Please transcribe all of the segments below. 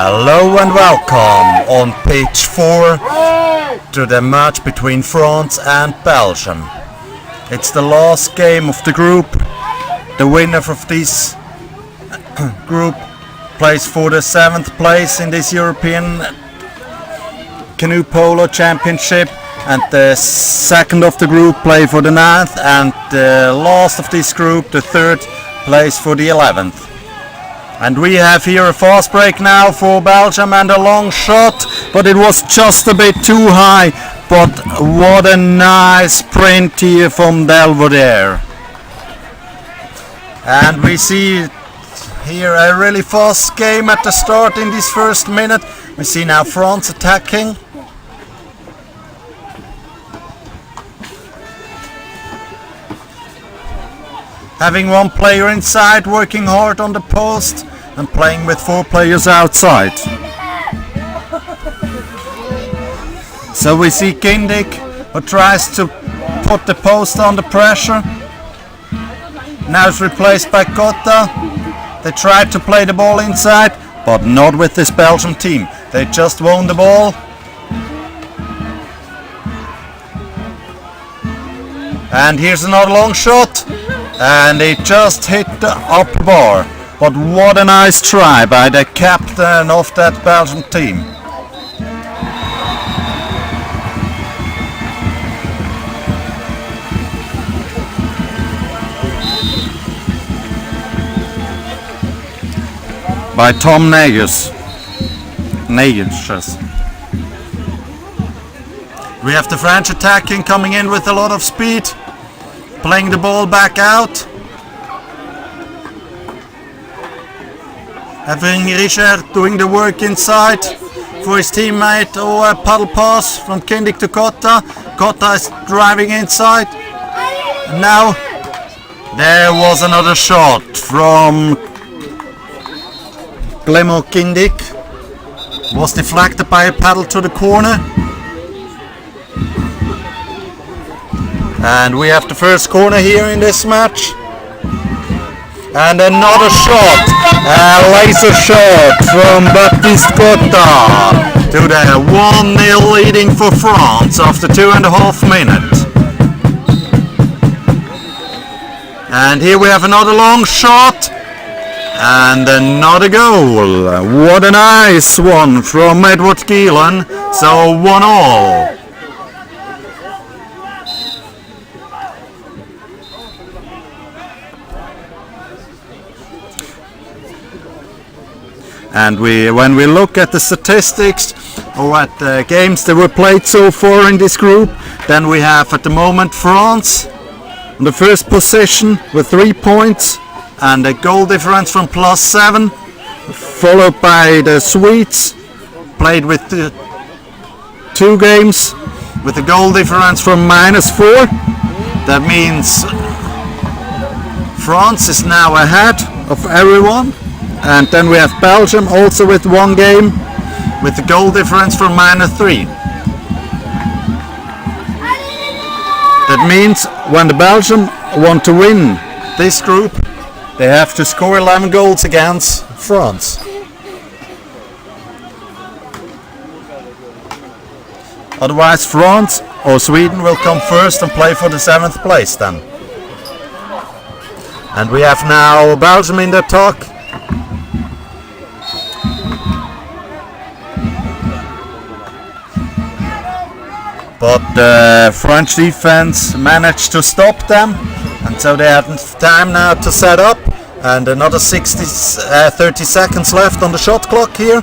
Hello and welcome on page 4 to the match between France and Belgium. It's the last game of the group. The winner of this group plays for the 7th place in this European Canoe Polo Championship, and the second of the group play for the 9th, and the last of this group, the 3rd, plays for the 11th. And we have here a fast break now for Belgium and a long shot, but it was just a bit too high. But what a nice sprint here from Belvedere. And we see here a really fast game at the start in this first minute. We see now France attacking. Having one player inside, working hard on the post, and playing with 4 players outside. So we see Kindick, who tries to put the post under pressure. Now it's replaced by Cotta. They tried to play the ball inside, but not with this Belgium team. They just won the ball. And here's another long shot. And it just hit the upper bar. But what a nice try by the captain of that Belgian team. By Tom Nagers. We have the French attacking, coming in with a lot of speed. Playing the ball back out. Having Richard doing the work inside for his teammate. A paddle pass from Kindick to Cotta. Cotta is driving inside. And now there was another shot from Clément Kindick. Was deflected by a paddle to the corner. And we have the first corner here in this match. And another shot, a laser shot from Baptiste Cotta to the 1-0 leading for France after 2.5 minutes. And here we have another long shot and another goal. What a nice one from Edward Gielen. So 1-1. And when we look at the statistics or at the games that were played so far in this group, then we have at the moment France in the first position with 3 points and a goal difference from +7, followed by the Swedes, played with 2 games with a goal difference from -4. That means France is now ahead of everyone. And then we have Belgium also with 1 game with a goal difference from -3. That means when the Belgium want to win this group, they have to score 11 goals against France. Otherwise France or Sweden will come first and play for the 7th place then. And we have now Belgium in the attack. But the French defense managed to stop them, and so they have time now to set up, and another 30 seconds left on the shot clock here.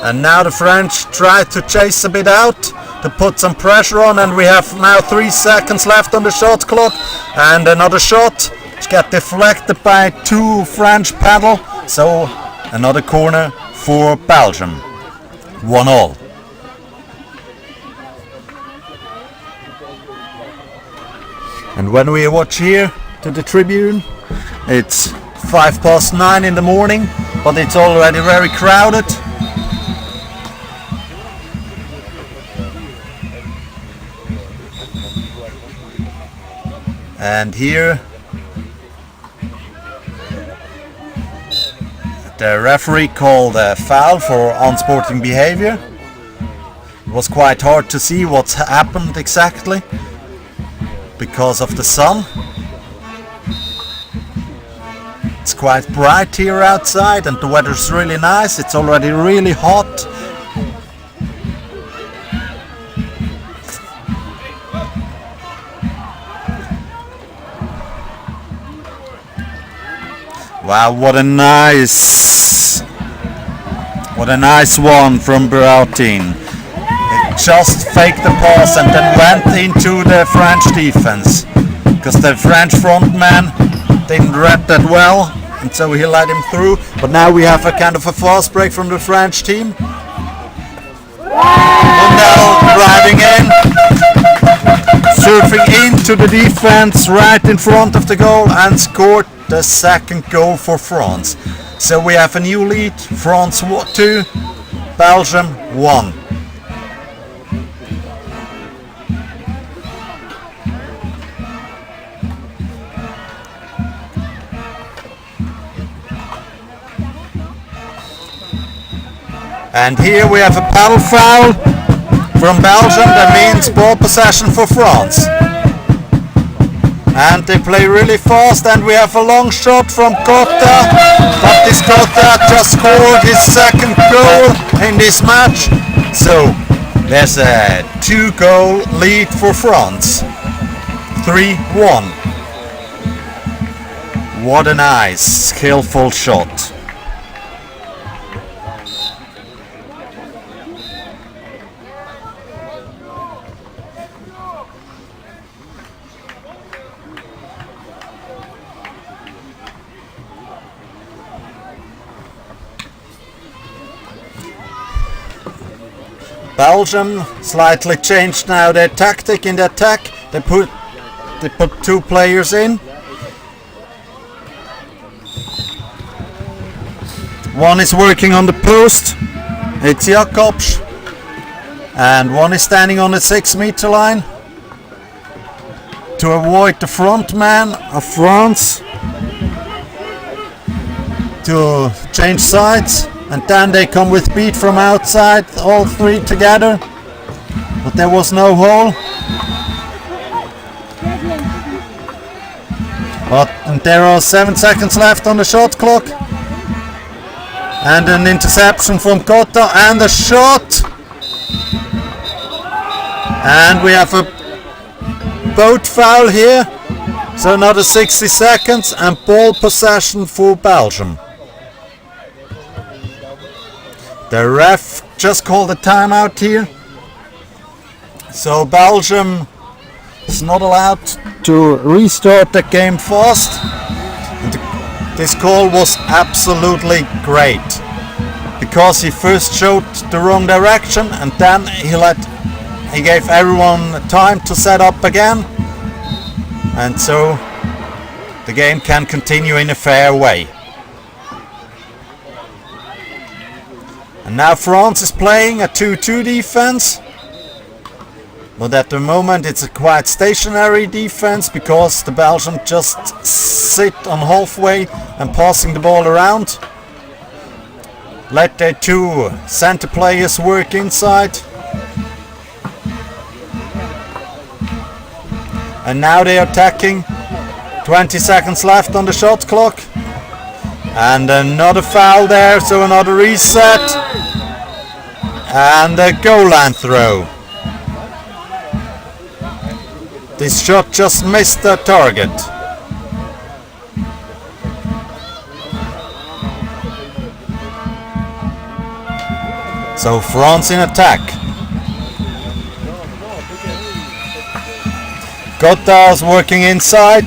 And now the French try to chase a bit out to put some pressure on, and we have now 3 seconds left on the shot clock, and another shot which got deflected by 2 French paddle, so another corner for Belgium. 1-1. And when we watch here to the tribune, it's 9:05 in the morning, but it's already very crowded. And here the referee called a foul for unsporting behavior. It was quite hard to see what's happened exactly because of the sun. It's quite bright here outside and the weather's really nice. It's already really hot. Wow, what a nice one from Beraltin. It just faked the pass and then went into the French defense, because the French frontman didn't read that well, and so he let him through. But now we have a kind of a fast break from the French team. Lundell driving in, surfing into the defense right in front of the goal, and scored the second goal for France. So we have a new lead, France 2, Belgium 1. And here we have a paddle foul from Belgium. That means ball possession for France. And they play really fast, and we have a long shot from Cotta. Baptiste Cotta just scored his second goal in this match. So there's a 2-goal lead for France. 3-1. What a nice, skillful shot. Belgium slightly changed now their tactic in the attack. They put 2 players in. One is working on the post, it's Jakobs, and one is standing on the 6-meter line to avoid the front man of France to change sides. And then they come with beat from outside, all 3 together. But there was no hole. But there are 7 seconds left on the shot clock. And an interception from Cotta and a shot. And we have a boat foul here. So another 60 seconds and ball possession for Belgium. The ref just called a timeout here. So Belgium is not allowed to restart the game fast. This call was absolutely great, because he first showed the wrong direction and then he gave everyone time to set up again, and so the game can continue in a fair way. And now France is playing a 2-2 defense, but at the moment it's a quite stationary defense, because the Belgians just sit on halfway and passing the ball around. Let their 2 center players work inside. And now they are attacking. 20 seconds left on the shot clock. And another foul there, so another reset. And a goal line throw. This shot just missed the target. So France in attack. Cotta is working inside.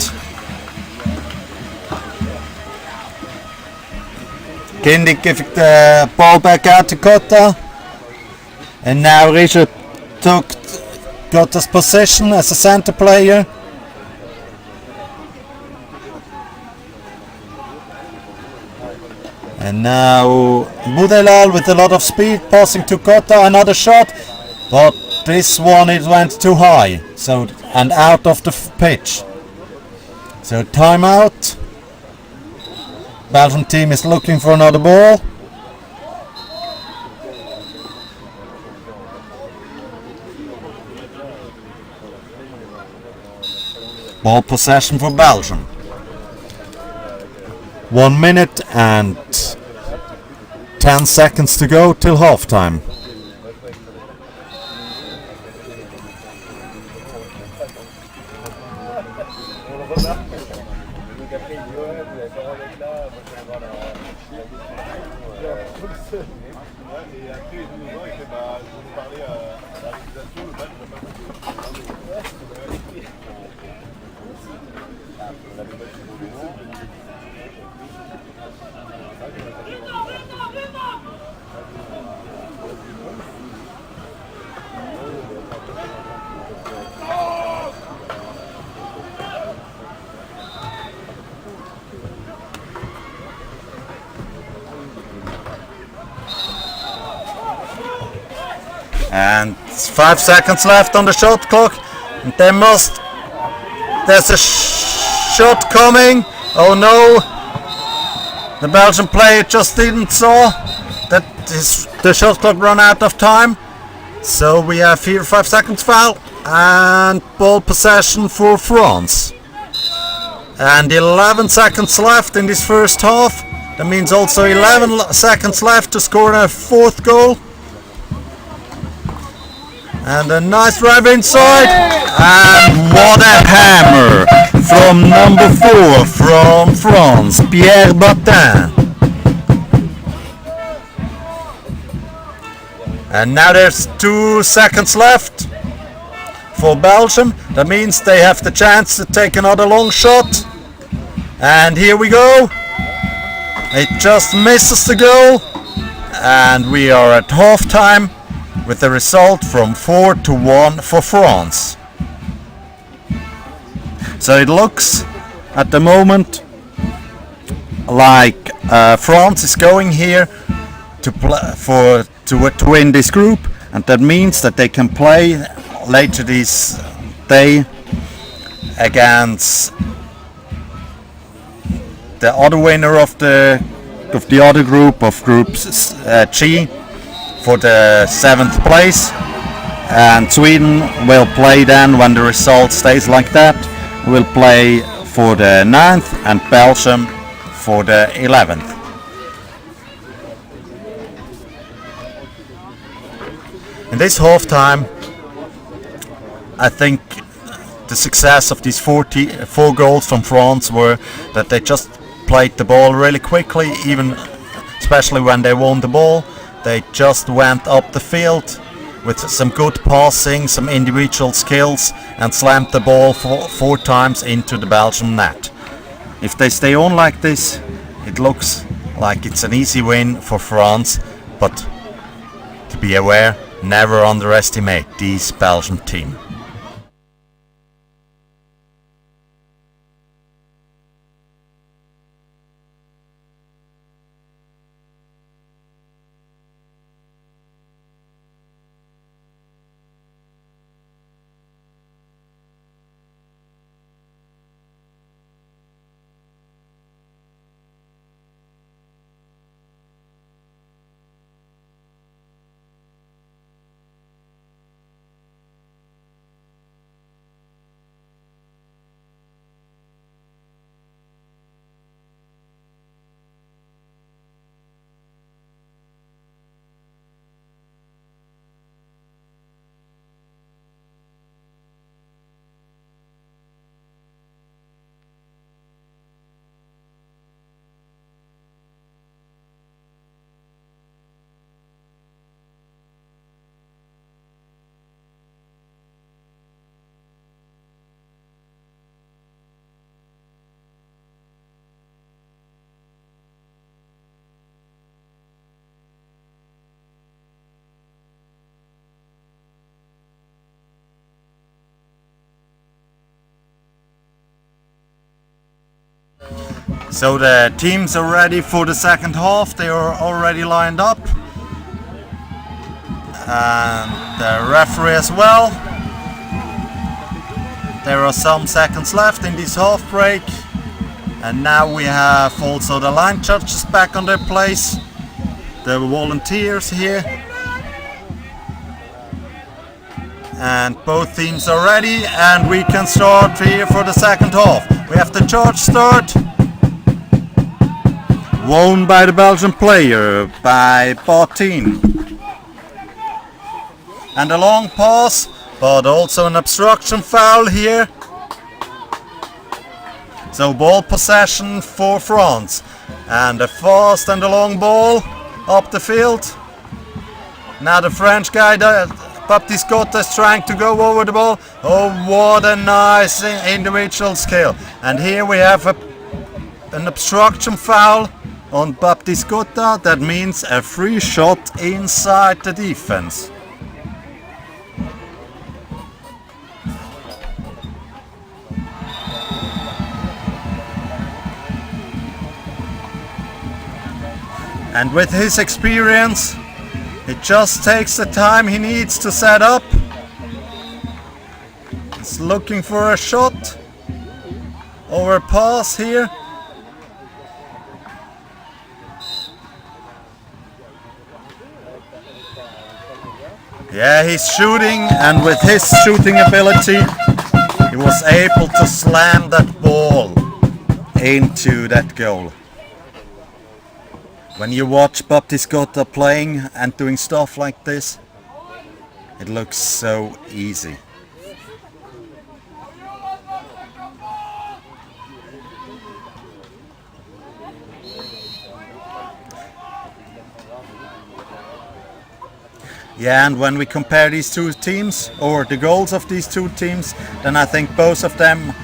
Kindy giving the ball back out to Cotta. And now Richard took Cotta's position as a center player. And now Budelal with a lot of speed, passing to Kota, another shot, but this one it went too high, so and out of the pitch. So timeout. Belgian team is looking for another ball. Ball possession for Belgium. 1 minute and 10 seconds to go till halftime. And 5 seconds left on the shot clock. And there's a shot coming. Oh no! The Belgian player just didn't saw that the shot clock run out of time. So we have here 5 seconds foul and ball possession for France. And 11 seconds left in this first half. That means also 11 seconds left to score a fourth goal. And a nice drive inside, and what a hammer from number 4 from France, Pierre Batin. And now there's 2 seconds left for Belgium. That means they have the chance to take another long shot. And here we go. It just misses the goal, and we are at halftime with the result from 4-1 for France. So it looks at the moment like France is going here to win this group, and that means that they can play later this day against the other winner of the other group, of groups G, for the 7th place, and Sweden will play then, when the result stays like that, will play for the 9th, and Belgium for the 11th. In this half-time, I think the success of these 4 goals from France were that they just played the ball really quickly, even especially when they won the ball. They just went up the field with some good passing, some individual skills, and slammed the ball 4 times into the Belgian net. If they stay on like this, it looks like it's an easy win for France, but to be aware, never underestimate this Belgian team. So the teams are ready for the second half. They are already lined up. And the referee as well. There are some seconds left in this half break. And now we have also the line judges back on their place. The volunteers here. And both teams are ready, and we can start here for the second half. We have the charge start. Won by the Belgian player, by Bartin. And a long pass, but also an obstruction foul here. So ball possession for France. And a fast and a long ball up the field. Now the French guy, Baptiste Gotta, is trying to go over the ball. Oh, what a nice individual skill. And here we have an obstruction foul on Baptiste Gotta. That means a free shot inside the defense. And with his experience, he just takes the time he needs to set up. He's looking for a shot or a pass here. Yeah, he's shooting, and with his shooting ability, he was able to slam that ball into that goal. When you watch Baptiste Gotta playing and doing stuff like this, it looks so easy. Yeah, and when we compare these two teams, or the goals of these two teams, then I think both of them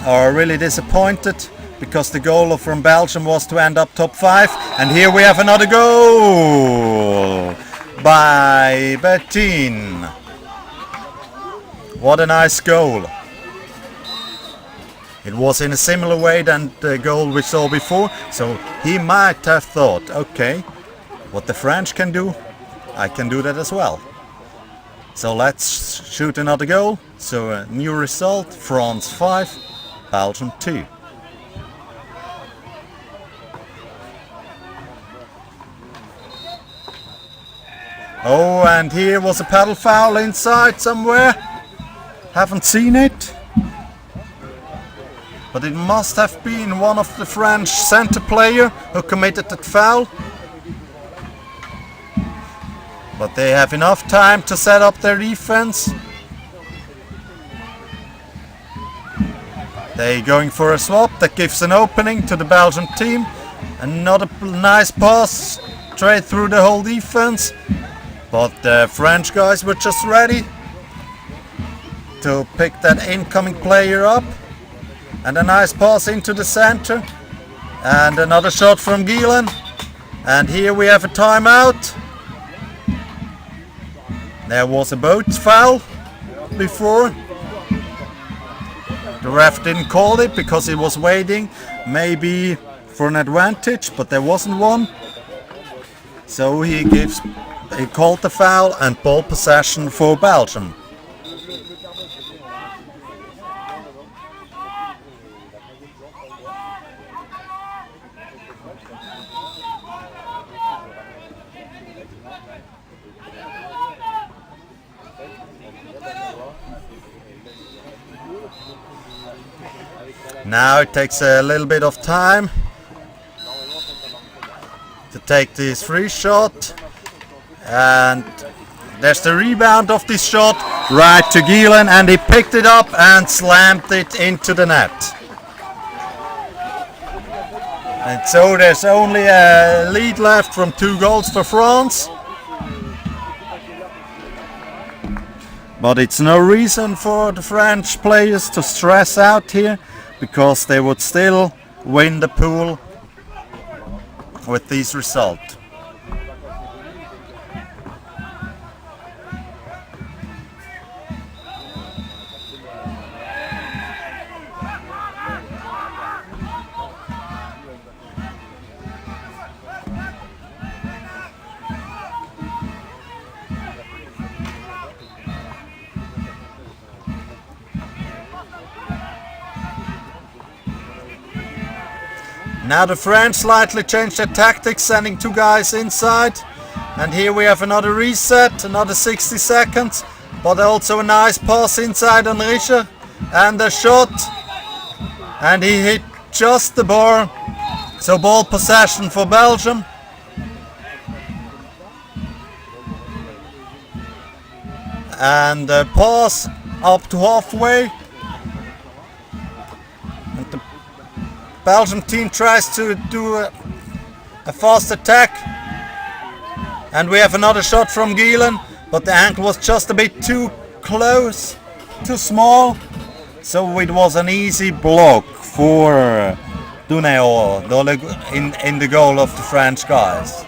are really disappointed, because the goal from Belgium was to end up top 5, and here we have another goal by Bertin. What a nice goal. It was in a similar way than the goal we saw before, so he might have thought, okay, what the French can do, I can do that as well. So let's shoot another goal. So a new result, France 5, Belgium 2. Oh, and here was a paddle foul inside somewhere. Haven't seen it. But it must have been one of the French center player who committed that foul. But they have enough time to set up their defense. They're going for a swap that gives an opening to the Belgian team. Another nice pass straight through the whole defense. But the French guys were just ready to pick that incoming player up. And a nice pass into the center. And another shot from Gielan. And here we have a timeout. There was a boat foul before. The ref didn't call it because he was waiting maybe for an advantage, but there wasn't one. So he called the foul and ball possession for Belgium. Now it takes a little bit of time to take this free shot, and there's the rebound of this shot right to Gielan, and he picked it up and slammed it into the net. And so there's only a lead left from 2 goals for France. But it's no reason for the French players to stress out here, because they would still win the pool with this result. Now the French slightly changed their tactics, sending 2 guys inside. And here we have another reset, another 60 seconds. But also a nice pass inside on Richer. And a shot. And he hit just the bar. So ball possession for Belgium. And a pass up to halfway. And the Belgium team tries to do a fast attack. And we have another shot from Gielen, but the ankle was just a bit too close, too small. So it was an easy block for Duneo in the goal of the French guys.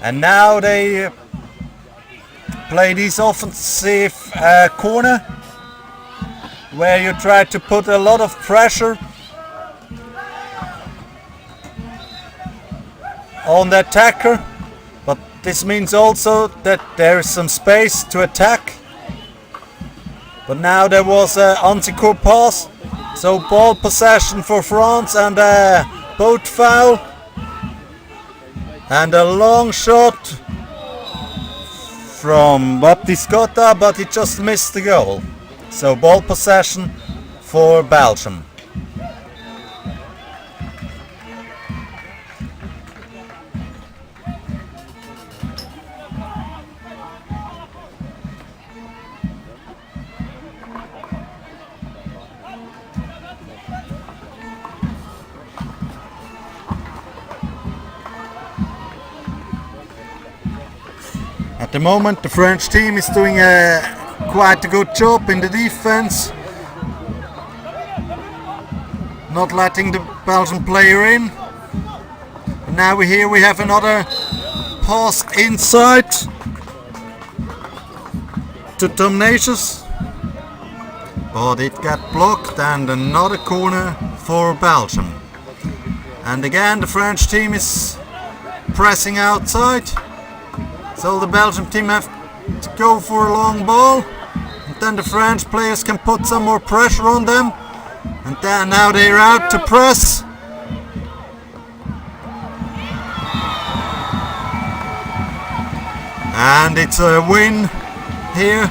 And now they play this offensive corner, where you try to put a lot of pressure on the attacker, but this means also that there is some space to attack. But now there was an anti-court pass, so ball possession for France and a boat foul. And a long shot from Baptiste-Cotta, but he just missed the goal. So ball possession for Belgium. At the moment the French team is doing quite a good job in the defense, not letting the Belgian player in. And now we have another pass inside to Tom Natius, but it got blocked, and another corner for Belgium. And again the French team is pressing outside. So the Belgian team have to go for a long ball, and then the French players can put some more pressure on them, and then now they're out to press. And it's a win here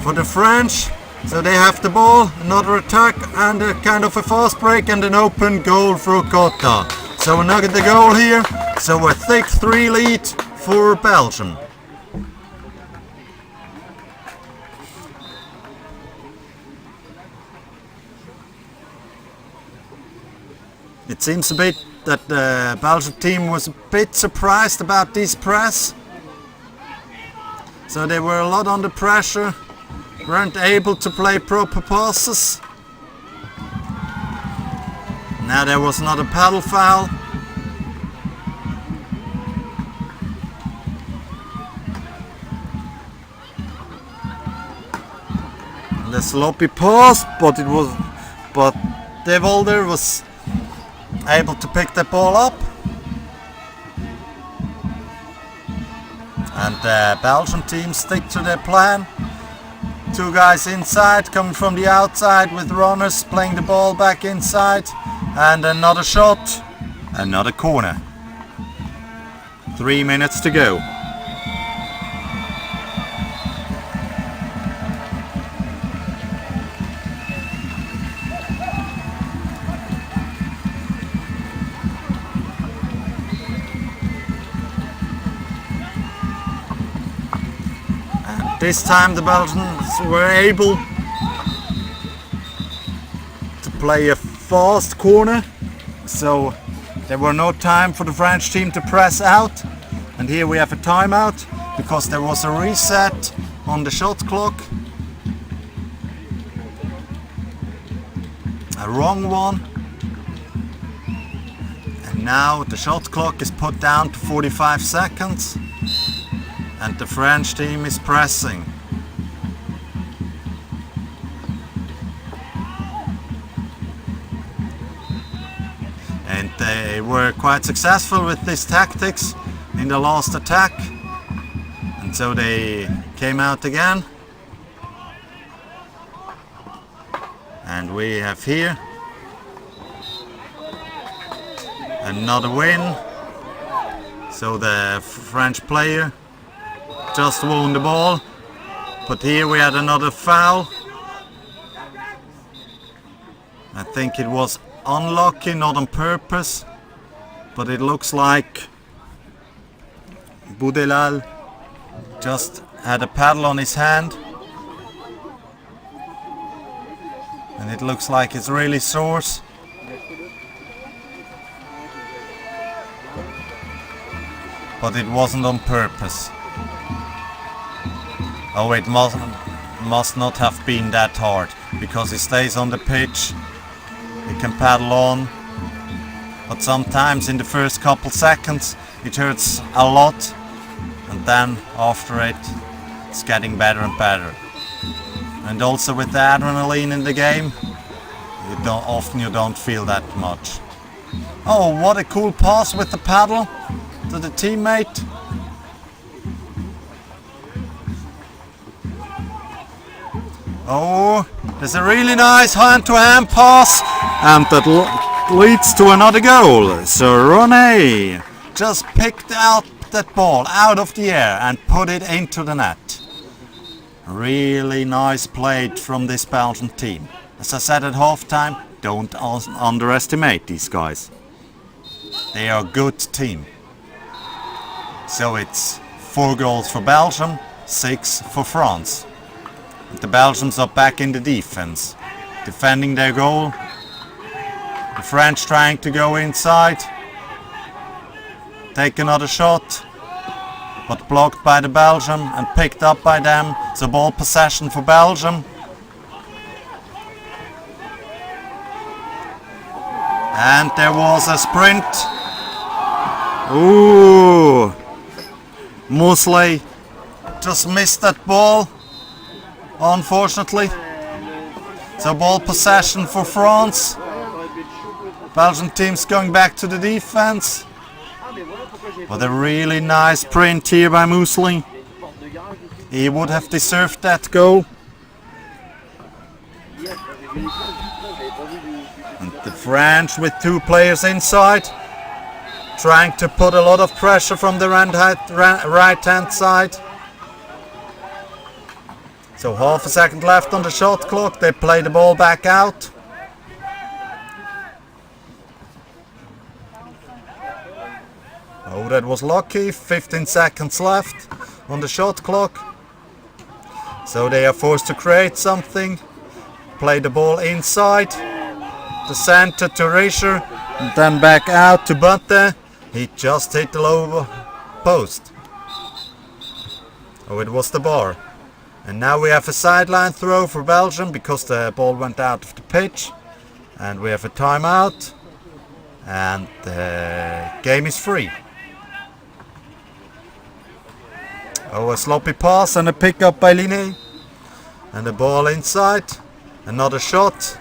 for the French. So they have the ball, another attack, and a kind of a fast break, and an open goal for Cotta. So another goal here, so a thick 3 lead for Belgium. It seems a bit that the Belgian team was a bit surprised about this press. So they were a lot under pressure, weren't able to play proper passes. Now there was not a paddle foul. The sloppy pass, but De Wolder was able to pick the ball up. And the Belgian team stick to their plan. 2 guys inside, coming from the outside with runners, playing the ball back inside. And another shot, another corner. 3 minutes to go. This time the Belgians were able to play a fast corner, so there were no time for the French team to press out. And here we have a timeout because there was a reset on the shot clock. A wrong one. And now the shot clock is put down to 45 seconds. And the French team is pressing. And they were quite successful with these tactics in the last attack. And so they came out again. And we have here another win. So the French player just won the ball. But here we had another foul. I think it was unlucky, not on purpose. But it looks like Boudelal just had a paddle on his hand. And it looks like it's really sore. But it wasn't on purpose. Oh, it must not have been that hard, because he stays on the pitch, he can paddle on, but sometimes in the first couple seconds it hurts a lot, and then after it, it's getting better and better. And also with the adrenaline in the game, you don't feel that much. Oh, what a cool pass with the paddle to the teammate. Oh, there's a really nice hand-to-hand pass, and that leads to another goal. So Ronnie just picked out that ball out of the air and put it into the net. Really nice play from this Belgian team. As I said at halftime, don't underestimate these guys. They are a good team. So it's 4 goals for Belgium, 6 for France. The Belgians are back in the defense, defending their goal. The French trying to go inside, take another shot, but blocked by the Belgium and picked up by them. So ball possession for Belgium. And there was a sprint. Ooh, Mosley just missed that ball, unfortunately. So ball possession for France. Belgian team's going back to the defense. But a really nice sprint here by Mosley. He would have deserved that goal. And the French with 2 players inside, trying to put a lot of pressure from the right hand side. So half a second left on the shot clock, they play the ball back out. Oh, that was lucky, 15 seconds left on the shot clock. So they are forced to create something, play the ball inside, the center to Rischer, and then back out to Butte. He just hit the low post. Oh, it was the bar. And now we have a sideline throw for Belgium because the ball went out of the pitch. And we have a timeout. And the game is free. Oh, a sloppy pass and a pick up by Linné. And the ball inside. Another shot.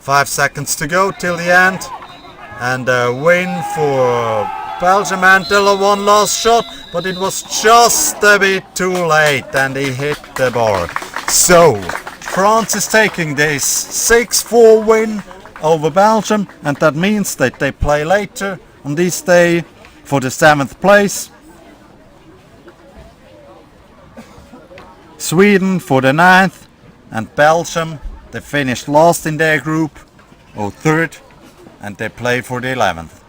5 seconds to go till the end. And a win for Belgium, and one last shot, but it was just a bit too late and he hit the bar. So France is taking this 6-4 win over Belgium, and that means that they play later on this day for the 7th place. Sweden for the 9th, and Belgium, they finished last in their group, or 3rd, and they play for the 11th.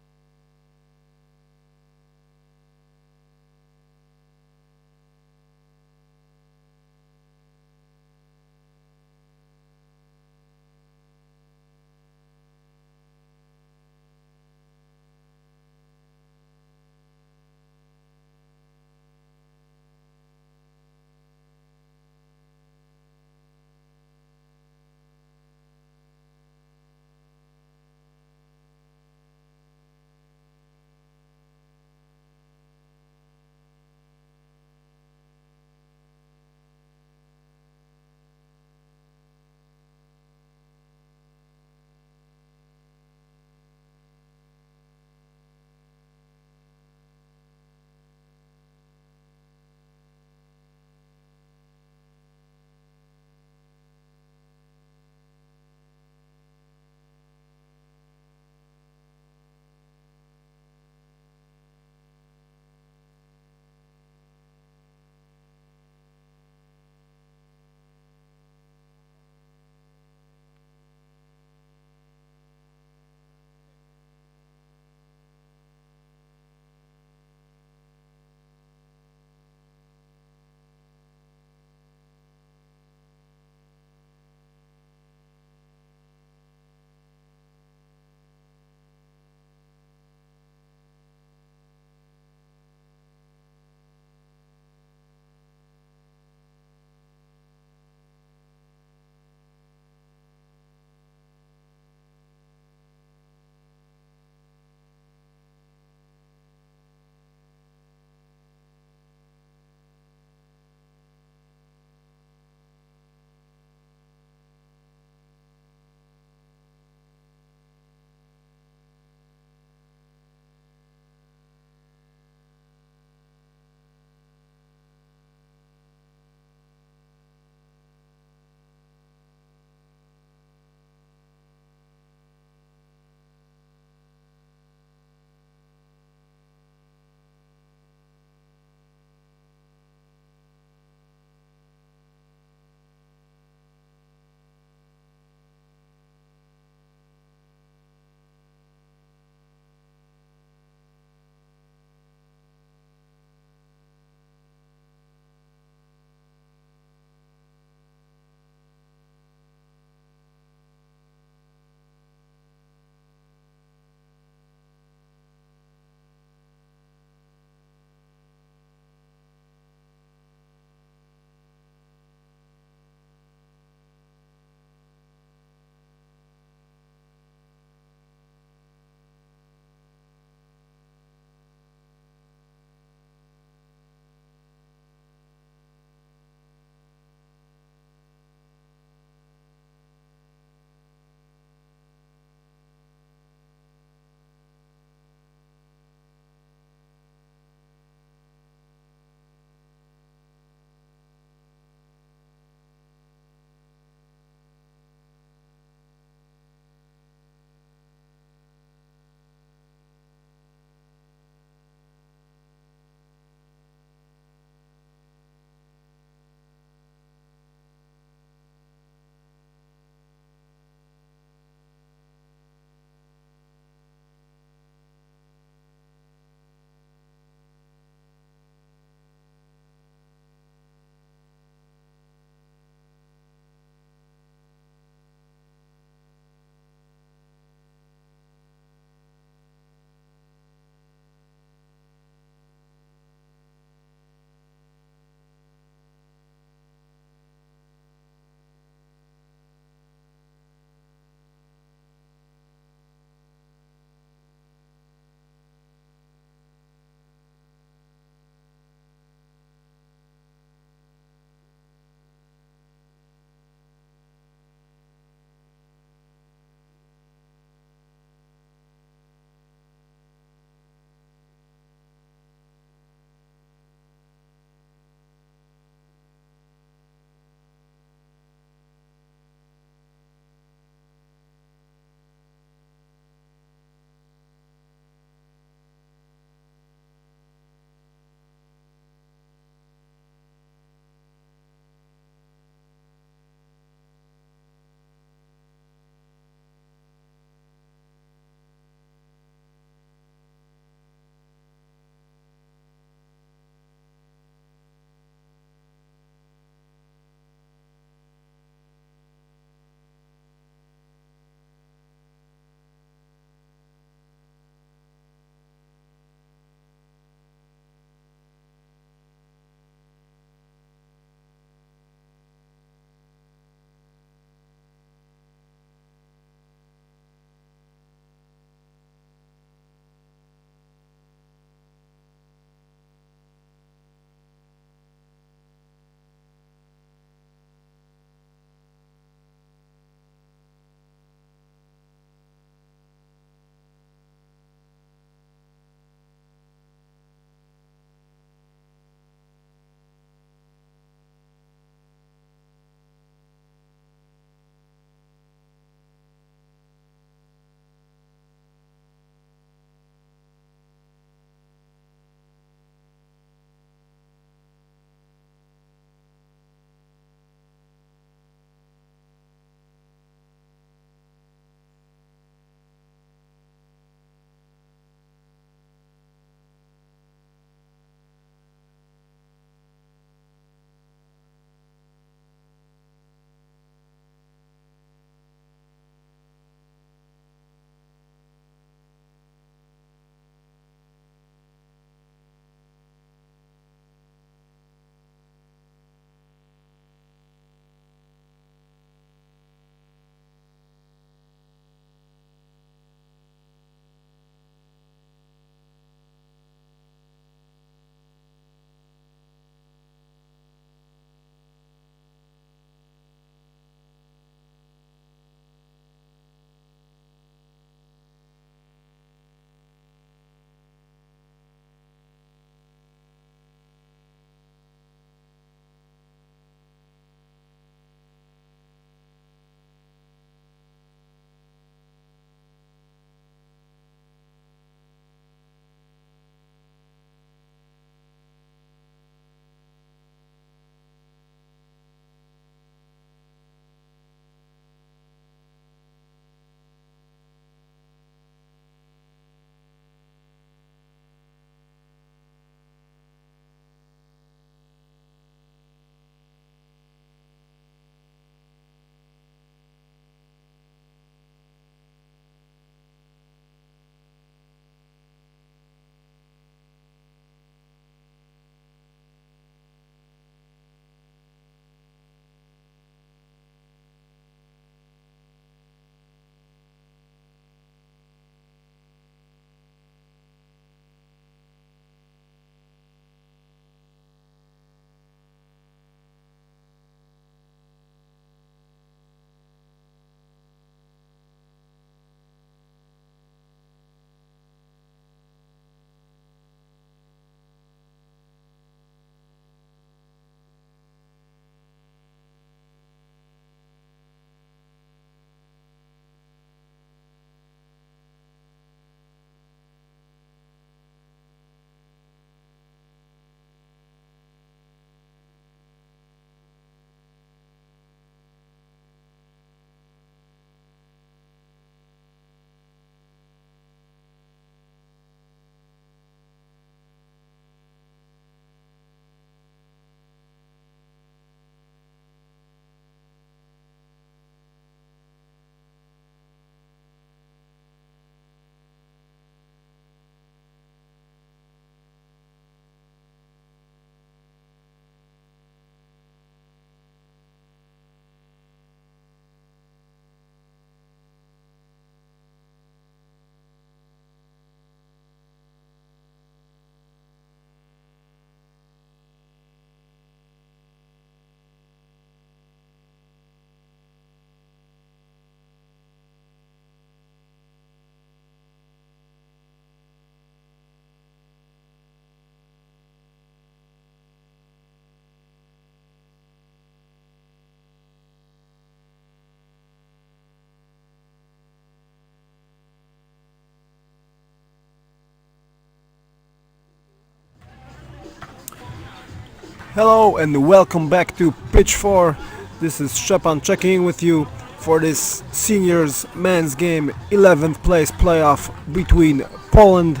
Hello and welcome back to Pitch 4. This is Szczepan checking in with you for this seniors men's game 11th place playoff between Poland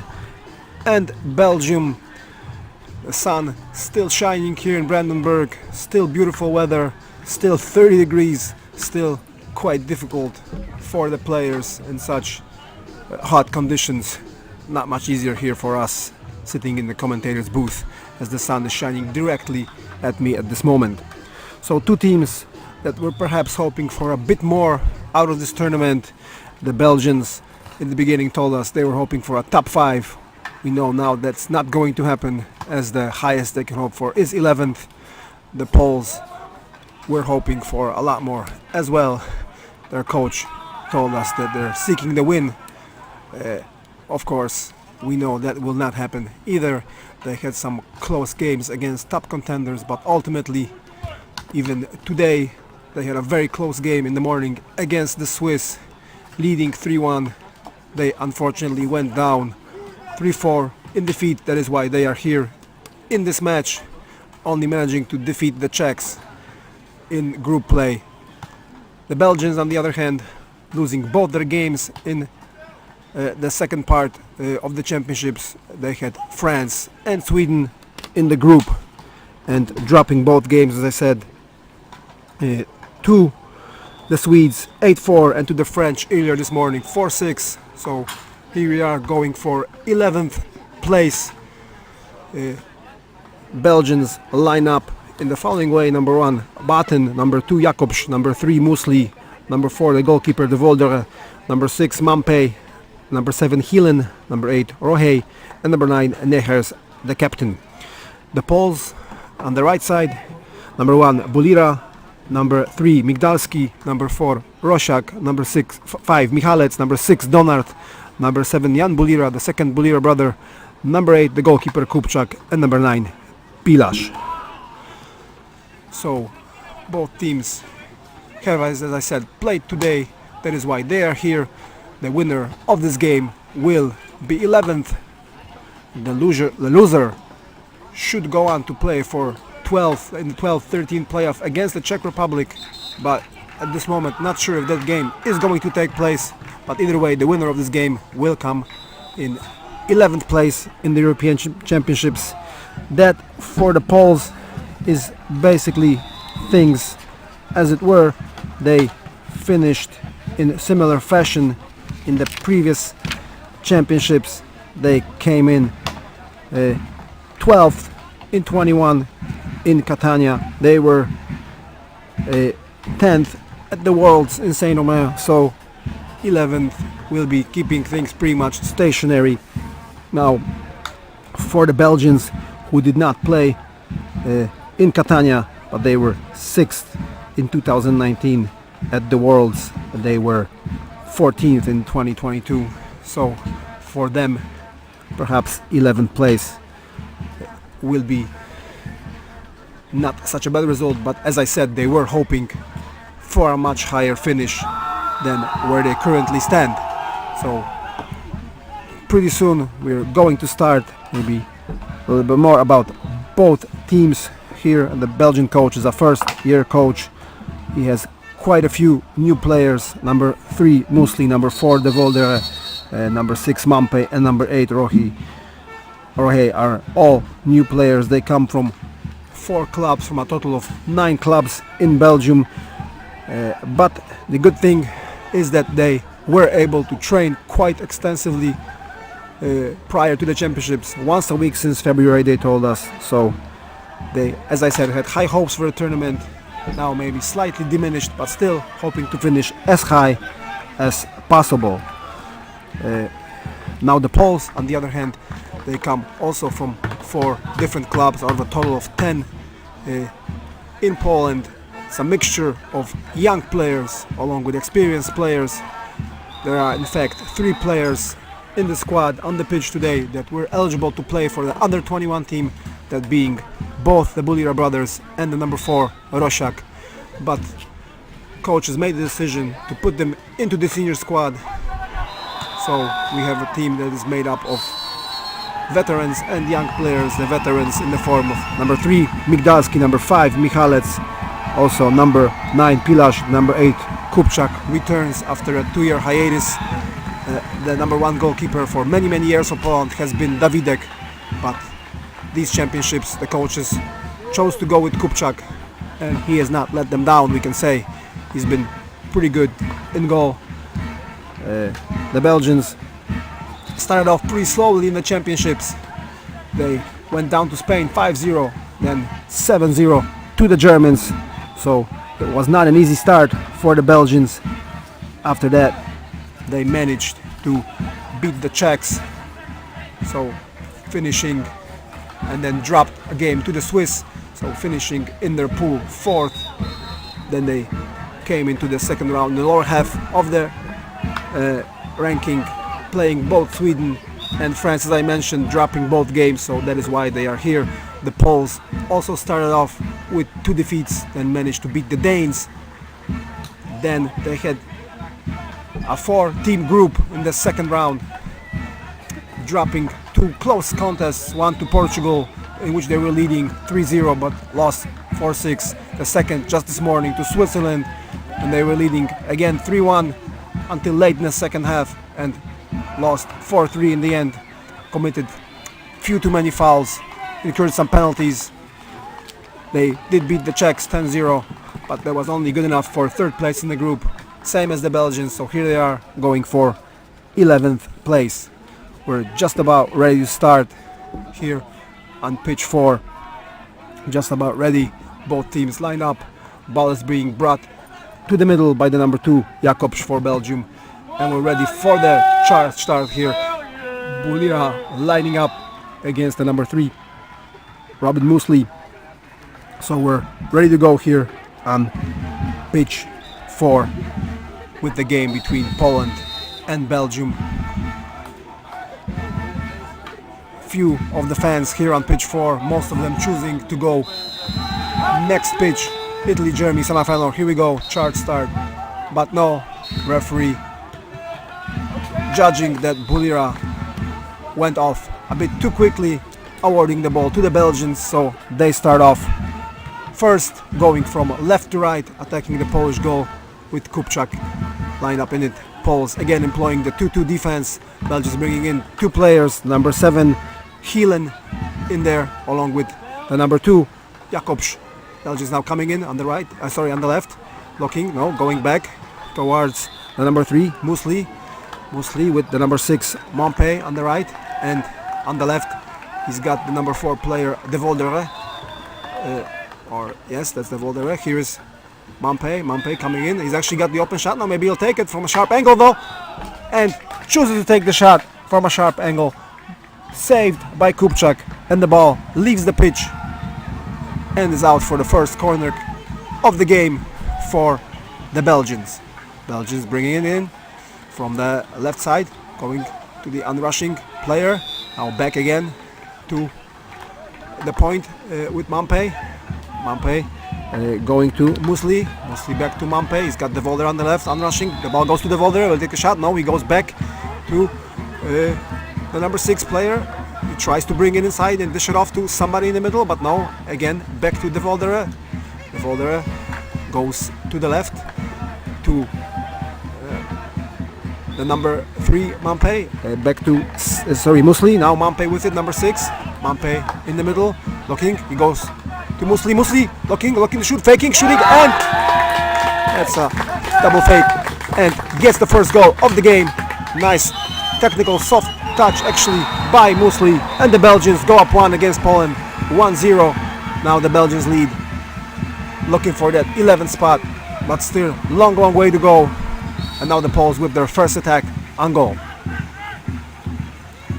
and Belgium. The sun still shining here in Brandenburg, still beautiful weather, still 30 degrees, still quite difficult for the players in such hot conditions. Not much easier here for us sitting in the commentator's booth as the sun is shining directly at me at this moment. So two teams that were perhaps hoping for a bit more out of this tournament. The Belgians in the beginning told us they were hoping for a top 5. We know now that's not going to happen, as the highest they can hope for is 11th. The Poles were hoping for a lot more as well. Their coach told us that they're seeking the win. Of course, we know that will not happen either. They had some close games against top contenders, but ultimately, even today, they had a very close game in the morning against the Swiss, leading 3-1. They unfortunately went down 3-4 in defeat. That is why they are here in this match, only managing to defeat the Czechs in group play. The Belgians, on the other hand, losing both their games in the second part of the championships. They had France and Sweden in the group and dropping both games, as I said, to the Swedes 8-4 and to the French earlier this morning 4-6. So here we are going for 11th place. Belgians line up in the following way: number 1 Baten, number 2 Jakobs, number 3 Musli, number 4 the goalkeeper De Voldere, number 6 Mampe, number 7 Hielen, number 8 Rohe, and number 9 Nehers, the captain. The Poles on the right side: number 1 Bulira, number 3 Migdalski, number 4 Roszak, number 5 Michalec, number 6 Donard, number 7 Jan Bulira, the second Bulira brother, number 8 the goalkeeper Kupczak, and number 9 Pilasz. So both teams have, as I said, played today. That is why they are here. The winner of this game will be 11th. The loser should go on to play for 12th in the 12-13 playoff against the Czech Republic, but at this moment not sure if that game is going to take place. But either way, the winner of this game will come in 11th place in the European Championships. That for the Poles is basically things as it were. They finished in similar fashion in the previous championships. They came in 12th in 21 in Catania. They were 10th at the Worlds in Saint-Omer, so 11th will be keeping things pretty much stationary. Now for the Belgians, who did not play in Catania, but they were 6th in 2019 at the Worlds, they were 14th in 2022, so for them perhaps 11th place will be not such a bad result, but as I said, they were hoping for a much higher finish than where they currently stand. So pretty soon we're going to start maybe a little bit more about both teams here. The Belgian coach is a first-year coach. He has quite a few new players: number 3 Musli, number 4 De Voldere, number 6 Mampe, and number 8 Rohe are all new players. They come from 4 clubs, from a total of 9 clubs in Belgium. But the good thing is that they were able to train quite extensively prior to the championships, once a week since February, they told us. So they, as I said, had high hopes for the tournament. Now maybe slightly diminished, but still hoping to finish as high as possible. Now the Poles, on the other hand, they come also from 4 different clubs out of a total of 10 in Poland. It's a mixture of young players along with experienced players. There are in fact 3 players in the squad on the pitch today that were eligible to play for the under 21 team, that being both the Bulira brothers and the number 4 Roszak. But coaches made the decision to put them into the senior squad. So we have a team that is made up of veterans and young players. The veterans in the form of number 3 Migdalski, number 5 Michalec, also number 9 Pilasz, number 8 Kupczak returns after a 2-year hiatus. The number 1 goalkeeper for many years of Poland has been Dawidek, but these championships the coaches chose to go with Kupczak, and he has not let them down, we can say. He's been pretty good in goal. The Belgians started off pretty slowly in the championships. They went down to Spain 5-0, then 7-0 to the Germans, so it was not an easy start for the Belgians. After that they managed to beat the Czechs, so finishing, and then dropped a game to the Swiss, so finishing in their pool 4th. Then they came into the second round, the lower half of the ranking, playing both Sweden and France, as I mentioned, dropping both games, so that is why they are here. The Poles also started off with 2 defeats, then managed to beat the Danes. Then they had a 4-team group in the second round, dropping 2 close contests, one to Portugal, in which they were leading 3-0 but lost 4-6. The second just this morning to Switzerland, and they were leading again 3-1 until late in the second half and lost 4-3 in the end. Committed few too many fouls, incurred some penalties. They did beat the Czechs 10-0, but that was only good enough for 3rd place in the group, same as the Belgians, so here they are going for 11th place. We're just about ready to start here on pitch 4. Just about ready. Both teams line up. Ball is being brought to the middle by the number 2 Jakobs for Belgium, and we're ready for the charge start here. Bulira lining up against the number 3 Robin Muesli. So we're ready to go here on pitch 4 with the game between Poland and Belgium. Few of the fans here on pitch 4, most of them choosing to go next pitch, Italy-Germany semifinal. Here we go, charge start, but no, referee judging that Bulira went off a bit too quickly, awarding the ball to the Belgians, so they start off first, going from left to right, attacking the Polish goal with Kupczak lined up in it. Poles again employing the 2-2 defense. Belgians bringing in 2 players, number 7 Hielen in there, along with the number 2 Jakobs. Belgians now coming in on the right, on the left, going back towards the number 3 Muesli with the number 6 Montpé on the right, and on the left he's got the number 4 player De Voldere, yes, that's De Voldere. Here is Montpé coming in. He's actually got the open shot now. Maybe he'll take it from a sharp angle though, and chooses to take the shot from a sharp angle. Saved by Kupczak, and the ball leaves the pitch and is out for the first corner of the game for the Belgians. Belgians bringing it in from the left side, going to the unrushing player. Now back again to the point with Montpé. Going to Muesli. Muesli back to Montpé. He's got De Voldere on the left, unrushing. The ball goes to De Voldere. Will take a shot. No, he goes back to the number 6 player. He tries to bring it inside and dish it off to somebody in the middle, but no. Again, back to De Voldere. De Voldere goes to the left to the number 3 Montpé. Back to Muesli. Now Montpé with it, number 6. Montpé in the middle, looking. He goes to Muesli. Muesli looking to shoot, shooting, and that's a double fake, and gets the first goal of the game. Nice technical soft touch actually by Muesli, and the Belgians go up 1 against Poland, 1-0. Now the Belgians lead, looking for that 11th spot, but still long way to go. And now the Poles with their first attack on goal.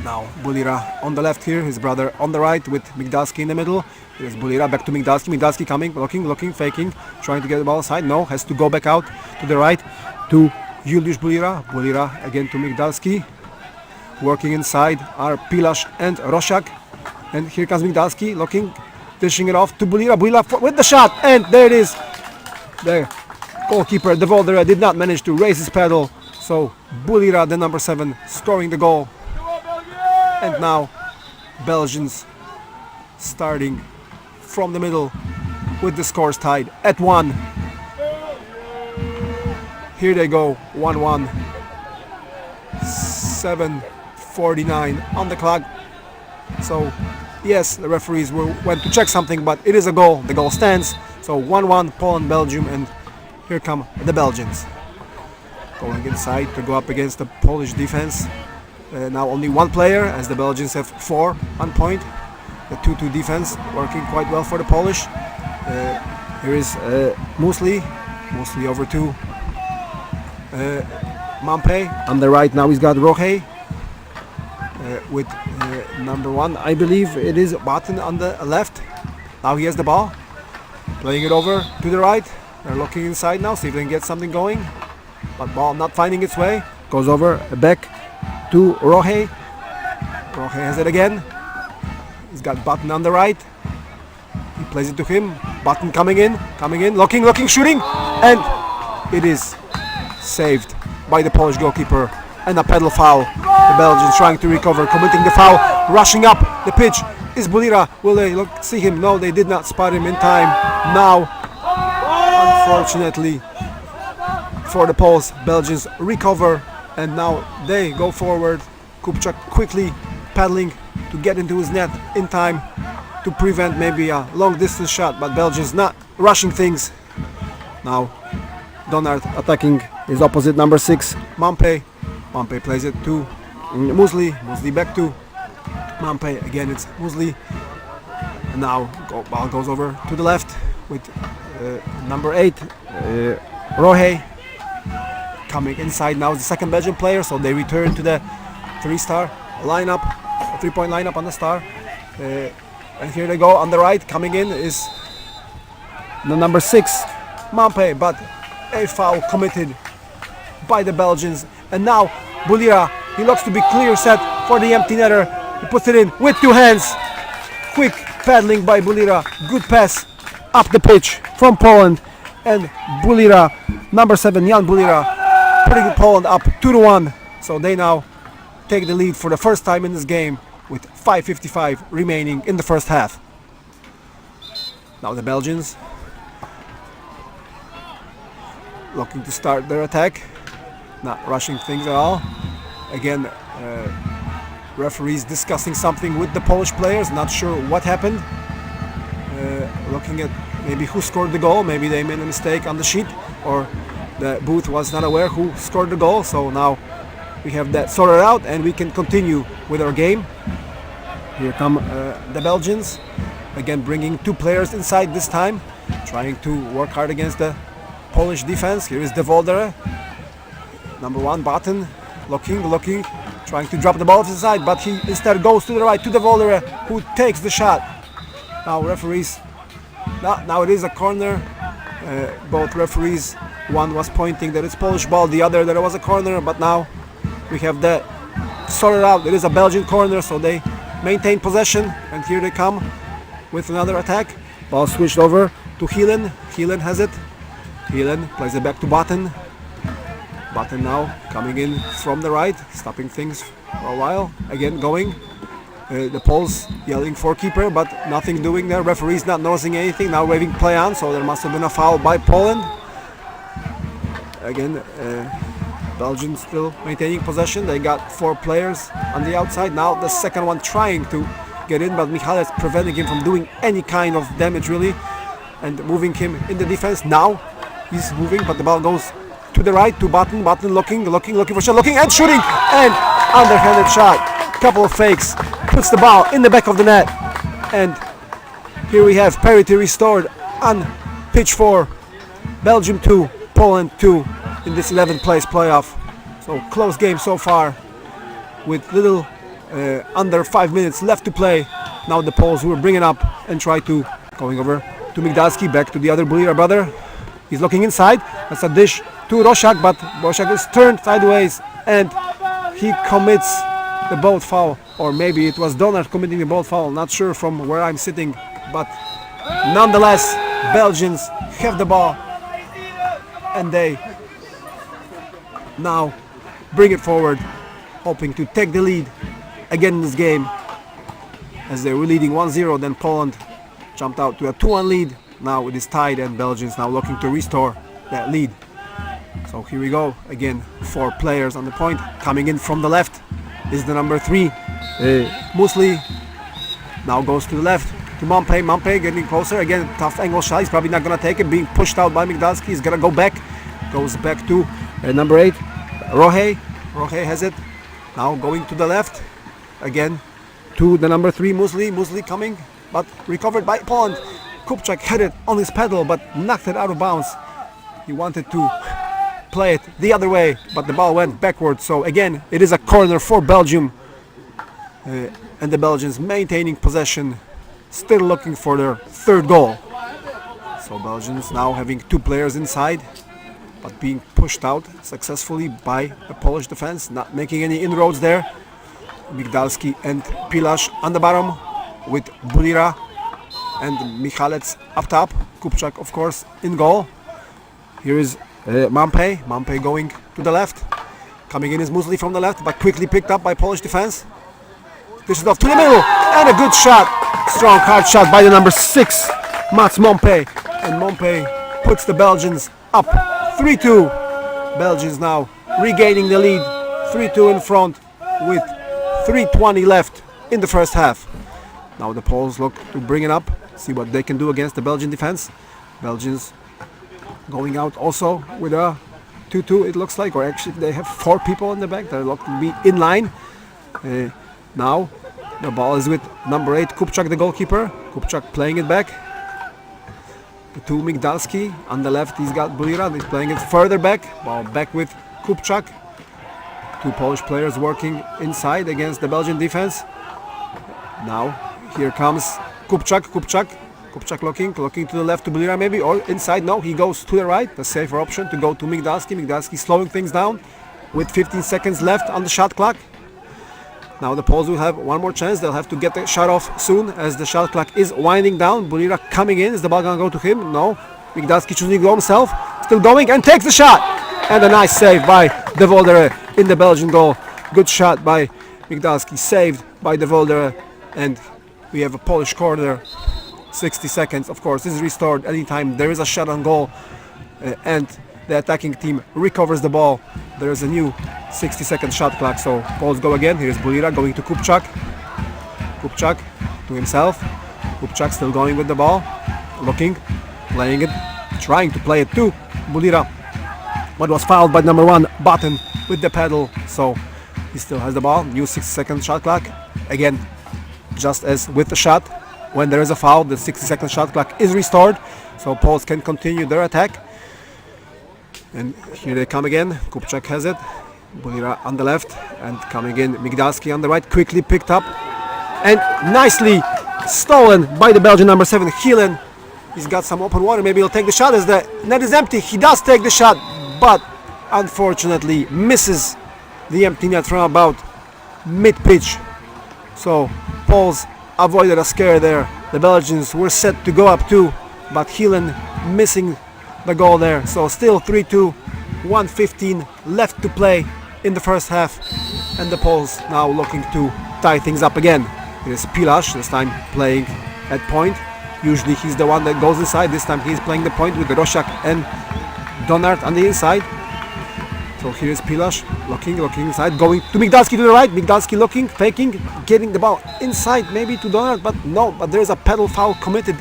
Now Bulira on the left here, his brother on the right with Migdalski in the middle. Here's Bulira back to Migdalski. Migdalski coming, looking, faking, trying to get the ball aside. No, has to go back out to the right to Juliusz Bulira. Bulira again to Migdalski. Working inside are Pilasz and Rosiak. And here comes Migdalski, looking, dishing it off to Bulira. Bulira with the shot, and there it is. The goalkeeper De Voldere did not manage to raise his paddle, so Bulira, the number 7, scoring the goal. And now Belgians starting from the middle with the scores tied at 1. Here they go, 1-1. 7:49 on the clock. So yes, the referees went to check something, but it is a goal. The goal stands. So 1-1 Poland, Belgium, and here come the Belgians. Going inside to go up against the Polish defense. Now only one player, as the Belgians have 4 on point. The 2-2 defense working quite well for the Polish. Here is Musli over to Mampe on the right. Now he's got Rohe with number 1, I believe it is Batten on the left. Now he has the ball, playing it over to the right. They're looking inside now, see if they can get something going, but ball not finding its way. Goes over back to Rohe. Rohe has it again. He's got Batten on the right. He plays it to him. Batten coming in, looking, shooting, and it is saved by the Polish goalkeeper, and a pedal foul. The Belgians trying to recover, committing the foul, rushing up the pitch. Is Bulira? Will they see him? No, they did not spot him in time. Now, unfortunately for the Poles, Belgians recover, and now they go forward. Kupchak quickly paddling to get into his net in time to prevent maybe a long distance shot, but Belgians not rushing things. Now Donard attacking his opposite, number 6, Mampe. Mampe plays it to Musli. Musli back to Mampe. Again it's Musli. And now ball goes over to the left with number 8, Rohe. Coming inside now is the second Belgian player, so they return to the 3-star lineup, 3-point lineup on the star. And here they go on the right. Coming in is the number 6, Mampe, but a foul committed by the Belgians. And now Bulira, he looks to be clear set for the empty netter. He puts it in with 2 hands. Quick paddling by Bulira. Good pass up the pitch from Poland. And Bulira, number 7, Jan Bulira, putting Poland up 2-1. So they now take the lead for the first time in this game with 5:55 remaining in the first half. Now the Belgians looking to start their attack, not rushing things at all. Again, referees discussing something with the Polish players, not sure what happened. Looking at maybe who scored the goal, maybe they made a mistake on the sheet, or the booth was not aware who scored the goal. So now we have that sorted out and we can continue with our game. Here come the Belgians, again bringing 2 players inside this time, trying to work hard against the Polish defense. Here is De Voldere, number 1, Batten, looking, trying to drop the ball to the side, but he instead goes to the right to De Voldere, who takes the shot. Now referees, now it is a corner. Both referees, one was pointing that it's Polish ball, the other that it was a corner, but now we have that sorted out. It is a Belgian corner, so they maintain possession, and here they come with another attack. Ball switched over to Heelan. Heelan has it. Heelan plays it back to Batten. Batten now coming in from the right, stopping things for a while. Again going. The Poles yelling for keeper, but nothing doing there. Referees not noticing anything. Now waving play on, so there must have been a foul by Poland. Again, Belgium still maintaining possession. They got 4 players on the outside. Now the second one trying to get in, but Michal is preventing him from doing any kind of damage really, and moving him in the defense. Now he's moving, but the ball goes to the right to Batten. Batten looking for shot, looking and shooting, and underhanded shot. Couple of fakes, puts the ball in the back of the net, and here we have parity restored on pitch 4. Belgium 2, Poland 2 in this 11th place playoff. So close game so far, with little under 5 minutes left to play. Now the Poles will bring it up and try to, going over to Migdalski, back to the other Bulira brother. He's looking inside. That's a dish to Roszak, but Roszak is turned sideways and he commits the boat foul, or maybe it was Donald committing the boat foul, not sure from where I'm sitting, but nonetheless Belgians have the ball and they now bring it forward, hoping to take the lead again in this game. as they were leading 1-0. Then Poland jumped out to a 2-1 lead. Now it is tied, and Belgians now looking to restore that lead. So here we go again. 4 players on the point. Coming in from the left is the number 3, Musli. Now goes to the left to Mompey. Mompey getting closer again. Tough angle shot. He's probably not gonna take it. Being pushed out by Migdalski. He's gonna go back. Goes back to number 8, Rohe. Rohe has it. Now going to the left again to the number 3, Musli. Musli coming, but recovered by Poland. Kupchak had it on his pedal, but knocked it out of bounds. He wanted to play it the other way, but the ball went backwards. So again, it is a corner for Belgium, and the Belgians maintaining possession, still looking for their 3rd goal. So Belgians now having 2 players inside, but being pushed out successfully by the Polish defense, not making any inroads there. Migdalski and Pilasz on the bottom with Bulira and Michalec up top. Kupchak, of course, in goal. Here is Mompey. Mompey going to the left. Coming in is Musli from the left, but quickly picked up by Polish defense. This is off to the middle, and a good shot. Strong hard shot by the number 6, Mats Mompey. And Mompey puts the Belgians up 3-2. Belgians now regaining the lead, 3-2 in front with 3:20 left in the first half. Now the Poles look to bring it up, see what they can do against the Belgian defense. Belgians going out also with a 2-2, it looks like, or actually they have 4 people in the back that look to be in line. Now the ball is with number 8, Kupchak, the goalkeeper. Kupchak playing it back to Migdalski. On the left he's got Bulira, he's playing it further back. Ball back with Kupchak. 2 Polish players working inside against the Belgian defense. Now here comes Kupchak. Kupchak looking to the left to Bulira maybe, or inside. No, he goes to the right, the safer option to go to Migdalski. Migdalski slowing things down with 15 seconds left on the shot clock. Now the Poles will have one more chance. They'll have to get the shot off soon as the shot clock is winding down. Bulira coming in. Is the ball gonna go to him? No. Migdalski choosing to go himself. Still going and takes the shot. And a nice save by De Voldere in the Belgian goal. Good shot by Migdalski, saved by De Voldere. And we have a Polish corner. 60 seconds, of course, this is restored anytime there is a shot on goal and the attacking team recovers the ball. There is a new 60-second shot clock, so Poles go again. Here's Bulira going to Kupchak. Kupchak to himself. Kupchak still going with the ball, looking, playing it, trying to play it to Bulira, but was fouled by number 1, Button, with the pedal, so he still has the ball. New 60-second shot clock. Again, just as with the shot, when there is a foul, the 60-second shot clock is restored, so Poles can continue their attack. And here they come again. Kupchak has it. Bulira on the left, and coming in Migdalski on the right, quickly picked up and nicely stolen by the Belgian number 7, Gielen. He's got some open water, maybe he'll take the shot as the net is empty. He does take the shot, but unfortunately misses the empty net from about mid-pitch. So Poles avoided a scare there. The Belgians were set to go up 2, but Gielen missing the goal there. So still 3-2, 1:15 left to play in the first half, and the Poles now looking to tie things up again. It is Pilasz, this time playing at point. Usually he's the one that goes inside. This time he's playing the point with Rosiak and Donard on the inside. So here is Pilasz looking inside, going to Migdalski to the right. Migdalski looking, faking, getting the ball inside maybe to Donard, but no, but there's a pedal foul committed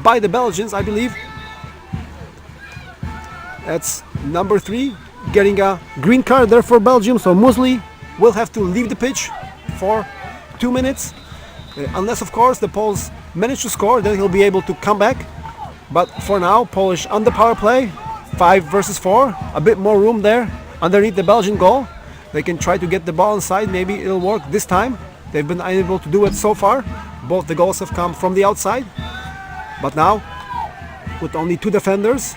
by the Belgians, I believe. That's number 3 getting a green card there for Belgium, so Musli will have to leave the pitch for 2 minutes, unless of course the Poles manage to score, then he'll be able to come back. But for now, Polish on the power play, 5 versus 4, a bit more room there underneath the Belgian goal. They can try to get the ball inside, maybe it'll work this time. They've been unable to do it so far. Both the goals have come from the outside, but now with only 2 defenders,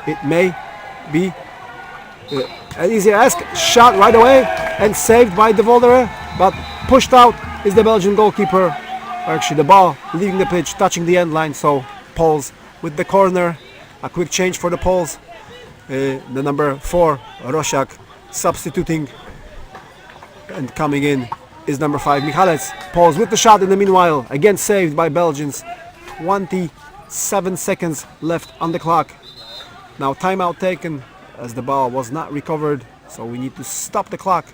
it may be an easy ask. Shot right away and saved by De Voldere, but pushed out is the Belgian goalkeeper. Actually, the ball leaving the pitch, touching the end line, so Poles with the corner. A quick change for the Poles. The number 4, Rosiak, substituting, and coming in is number 5 Michalec. Poles with the shot in the meanwhile, again saved by Belgians. 27 seconds left on the clock. Now timeout taken as the ball was not recovered, so we need to stop the clock.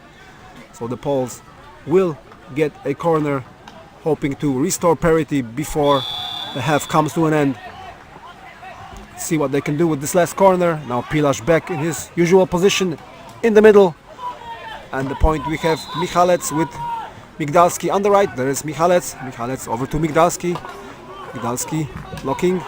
So the Poles will get a corner, hoping to restore parity before the half comes to an end. See what they can do with this last corner. Now Pilasz back in his usual position in the middle. And the point we have Michalec with Migdalski on the right. There is Michalec. Michalec over to Migdalski. Migdalski blocking.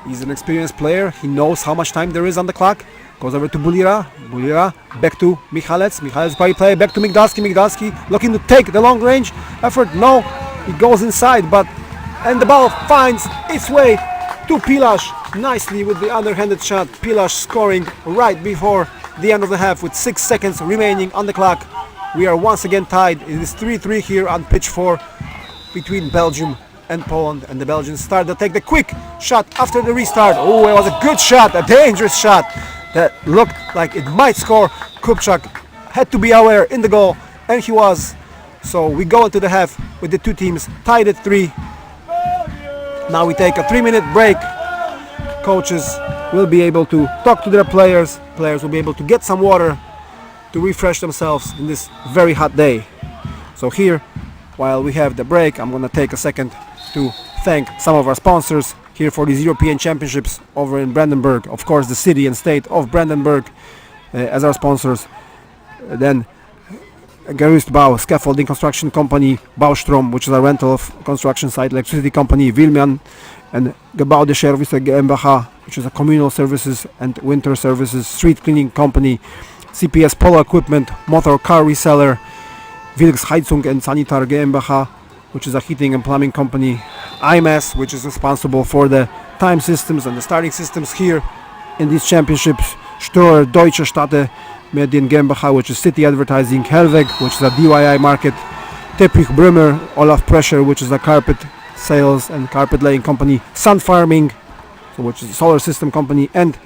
He's an experienced player. He knows how much time there is on the clock. Goes over to Bulira. Bulira back to Michalec. Michalec by play back to Migdalski. Migdalski looking to take the long range effort. No, he goes inside, and the ball finds its way to Pilasz nicely with the underhanded shot. Pilasz scoring right before the end of the half with 6 seconds remaining on the clock. We are once again tied. It is 3-3 here on pitch 4 between Belgium and Poland, and the Belgians start to take the quick shot after the restart. Oh, it was a good shot, a dangerous shot that looked like it might score. Kupchak had to be aware in the goal, and he was. So we go into the half with the two teams tied at 3. Now we take a 3-minute break. Coaches will be able to talk to their players. Players will be able to get some water to refresh themselves in this very hot day. So here, while we have the break, I'm going to take a second to thank some of our sponsors here for these European Championships over in Brandenburg. Of course, the city and state of Brandenburg as our sponsors. Then Gerüstbau, scaffolding construction company, Baustrom, which is a rental of construction site, electricity company, Wilmian, and Gebäude Service GmbH, which is a communal services and winter services, street cleaning company, CPS Polo Equipment, motor car reseller, Wilks Heizung and Sanitar GmbH, which is a heating and plumbing company, IMAS, which is responsible for the time systems and the starting systems here in these championships, Störer Deutsche Städte Medien GmbH, which is city advertising, Helweg, which is a DIY market, Teppich Brümmer, Olaf Pressure, which is a carpet sales and carpet laying company, Sun Farming, which is a solar system company, and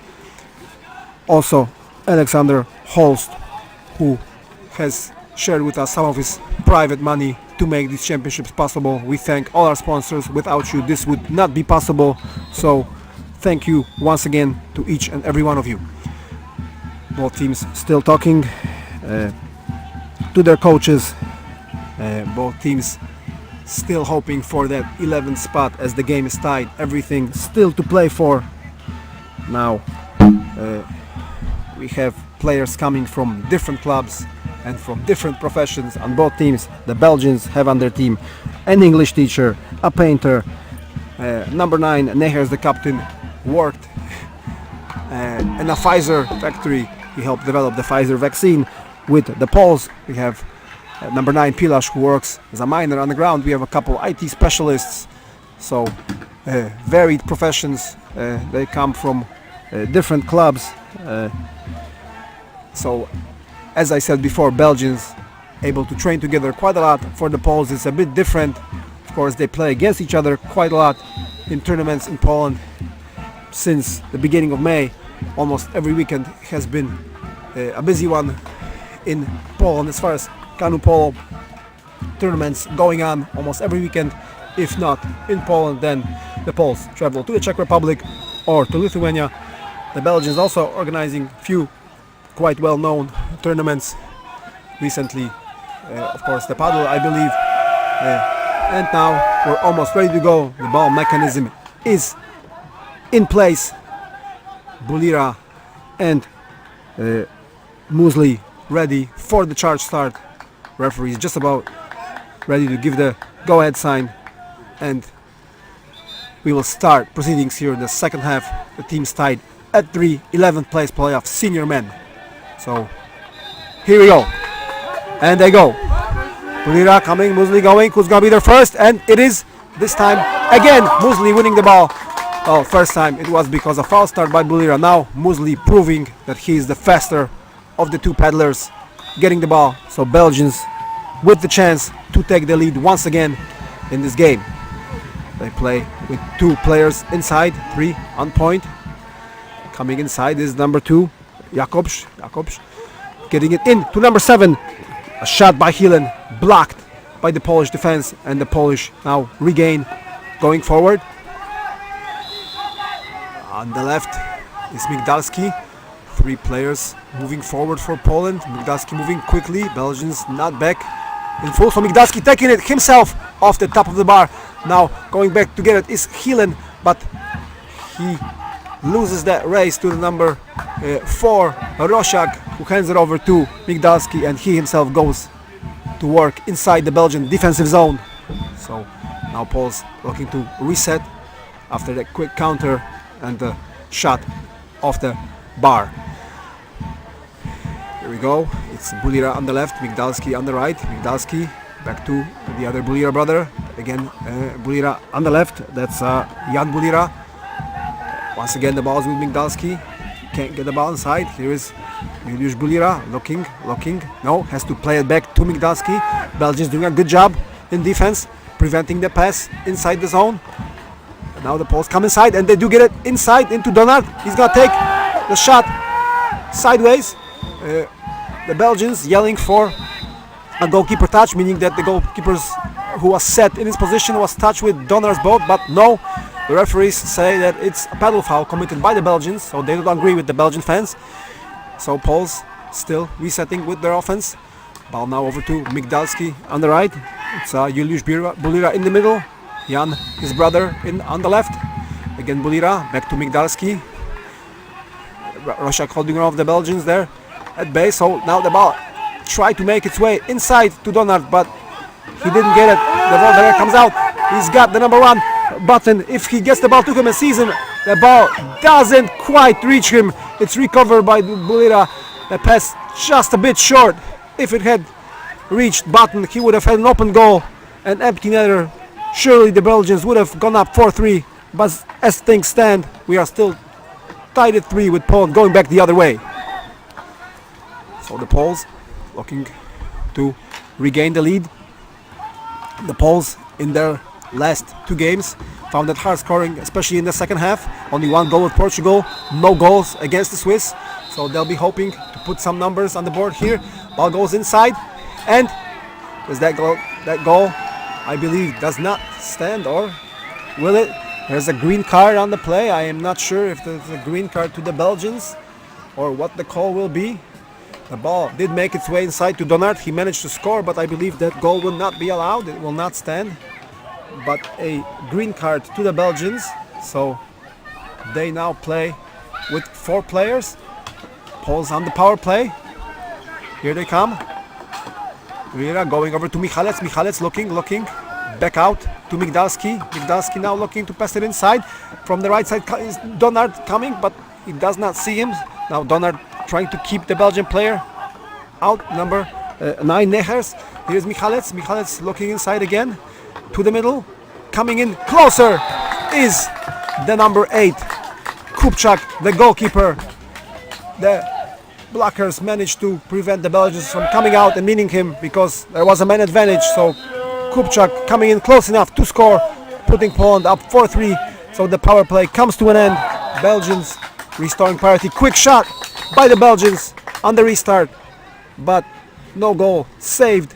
also Alexander Holst, who has shared with us some of his private money to make these championships possible. We thank all our sponsors. Without you, this would not be possible. So thank you once again to each and every one of you. Both teams still talking to their coaches. Both teams still hoping for that 11th spot as the game is tied. Everything still to play for. Now we have players coming from different clubs and from different professions on both teams. The Belgians have on their team an English teacher, a painter, number 9, Neher is the captain, worked in a Pfizer factory. He helped develop the Pfizer vaccine with the Poles. We have number 9 Pilasz, who works as a miner on the ground. We have a couple IT specialists. So varied professions. They come from different clubs. So as I said before, Belgians able to train together quite a lot. For the Poles it's a bit different. Of course, they play against each other quite a lot in tournaments in Poland. Since the beginning of May, almost every weekend has been a busy one in Poland as far as canoe polo tournaments going on almost every weekend. If not in Poland, then the Poles travel to the Czech Republic or to Lithuania. The Belgians also organizing few quite well-known tournaments recently. Of course, the paddle, I believe. And now we're almost ready to go. The ball mechanism is in place. Bulira and Muesli ready for the charge start. Referee is just about ready to give the go-ahead sign, and we will start proceedings here in the second half. The team's tied at 3, 11th place playoff senior men. So here we go, and they go. Bulira coming, Muesli going. Who's gonna be there first? And it is this time again Muesli winning the ball. Well, first time it was because of foul start by Bulira. Now Muesli proving that he is the faster of the two paddlers getting the ball. So Belgians with the chance to take the lead once again in this game. They play with 2 players inside, 3 on point. Coming inside is number 2, Jakobs getting it in to number 7. A shot by Hielen blocked by the Polish defense, and the Polish now regain, going forward. On the left is Migdalski. 3 players moving forward for Poland. Migdalski moving quickly. Belgians not back in full. So Migdalski taking it himself off the top of the bar. Now going back to get it is Hilen, but he loses that race to the number 4, Roszak, who hands it over to Migdalski, and he himself goes to work inside the Belgian defensive zone. So now Poles looking to reset after that quick counter and the shot off the bar. Here we go. It's Bulira on the left, Migdalski on the right. Migdalski back to the other Bulira brother. Again, Bulira on the left. That's Jan Bulira. Once again, the ball is with Migdalski. Can't get the ball inside. Here is Juliusz Bulira looking. No, has to play it back to Migdalski. Belgians doing a good job in defense, preventing the pass inside the zone. Now the Poles come inside, and they do get it inside into Donard. He's gonna take the shot sideways. The Belgians yelling for a goalkeeper touch, meaning that the goalkeeper who was set in his position was touched with Donard's boat, but no. The referees say that it's a paddle foul committed by the Belgians, so they don't agree with the Belgian fans. So Poles still resetting with their offense. Ball now over to Migdalski on the right. It's Juliusz Bulira in the middle. Jan, his brother, on the left. Again Bulira, back to Migdalski. Roszak holding off the Belgians there at base. So now the ball tried to make its way inside to Donard, but he didn't get it. The ball there comes out. He's got the number 1 button. If he gets the ball to him and sees him, the ball doesn't quite reach him. It's recovered by Bulira. The pass just a bit short. If it had reached Button, he would have had an open goal, an empty netter. Surely the Belgians would have gone up 4-3, but as things stand, we are still tied at 3 with Poland going back the other way. So the Poles looking to regain the lead. The Poles in their last 2 games found it hard scoring, especially in the second half. Only 1 goal with Portugal, no goals against the Swiss. So they'll be hoping to put some numbers on the board here. Ball goes inside, and is that goal, I believe, does not stand, or will it? There's a green card on the play. I am not sure if there's a green card to the Belgians or what the call will be. The ball did make its way inside to Donard. He managed to score, but I believe that goal will not be allowed. It will not stand. But a green card to the Belgians. So they now play with 4 players. Poles on the power play. Here they come. Riera going over to Michalec. Michalec looking. Back out to Migdalski. Migdalski now looking to pass it inside. From the right side is Donard coming, but he does not see him. Now Donard trying to keep the Belgian player out. Number 9, Nehers. Here's Michalec. Michalec looking inside again to the middle. Coming in closer is the number 8, Kupchak, the goalkeeper. The blockers managed to prevent the Belgians from coming out and meeting him because there was a man advantage. So Kupchak coming in close enough to score, putting Poland up 4-3. So the power play comes to an end. Belgians restoring parity. Quick shot by the Belgians on the restart, but no goal saved,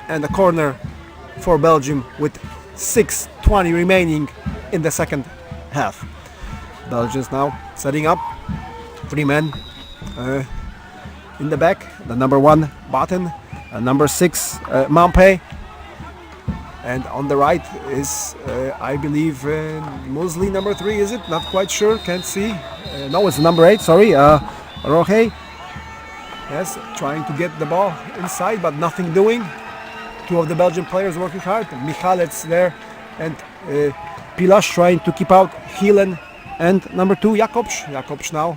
and a corner for Belgium with 6:20 remaining in the second half. Belgians now setting up 3 men in the back. The number 1 Batten, number 6 Mampe, and on the right is I believe Mosley, number 3, is it? Not quite sure, can't see. No, it's number 8, sorry, Rohe. Yes, trying to get the ball inside, but nothing doing. 2 of the Belgian players working hard. Michalec there, and Pilasz trying to keep out Hilen and number 2 Jakobs. Jakobs now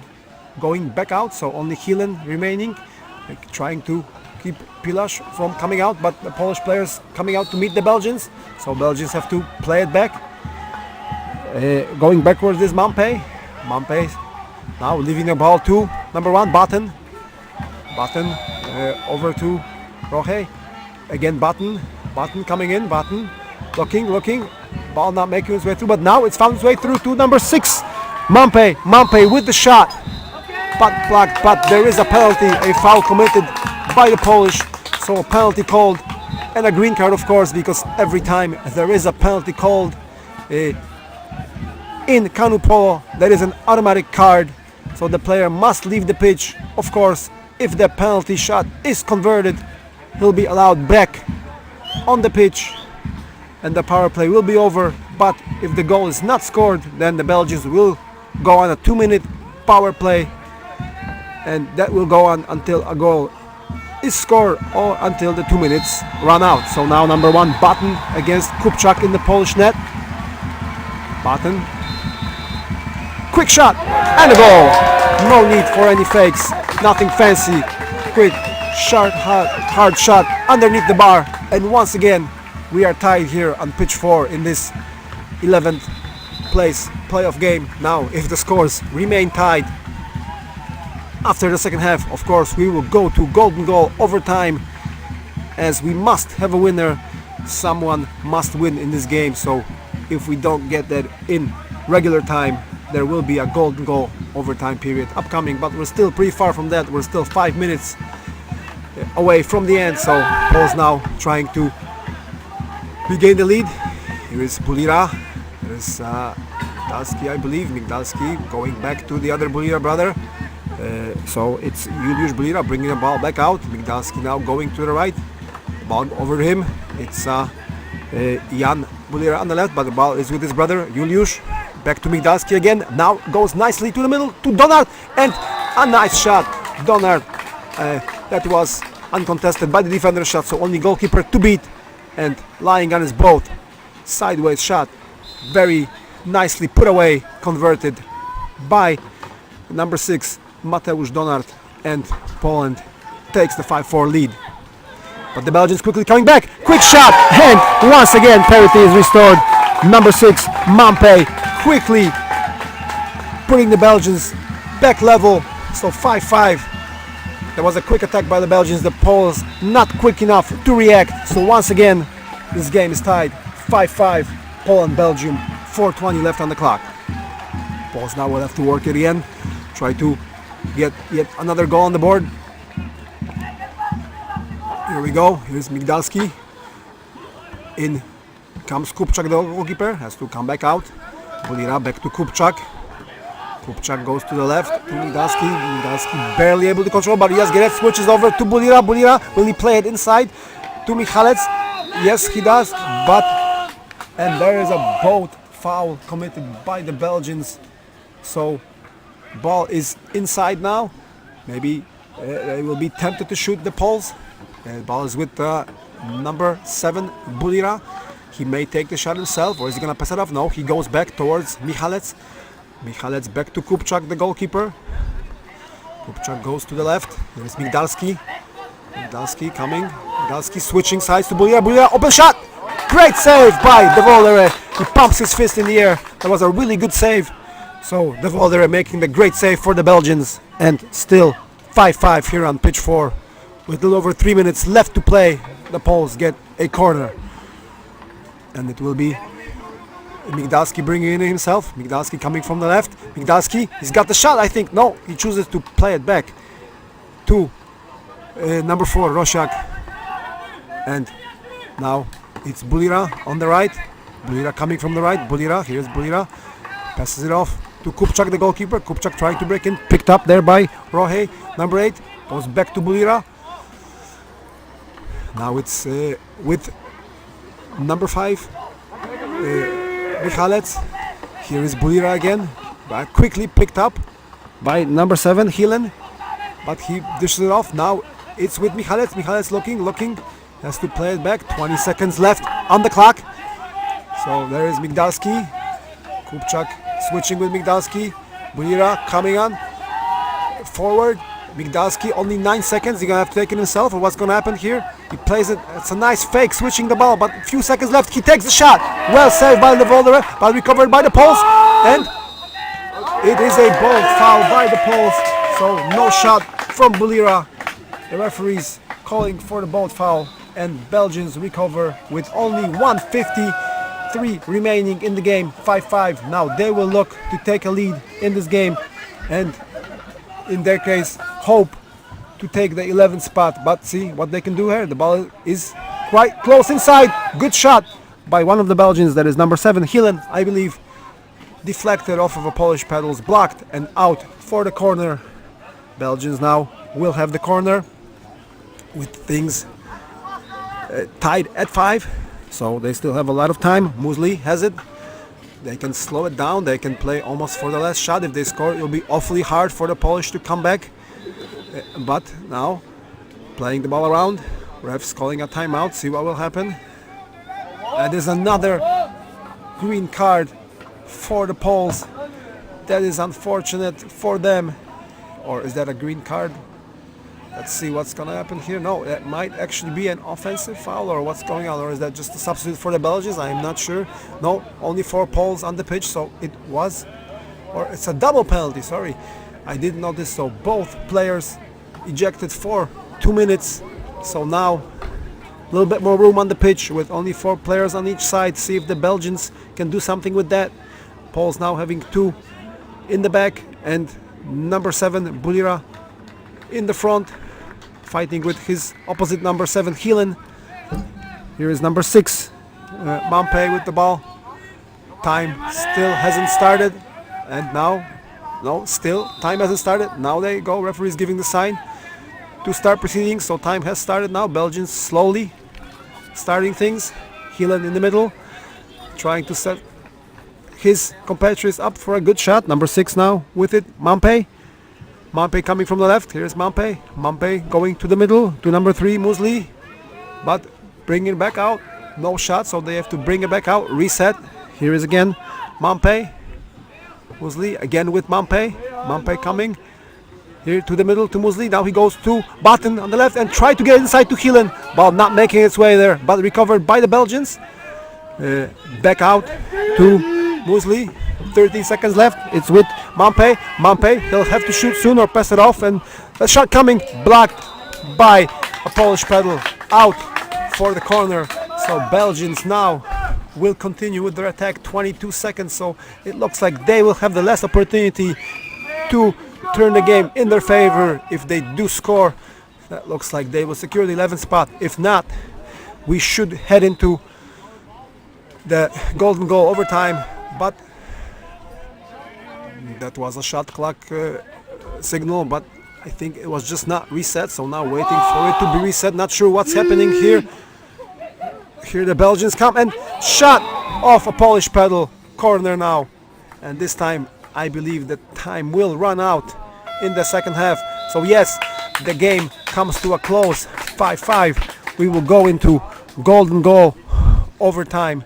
going back out, so only Hilen remaining, trying to keep Pilasz from coming out, but the Polish players coming out to meet the Belgians, so Belgians have to play it back. Going backwards is Mampe. Mampe now leaving the ball to number 1 Batten. Batten over to Rohe. Again Batten coming in, Batten looking, ball not making its way through, but now it's found its way through to number 6, Mampe with the shot, but blocked, but there is a penalty, a foul committed by the Polish, so a penalty called and a green card, of course, because every time there is a penalty called in canoe polo, there is an automatic card, so the player must leave the pitch. Of course, if the penalty shot is converted, he'll be allowed back on the pitch and the power play will be over. But if the goal is not scored, then the Belgians will go on a 2-minute power play, and that will go on until a goal is scored or until the 2 minutes run out. So now number 1, Button against Kupchak in the Polish net. Button, quick shot and a goal. No need for any fakes, nothing fancy. Quick, sharp, hard shot underneath the bar, and once again we are tied here on pitch 4 in this 11th place playoff game. Now if the scores remain tied after the second half, of course we will go to golden goal overtime, as we must have a winner. Someone must win in this game, so if we don't get that in regular time, there will be a golden goal overtime period upcoming, but we're still pretty far from that. We're still 5 minutes away from the end, so Poles now trying to regain the lead. Here is Bulira, there is Migdalski, I believe. Migdalski going back to the other Bulira brother. So it's Juliusz Bulira bringing the ball back out. Migdalski now going to the right, ball over to him. It's Jan Bulira on the left, but the ball is with his brother Juliusz. Back to Migdalski again, now goes nicely to the middle to Donard, and a nice shot. Donard, that was uncontested by the defender shot, so only goalkeeper to beat, and lying on his boat, sideways shot, very nicely put away, converted by number 6 Mateusz Donard, and Poland takes the 5-4 lead. But the Belgians quickly coming back, quick shot, and once again parity is restored. Number 6 Mampe quickly putting the Belgians back level, so 5-5. There was a quick attack by the Belgians, the Poles not quick enough to react, so once again this game is tied 5-5, Poland Belgium, 4:20 left on the clock. Poles now will have to work it again, try to get yet another goal on the board. Here we go, here's Migdalski, in comes Kupchak, the goalkeeper, has to come back out. Bulira back to Kupchak. Kupchak goes to the left to Migdalski. Migdalski barely able to control, but Yazgeret switches over to Bulira. Bulira, will he play it inside to Michalec? Yes, he does, but and there is a boat foul committed by the Belgians. So ball is inside now. Maybe they will be tempted to shoot the Poles. The ball is with number 7 Bulira. He may take the shot himself, or is he gonna pass it off? No, he goes back towards Michalec. Michalec back to Kupchak, the goalkeeper. Kupchak goes to the left. There is Migdalski. Migdalski coming. Migdalski switching sides to Bulira. Bulira, open shot! Great save by De Voldere. He pumps his fist in the air. That was a really good save. So De Voldere making the great save for the Belgians. And still 5-5 here on pitch 4. With a little over 3 minutes left to play, the Poles get a corner. And it will be Migdalski bringing in himself. Migdalski coming from the left. Migdalski, he's got the shot, I think. No, he chooses to play it back to number 4, Rosiak. And now it's Bulira on the right. Bulira coming from the right. Bulira, here's Bulira. Passes it off to Kupchak, the goalkeeper. Kupchak trying to break in. Picked up there by Rohe, number 8. Goes back to Bulira. Now it's with number 5, Michalec. Here is Bulira again, but quickly picked up by number 7, Hilen, but he dishes it off. Now it's with Michalec. Michalec looking, has to play it back. 20 seconds left on the clock. So there is Migdalski. Kupchak switching with Migdalski. Bulira coming on forward. Migdalski, only 9 seconds. He's gonna have to take it himself, or what's gonna happen here? He plays it. It's a nice fake, switching the ball, but a few seconds left. He takes the shot. Well saved by De Voldere, but recovered by the Poles, and it is a bold foul by the Poles. So no shot from Bulira. The referees calling for the bold foul, and Belgians recover with only 1:53 remaining in the game. 5-5. Now they will look to take a lead in this game, and in their case hope to take the 11th spot, but see what they can do here. The ball is quite close inside. Good shot by one of the Belgians, that is number 7, Hielen, I believe. Deflected off of a Polish pedals, blocked and out for the corner. Belgians now will have the corner with things tied at 5, so they still have a lot of time. Muesli has it. They can slow it down. They can play almost for the last shot. If they score, it will be awfully hard for the Polish to come back. But now, playing the ball around, refs calling a timeout. See what will happen. And there's another green card for the Poles. That is unfortunate for them. Or is that a green card? Let's see what's gonna happen here. No, that might actually be an offensive foul, or what's going on, or is that just a substitute for the Belgians? I'm not sure. No, only 4 Poles on the pitch, so it was, or it's a double penalty, sorry. I didn't notice, so both players ejected for 2 minutes. So now a little bit more room on the pitch with only 4 players on each side. See if the Belgians can do something with that. Poles now having 2 in the back, and number 7 Bulira in the front, fighting with his opposite number 7 Hielen. Here is number 6 Mampe with the ball. Time still hasn't started, and now still time hasn't started. Now they go, referees giving the sign to start proceedings, so time has started now. Belgians slowly starting things. Hielen in the middle, trying to set his compatriots up for a good shot. Number 6 now with it, Mampe. Mampe coming from the left. Here's Mampe. Mampe going to the middle to number 3, Muesli. But bringing it back out. No shot, so they have to bring it back out. Reset. Here is again Mampe. Muesli again with Mampe. Mampe coming here to the middle to Muesli. Now he goes to Batten on the left and try to get inside to Hielen. Ball not making its way there, but recovered by the Belgians. Back out to Muesli. 13 seconds left. It's with Mampe. Mampe, he'll have to shoot soon or pass it off, and the shot coming, blocked by a Polish pedal, out for the corner. So Belgians now will continue with their attack. 22 seconds, so it looks like they will have the last opportunity to turn the game in their favor. If they do score, that looks like they will secure the 11th spot. If not, we should head into the golden goal overtime, but that was a shot clock signal, but I think it was just not reset, so now waiting for it to be reset. Not sure what's happening here. Here the Belgians come and shot off a Polish pedal. Corner now, and this time I believe that time will run out in the second half. So yes, the game comes to a close, 5-5. We will go into golden goal overtime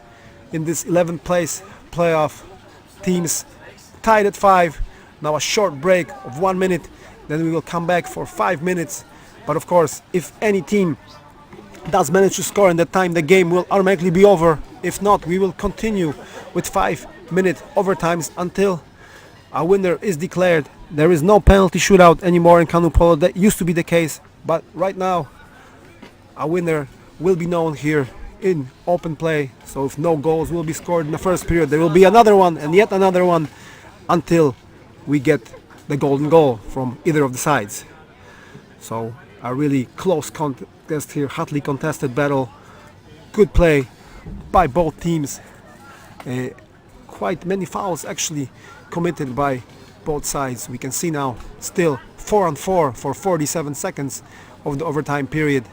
in this 11th place playoff. Teams tied at 5. Now a short break of 1 minute, then we will come back for 5 minutes. But of course, if any team does manage to score in that time, the game will automatically be over. If not, we will continue with 5-minute overtimes until a winner is declared. There is no penalty shootout anymore in Canoe Polo. That used to be the case, but right now a winner will be known here in open play. So if no goals will be scored in the first period, there will be another one and yet another one until we get the golden goal from either of the sides. So a really close contest here, hotly contested battle. Good play by both teams. Quite many fouls actually committed by both sides. We can see now still 4-on-4 for 47 seconds of the overtime period.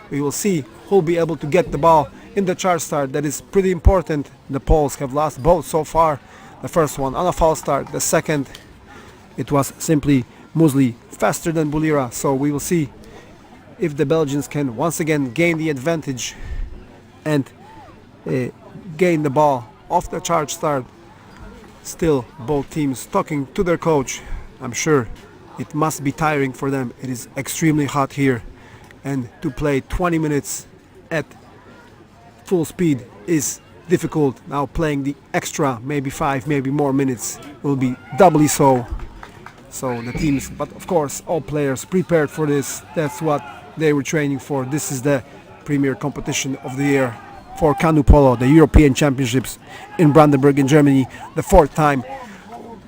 We will see who'll be able to get the ball in the charge start. That is pretty important. The Poles have lost both so far. The first one on a false start. The second, it was simply Muesli faster than Bulira. So we will see if the Belgians can once again gain the advantage and gain the ball off the charge start. Still both teams talking to their coach. I'm sure it must be tiring for them. It is extremely hot here, and to play 20 minutes at full speed is difficult. Now playing the extra maybe 5, maybe more minutes will be doubly so. So the teams, but of course all players prepared for this. That's what they were training for. This is the premier competition of the year for Canoe Polo, the European Championships in Brandenburg in Germany. The 4th time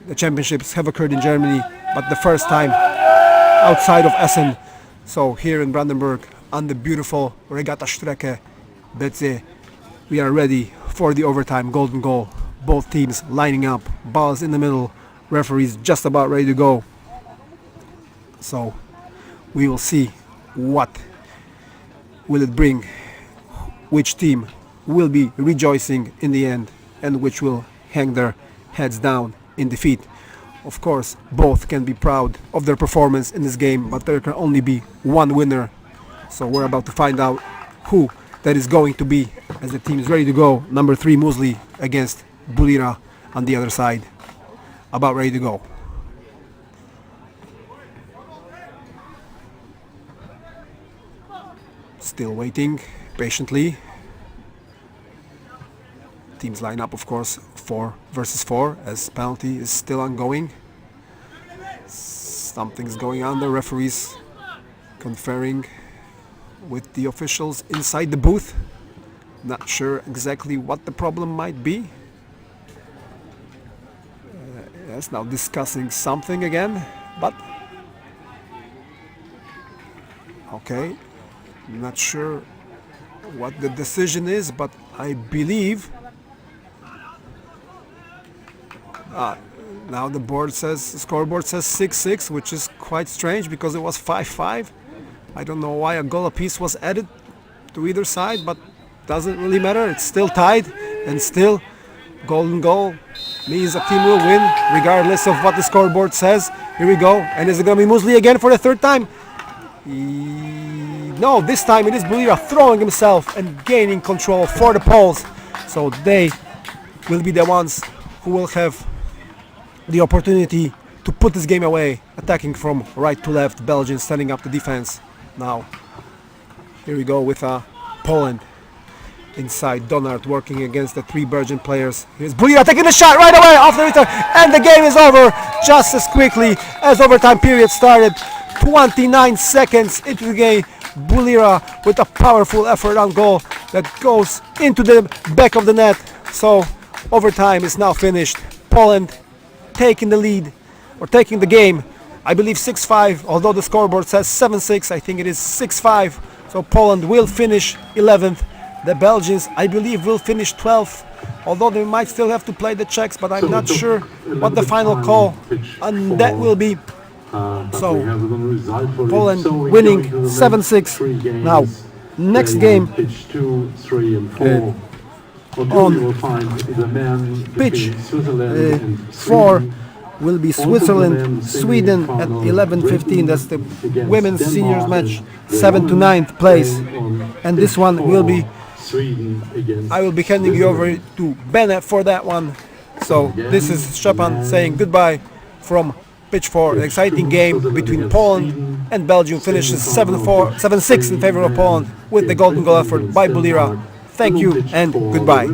the championships have occurred in Germany, but the first time outside of Essen. So here in Brandenburg, on the beautiful Regattastrecke. Bece. We are ready for the overtime golden goal. Both teams lining up, balls in the middle, referees just about ready to go. So we will see what will it bring, which team will be rejoicing in the end and which will hang their heads down in defeat. Of course, both can be proud of their performance in this game, but there can only be one winner. So we're about to find out who that is going to be as the team is ready to go. Number 3 Musli against Bulira on the other side. About ready to go. Still waiting patiently. Teams line up, of course, 4 versus 4 as penalty is still ongoing. Something's going on. The referees conferring with the officials inside the booth. Not sure exactly what the problem might be. Yes, now discussing something again, but okay, not sure what the decision is, but I believe now the scoreboard says 6-6, which is quite strange because it was 5-5. I don't know why a goal apiece was added to either side, but doesn't really matter. It's still tied, and still golden goal means a team will win regardless of what the scoreboard says. Here we go, and is it going to be Musli again for the third time? No, this time it is Bulira throwing himself and gaining control for the Poles. So they will be the ones who will have the opportunity to put this game away, attacking from right to left. Belgium setting up the defense. Now, here we go with Poland inside. Donard working against the 3 Belgian players. Here's Bulira taking the shot right away off the return, and the game is over just as quickly as overtime period started. 29 seconds into the game, Bulira with a powerful effort on goal that goes into the back of the net. So overtime is now finished. Poland taking the lead, or taking the game, I believe 6-5, although the scoreboard says 7-6, I think it is 6-5. So Poland will finish 11th. The Belgians, I believe, will finish 12th, although they might still have to play the Czechs, but I'm not sure what the final call on that will be. So Poland winning 7-6. Now, next game on pitch 4 will be Switzerland, Sweden at 11:15. That's the women's seniors match, 7th to 9th place. And this one will be, I will be handing you over to Bennett for that one. So this is Szczepan saying goodbye from pitch 4. An exciting game between Poland and Belgium finishes 7-6 in favor of Poland with the golden goal effort by Bulira. Thank you and goodbye.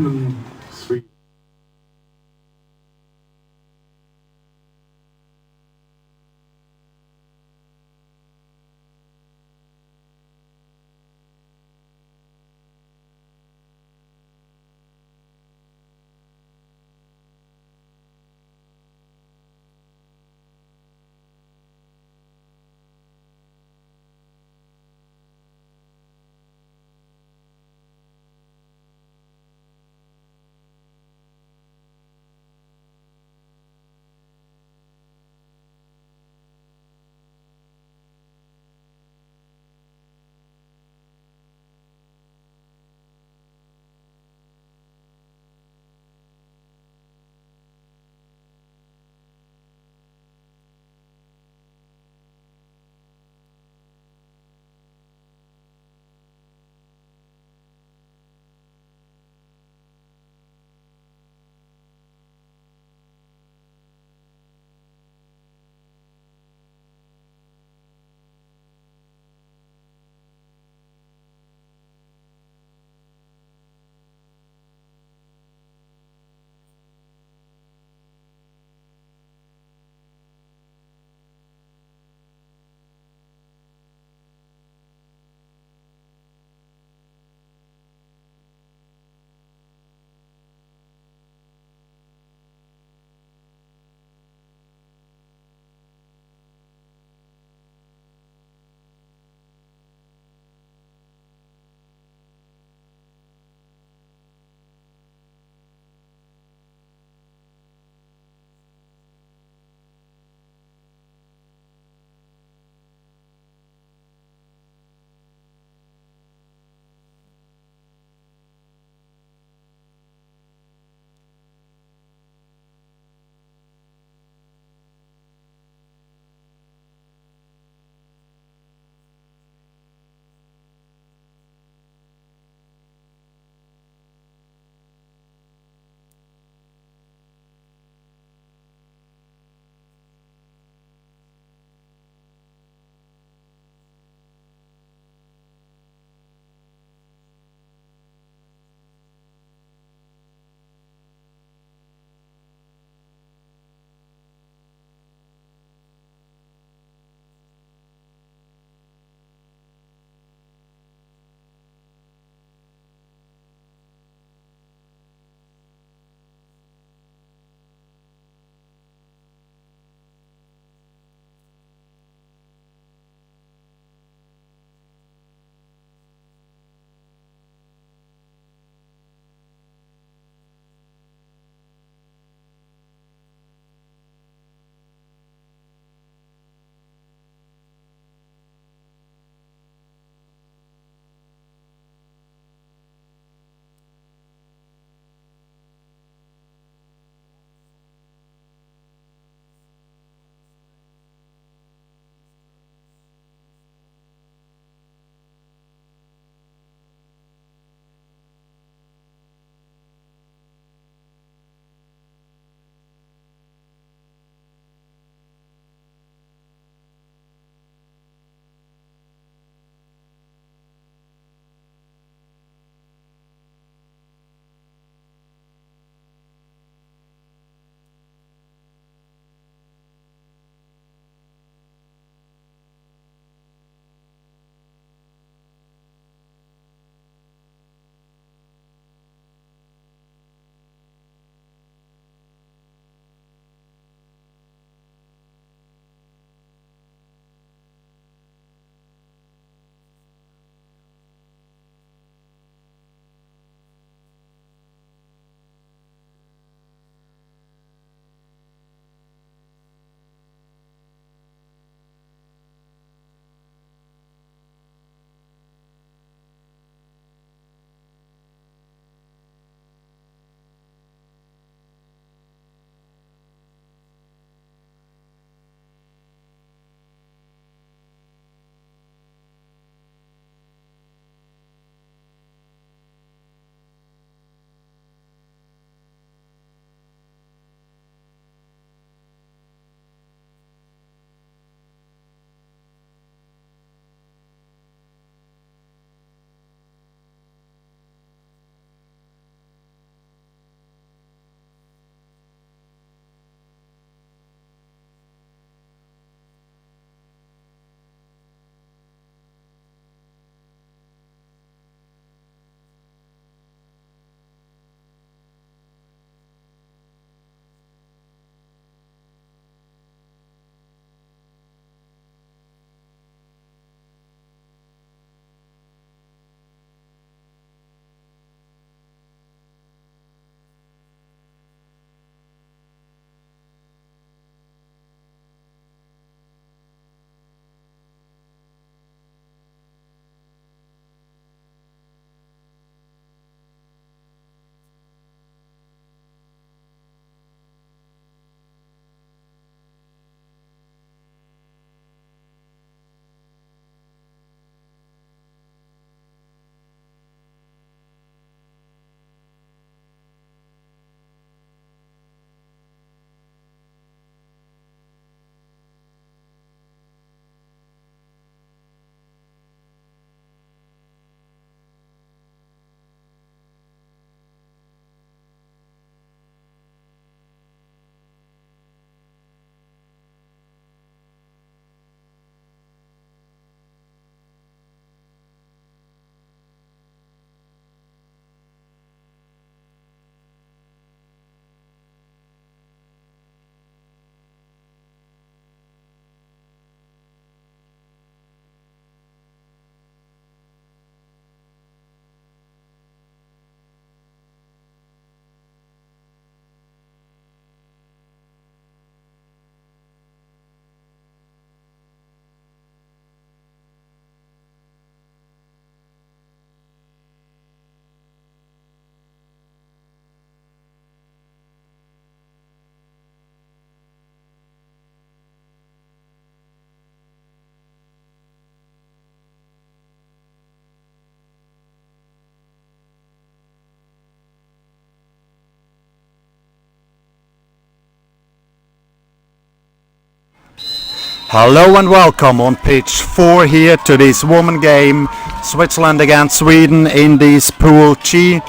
Hello and welcome on pitch 4 here to this women game, Switzerland against Sweden in this Pool G.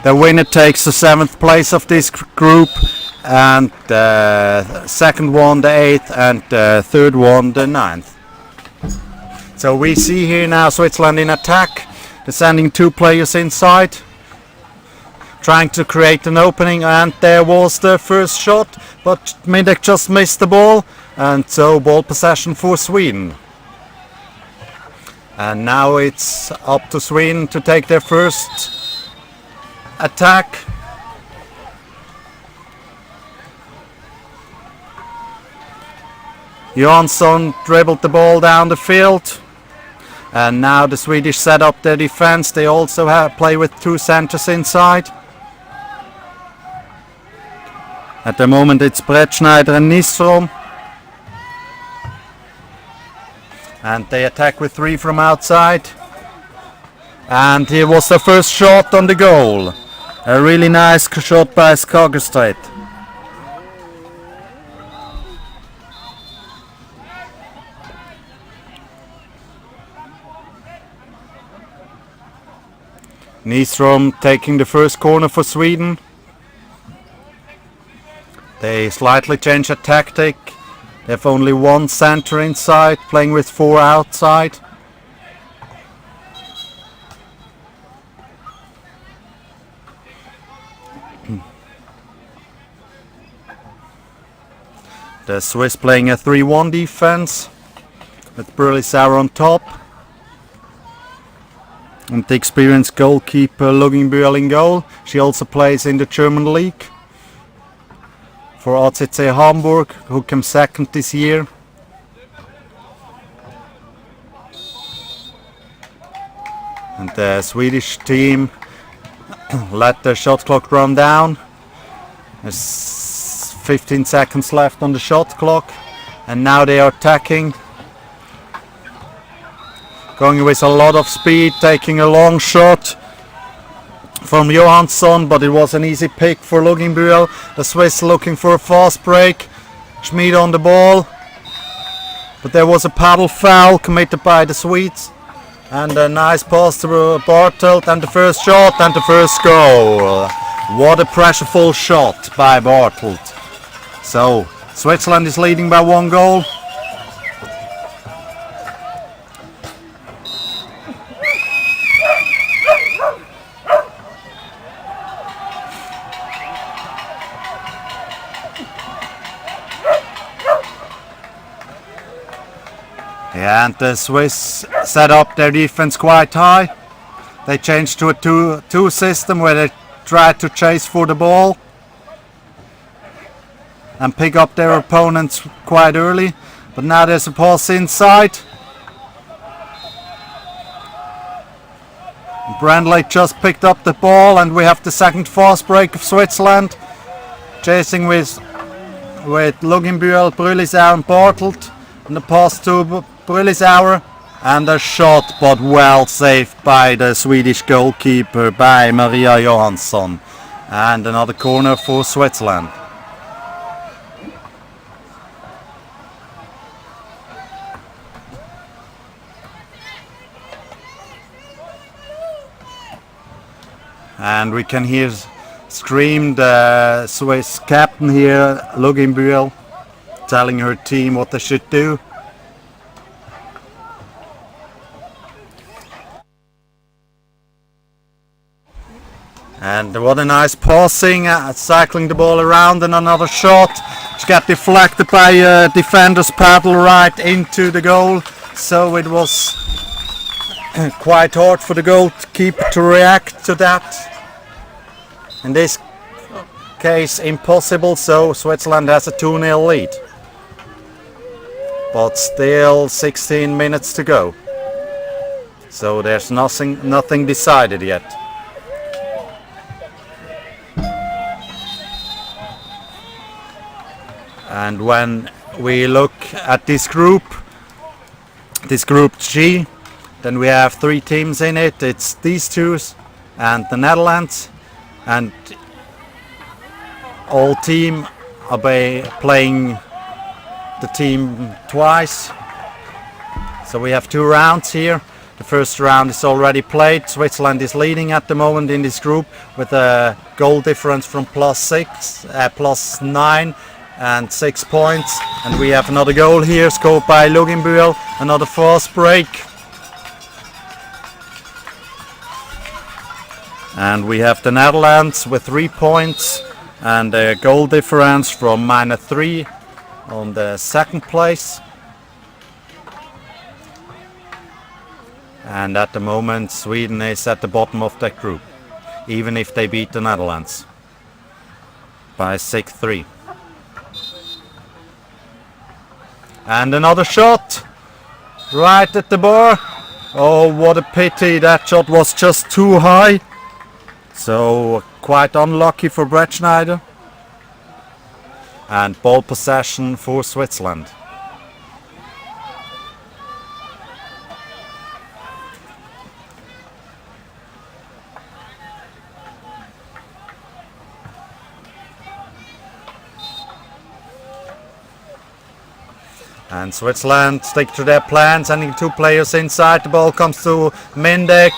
The winner takes the 7th place of this group, and the second one the 8th, and the third one the 9th. So we see here now Switzerland in attack. They're sending 2 players inside, trying to create an opening, and there was the first shot, but Mindek just missed the ball, and so ball possession for Sweden. And now it's up to Sweden to take their first attack. Johansson dribbled the ball down the field, and now the Swedish set up their defense. They also play with 2 centers inside. At the moment it's Brettschneider and Nistrom, and they attack with 3 from outside. And here was the first shot on the goal. A really nice shot by Skagerstad. Nystrom taking the first corner for Sweden. They slightly change their tactic. They have only 1 center inside, playing with 4 outside. The Swiss playing a 3-1 defense with Brülisauer on top. And the experienced goalkeeper Luginbühl in goal. She also plays in the German league for ACC Hamburg, who came 2nd this year. And the Swedish team let the shot clock run down. There's 15 seconds left on the shot clock, and now they are attacking, going with a lot of speed, taking a long shot from Johansson, but it was an easy pick for Luginbühl. The Swiss looking for a fast break. Schmid on the ball, but there was a paddle foul committed by the Swedes, and a nice pass to Bartelt, and the first shot and the first goal. What a pressureful shot by Bartelt. So Switzerland is leading by 1 goal. And the Swiss set up their defense quite high. They changed to a 2-2 system where they tried to chase for the ball and pick up their opponents quite early. But now there's a pass inside. Brandley just picked up the ball, and we have the second fast break of Switzerland. Chasing with Luginbühl, Brülisauer and Bartelt. And the pass to Brülisauer, and a shot, but well saved by the Swedish goalkeeper, by Maria Johansson. And another corner for Switzerland. And we can hear scream the Swiss captain here, Luginbühl, telling her team what they should do. And what a nice passing, cycling the ball around, and another shot. She got deflected by a defender's paddle right into the goal. So it was quite hard for the goalkeeper to react to that. In this case, impossible, so Switzerland has a 2-0 lead. But still 16 minutes to go. So there's nothing decided yet. And when we look at this group G, then we have 3 teams in it. It's these 2 and the Netherlands, and all team are playing the team twice. So we have 2 rounds here. The first round is already played. Switzerland is leading at the moment in this group with a goal difference from +9 and 6 points. And we have another goal here scored by Luginbühl, another fast break. And we have the Netherlands with 3 points and a goal difference from -3 on the second place. And at the moment Sweden is at the bottom of that group, even if they beat the Netherlands by 6-3. And another shot right at the bar. Oh, what a pity, that shot was just too high. So quite unlucky for Brettschneider. And ball possession for Switzerland. And Switzerland stick to their plan, sending 2 players inside. The ball comes to Mindek.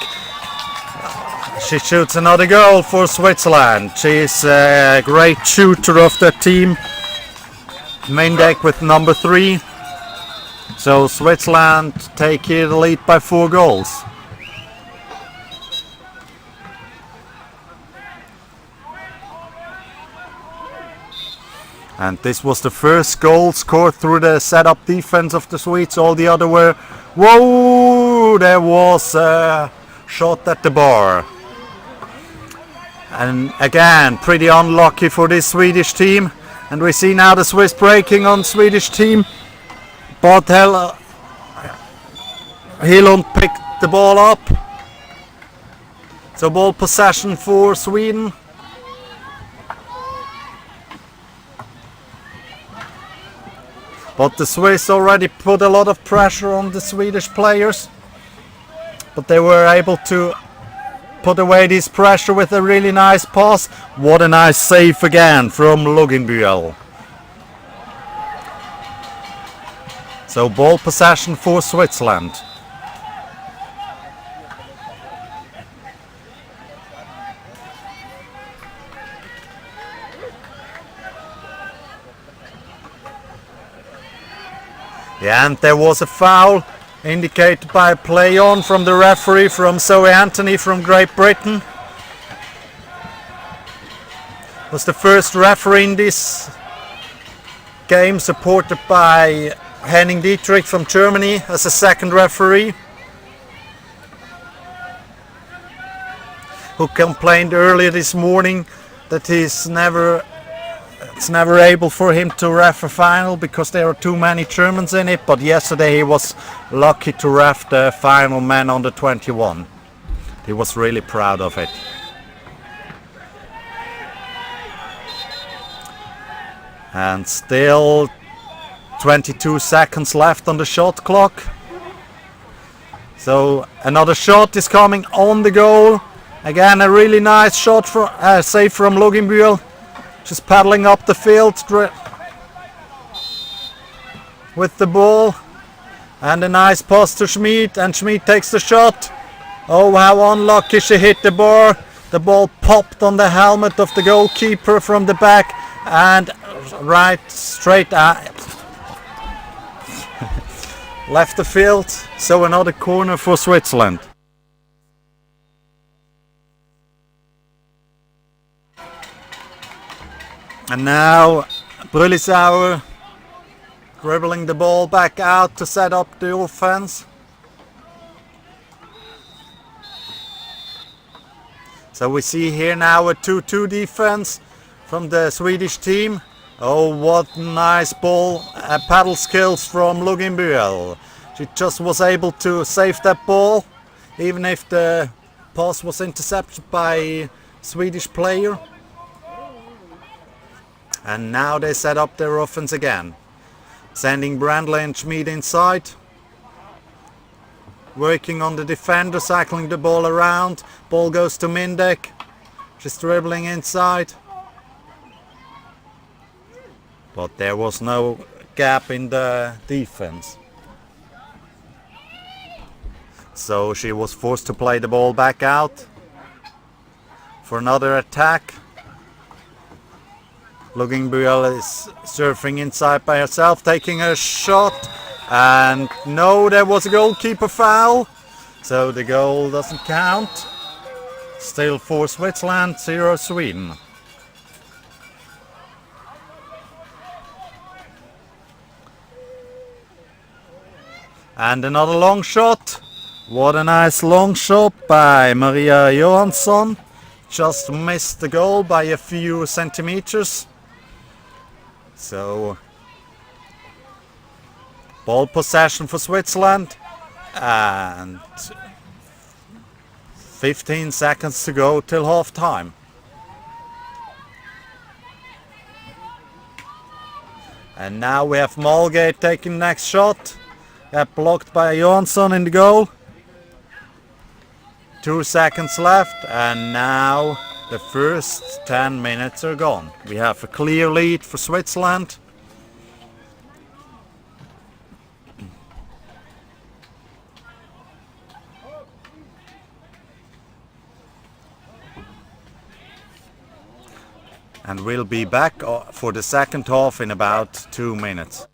She shoots another goal for Switzerland. She's a great shooter of the team. Mindek with number 3. So Switzerland take here the lead by 4 goals. And this was the first goal scored through the set-up defense of the Swedes. All the other were... Whoa! There was a shot at the bar. And again, pretty unlucky for this Swedish team. And we see now the Swiss breaking on Swedish team. But Hilund picked the ball up. So ball possession for Sweden. But the Swiss already put a lot of pressure on the Swedish players. But they were able to put away this pressure with a really nice pass. What a nice save again from Luginbühl. So ball possession for Switzerland. Yeah, and there was a foul indicated by a play on from the referee, from Zoe Anthony from Great Britain. Was the first referee in this game, supported by Henning Dietrich from Germany as a second referee, who complained earlier this morning that it's never able for him to ref a final because there are too many Germans in it. But yesterday he was lucky to ref the final man under 21. He was really proud of it. And still 22 seconds left on the shot clock. So another shot is coming on the goal. Again, a really nice shot for save from Luginbühl. Just paddling up the field with the ball. And a nice pass to Schmid, and Schmid takes the shot. Oh, how unlucky, she hit the bar. The ball popped on the helmet of the goalkeeper from the back and right straight left the field. So another corner for Switzerland. And now Brüllisauer dribbling the ball back out to set up the offense. So we see here now a 2-2 defense from the Swedish team. Oh, what nice ball, paddle skills from Luginbühl. She just was able to save that ball, even if the pass was intercepted by a Swedish player. And now they set up their offense again, sending Brandley and Schmid inside, working on the defender, cycling the ball around. Ball goes to Mindek, she's dribbling inside, but there was no gap in the defense. So she was forced to play the ball back out for another attack. Luginbuel is surfing inside by herself, taking a shot, and no, there was a goalkeeper foul, so the goal doesn't count. Still 4 Switzerland, 0 Sweden. And another long shot. What a nice long shot by Maria Johansson. Just missed the goal by a few centimeters. So, ball possession for Switzerland, and 15 seconds to go till half time. And now we have Malgate taking the next shot. Got blocked by Johansson in the goal. 2 seconds left, and now the first 10 minutes are gone. We have a clear lead for Switzerland. And we'll be back for the second half in about 2 minutes.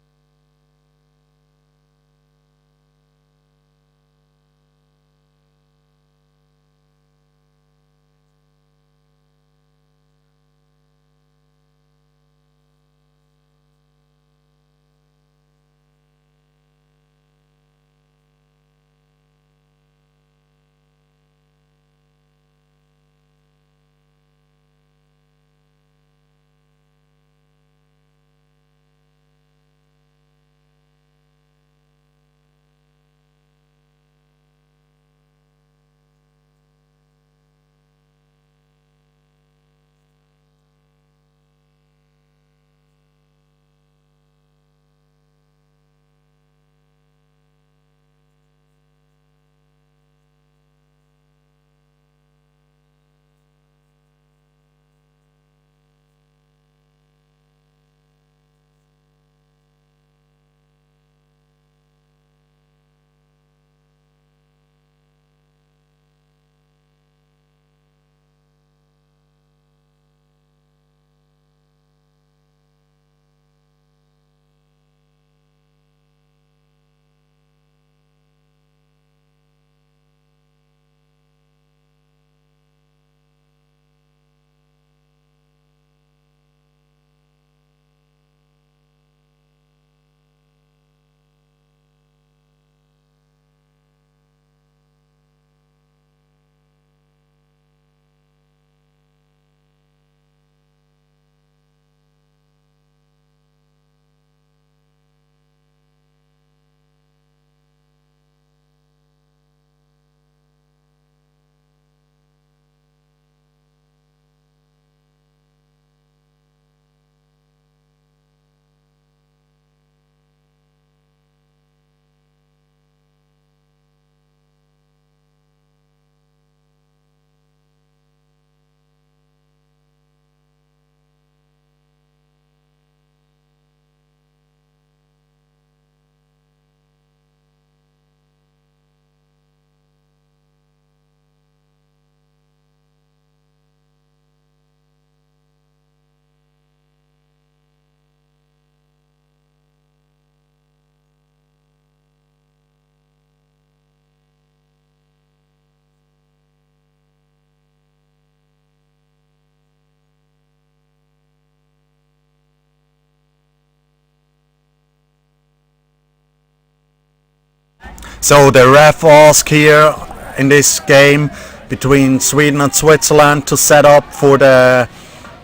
So the ref asked here in this game between Sweden and Switzerland to set up for the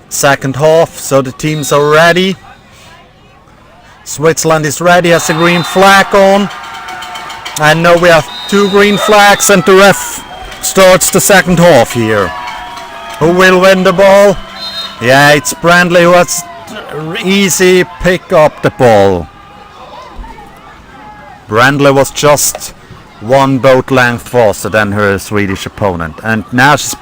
second half. So the teams are ready. Switzerland is ready, has a green flag on. And now we have 2 green flags, and the ref starts the second half here. Who will win the ball? Yeah, it's Brandley who has easy pick up the ball. Brandley was just 1 boat length faster than her Swedish opponent, and now she's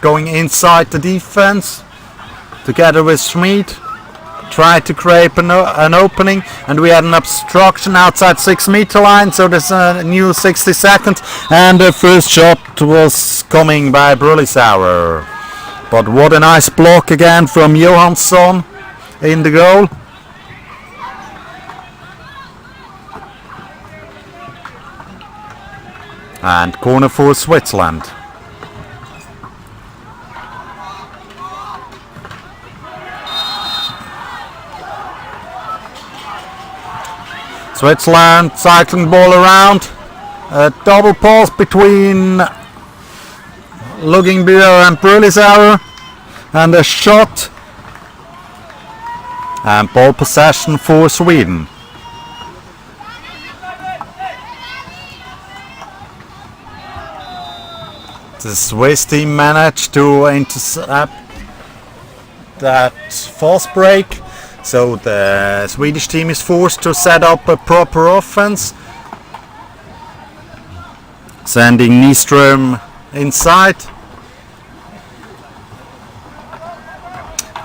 going inside the defense together with Schmid. tried to create an opening, and we had an obstruction outside 6-meter line, so there's a new 60 seconds, and the first shot was coming by Brulisauer. But what a nice block again from Johansson in the goal. And corner for Switzerland. Switzerland cycling ball around. A double pass between Luginbier and Brulisauer. And a shot. And ball possession for Sweden. The Swiss team managed to intercept that fast break, so the Swedish team is forced to set up a proper offense, sending Nyström inside,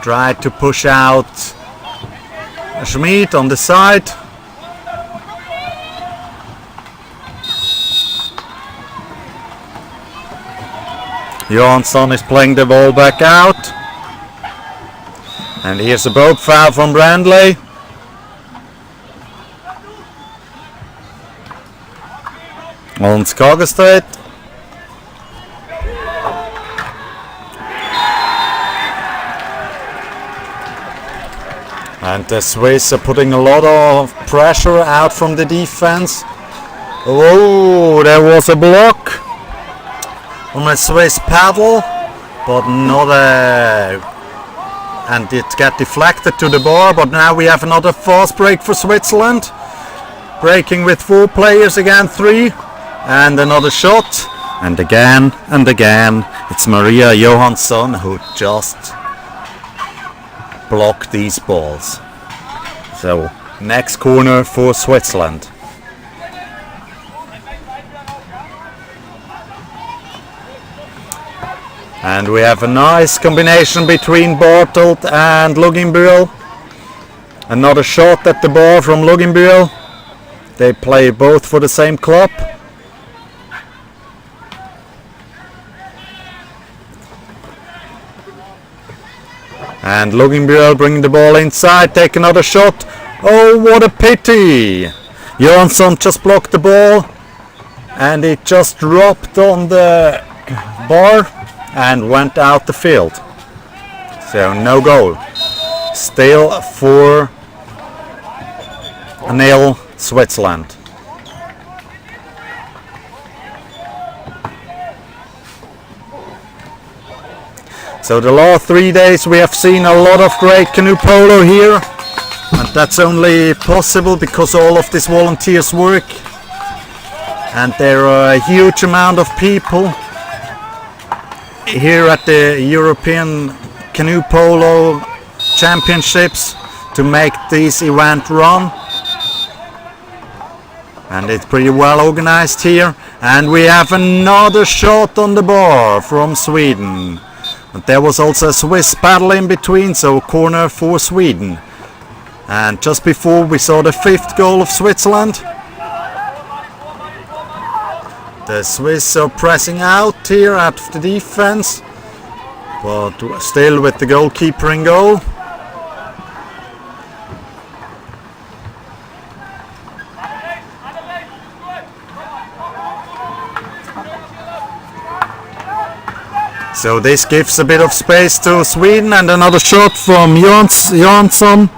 tried to push out Schmid on the side. Johansson is playing the ball back out. And here's a boat foul from Brandley. On Skagerstedt. And the Swiss are putting a lot of pressure out from the defense. Oh, there was a block on a Swiss paddle, but not a... and it got deflected to the bar, but now we have another fast break for Switzerland. Breaking with 4 players again, 3, and another shot. And again, it's Maria Johansson who just blocked these balls. So, next corner for Switzerland. And we have a nice combination between Bartelt and Luginbier. Another shot at the bar from Luginbier. They play both for the same club. And Luginbier bringing the ball inside, take another shot. Oh, what a pity! Johansson just blocked the ball and it just dropped on the bar and went out the field. So no goal. Still 4-0 Switzerland. So the last 3 days we have seen a lot of great canoe polo here, and that's only possible because all of these volunteers work, and there are a huge amount of people here at the European Canoe Polo Championships to make this event run. And it's pretty well organized here. And we have another shot on the bar from Sweden. But there was also a Swiss paddle in between, so corner for Sweden. And just before we saw the 5th goal of Switzerland. The Swiss are pressing out here out of the defense, but still with the goalkeeper in goal. So this gives a bit of space to Sweden, and another shot from Johansson,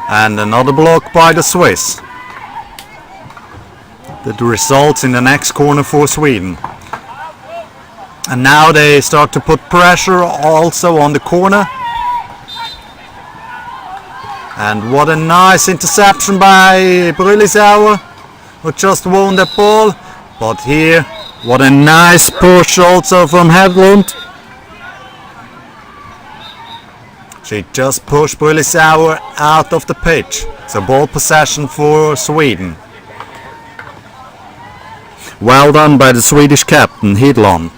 and another block by the Swiss. That results in the next corner for Sweden. And now they start to put pressure also on the corner. And what a nice interception by Brulisauer, who just won the ball. But here, what a nice push also from Hedlund. She just pushed Brulisauer out of the pitch. So ball possession for Sweden. Well done by the Swedish captain, Hedlund.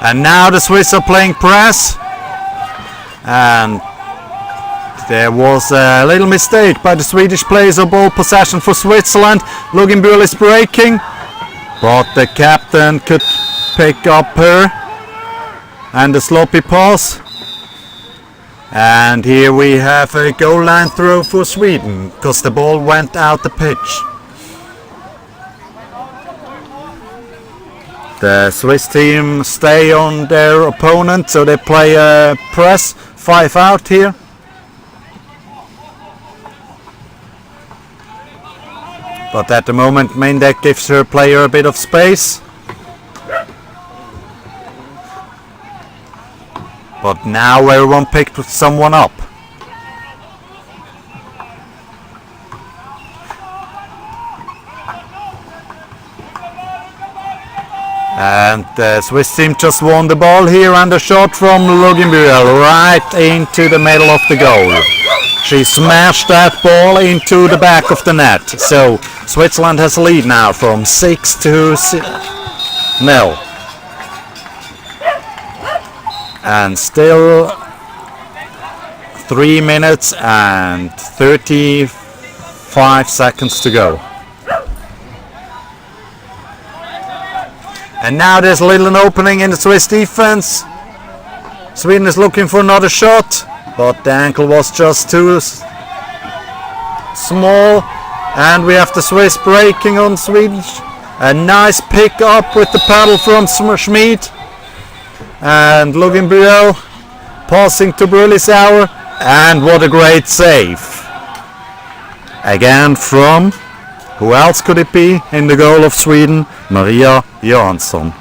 And now the Swiss are playing press. And there was a little mistake by the Swedish players of ball possession for Switzerland. Luginbühl is breaking, but the captain could pick up her. And a sloppy pass. And here we have a goal line throw for Sweden, because the ball went out the pitch. The Swiss team stay on their opponent, so they play a press, 5 out here. But at the moment Meindek gives her player a bit of space. But now everyone picked someone up. And the Swiss team just won the ball here, and a shot from Luginbühl right into the middle of the goal. She smashed that ball into the back of the net. So Switzerland has a lead now from 6 to 0. And still 3 minutes and 35 seconds to go. And now there's a little opening in the Swiss defense. Sweden is looking for another shot, but the ankle was just too small. And we have the Swiss breaking on Swedish. A nice pick up with the paddle from Schmid. And Luginbühl passing to Brülisauer, and what a great save. Again from, who else could it be in the goal of Sweden? Maria Johansson.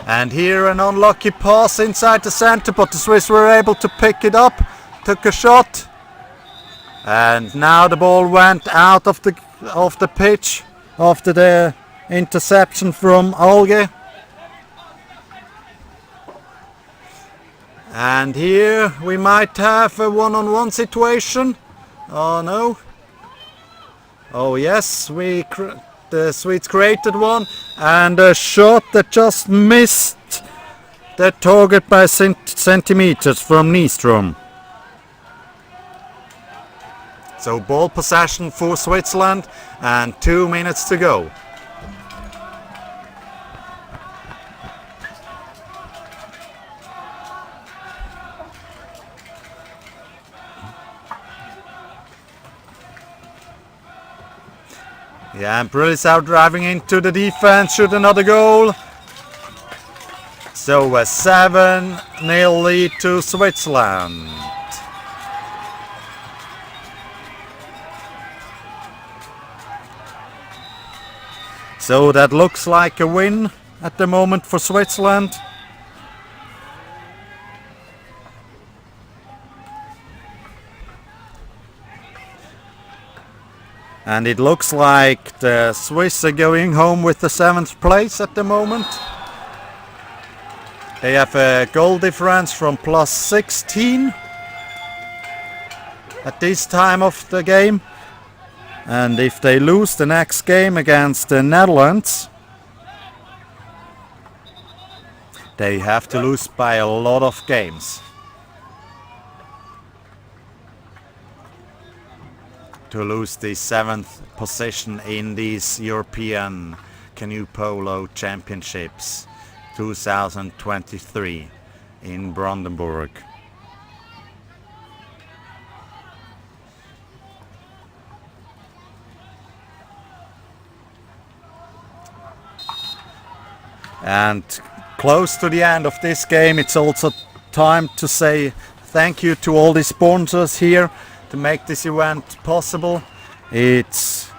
And here an unlucky pass inside the center, but the Swiss were able to pick it up, took a shot, and now the ball went out of the pitch after the interception from Alge. And here we might have a one-on-one situation. Oh no. Oh yes, the Swedes created one, and a shot that just missed the target by centimeters from Nyström. So ball possession for Switzerland and 2 minutes to go. Yeah, and Brülisauer driving into the defense, shoot another goal. So a 7-0 lead to Switzerland. So that looks like a win at the moment for Switzerland. And it looks like the Swiss are going home with the 7th place at the moment. They have a goal difference from plus 16 at this time of the game. And if they lose the next game against the Netherlands, they have to lose by a lot of games to lose the 7th position in these European Canoe Polo Championships 2023 in Brandenburg. And close to the end of this game, it's also time to say thank you to all the sponsors here to make this event possible. It's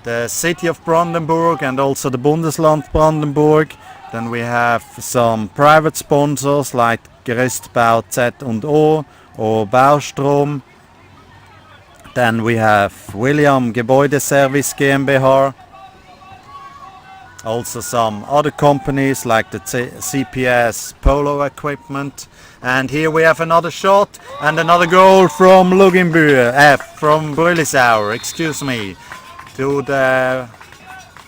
the city of Brandenburg and also the Bundesland Brandenburg. Then we have some private sponsors like Gerüstbau Z&O or Baustrom. Then we have William Gebäudeservice GmbH. Also some other companies like the CPS Polo equipment. And here we have another shot and another goal from Luginbühr, from Brüllisauer, excuse me, to the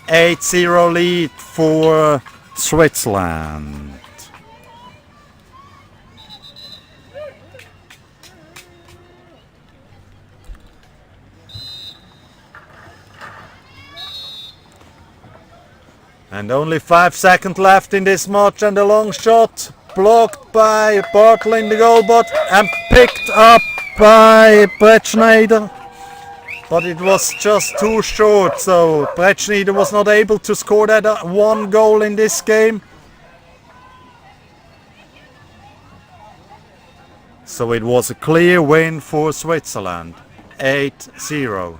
8-0 lead for Switzerland. And only 5 seconds left in this match, and a long shot blocked by Bartel in the goal box and picked up by Bretschneider. But it was just too short, so Bretschneider was not able to score that one goal in this game. So it was a clear win for Switzerland, 8-0.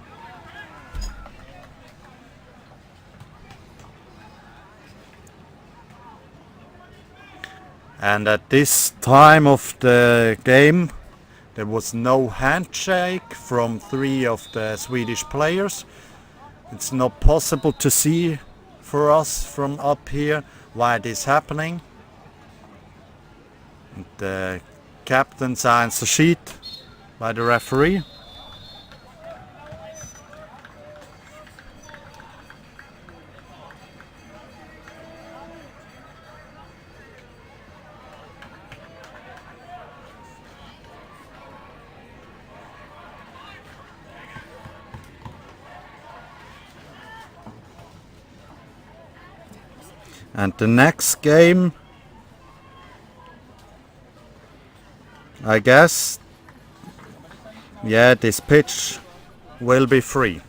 And at this time of the game, there was no handshake from 3 of the Swedish players. It's not possible to see for us from up here why it is happening. And the captain signs a sheet by the referee. And the next game, I guess, yeah, this pitch will be free.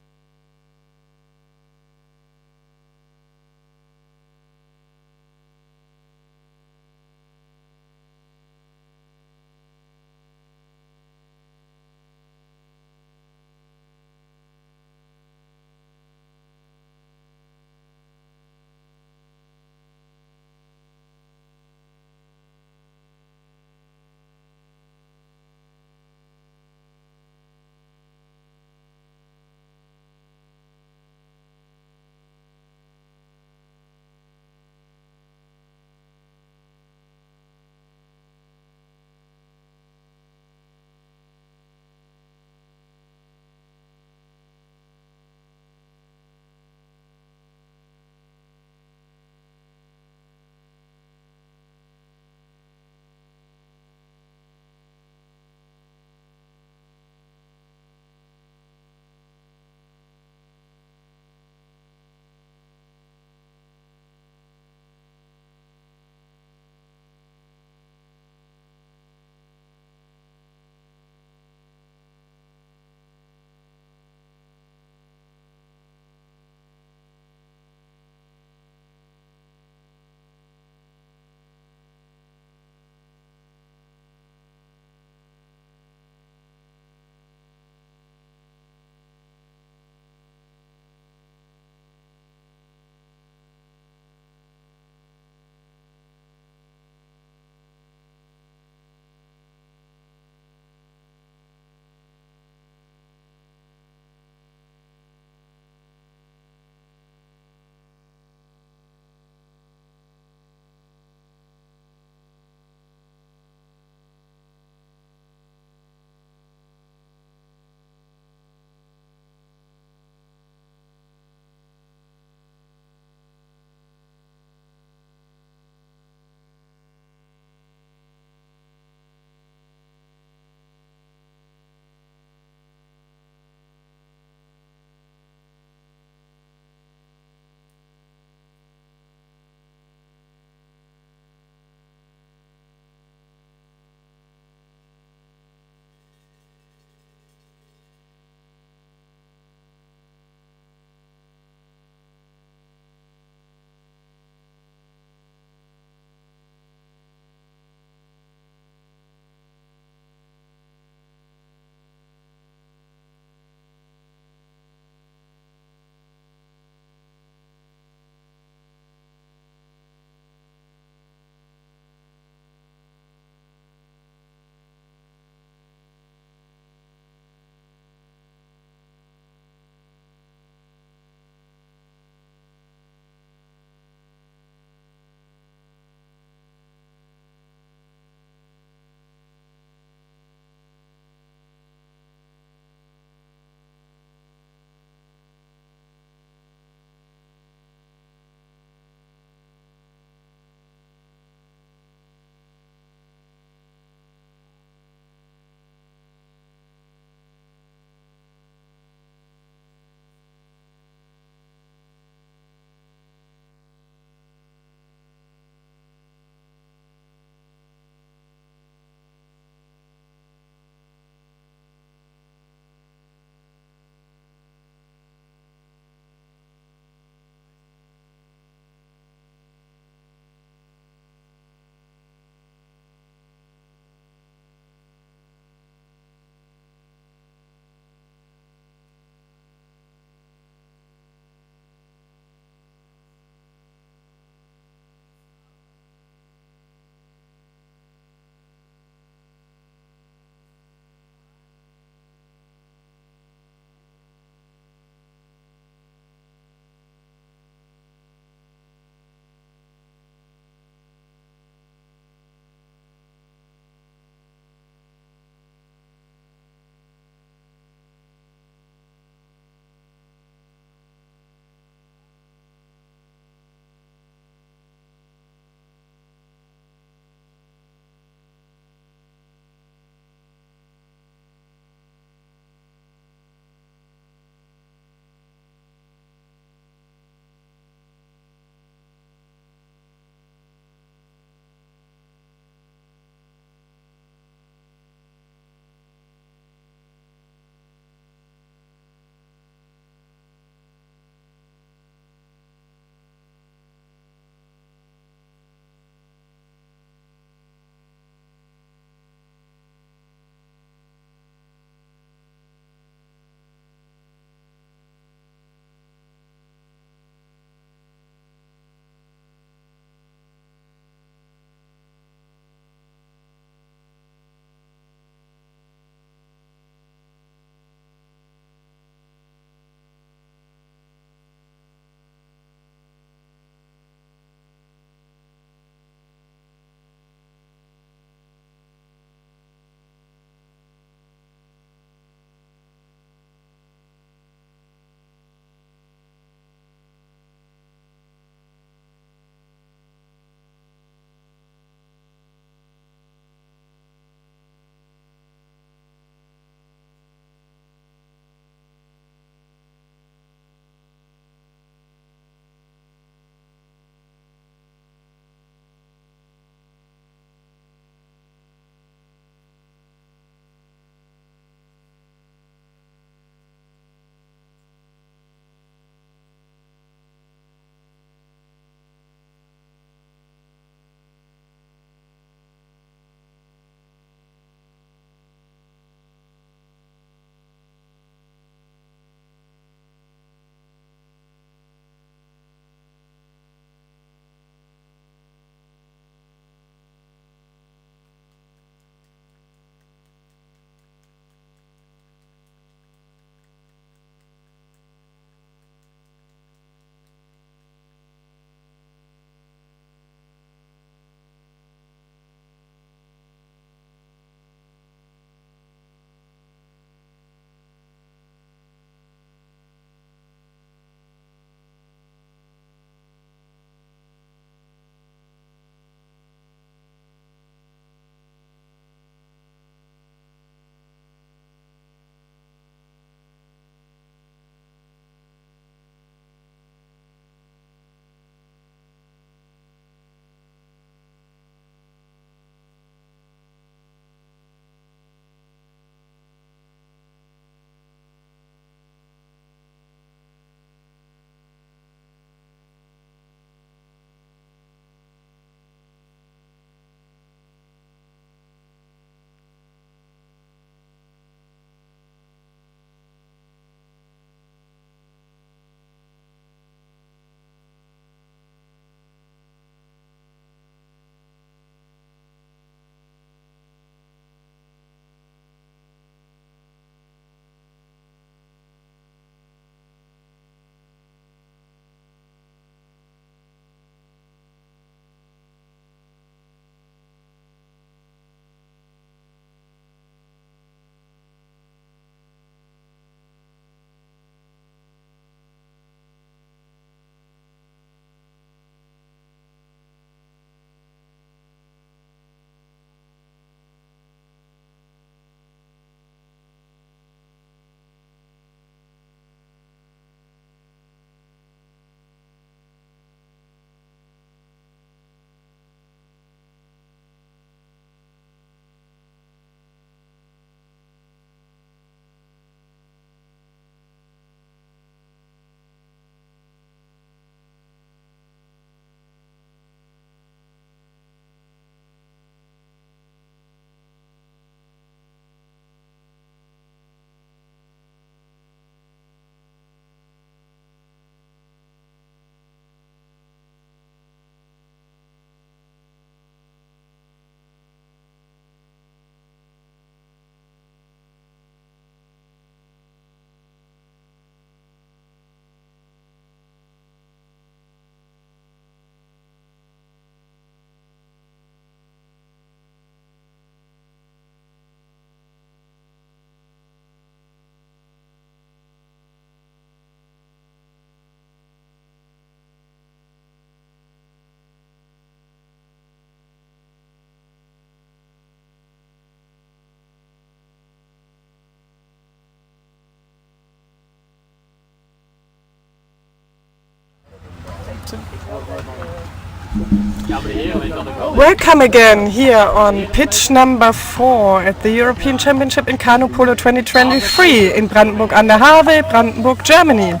Welcome again here on pitch number 4 at the European Championship in Canoe Polo 2023 in Brandenburg an der Havel, Brandenburg, Germany.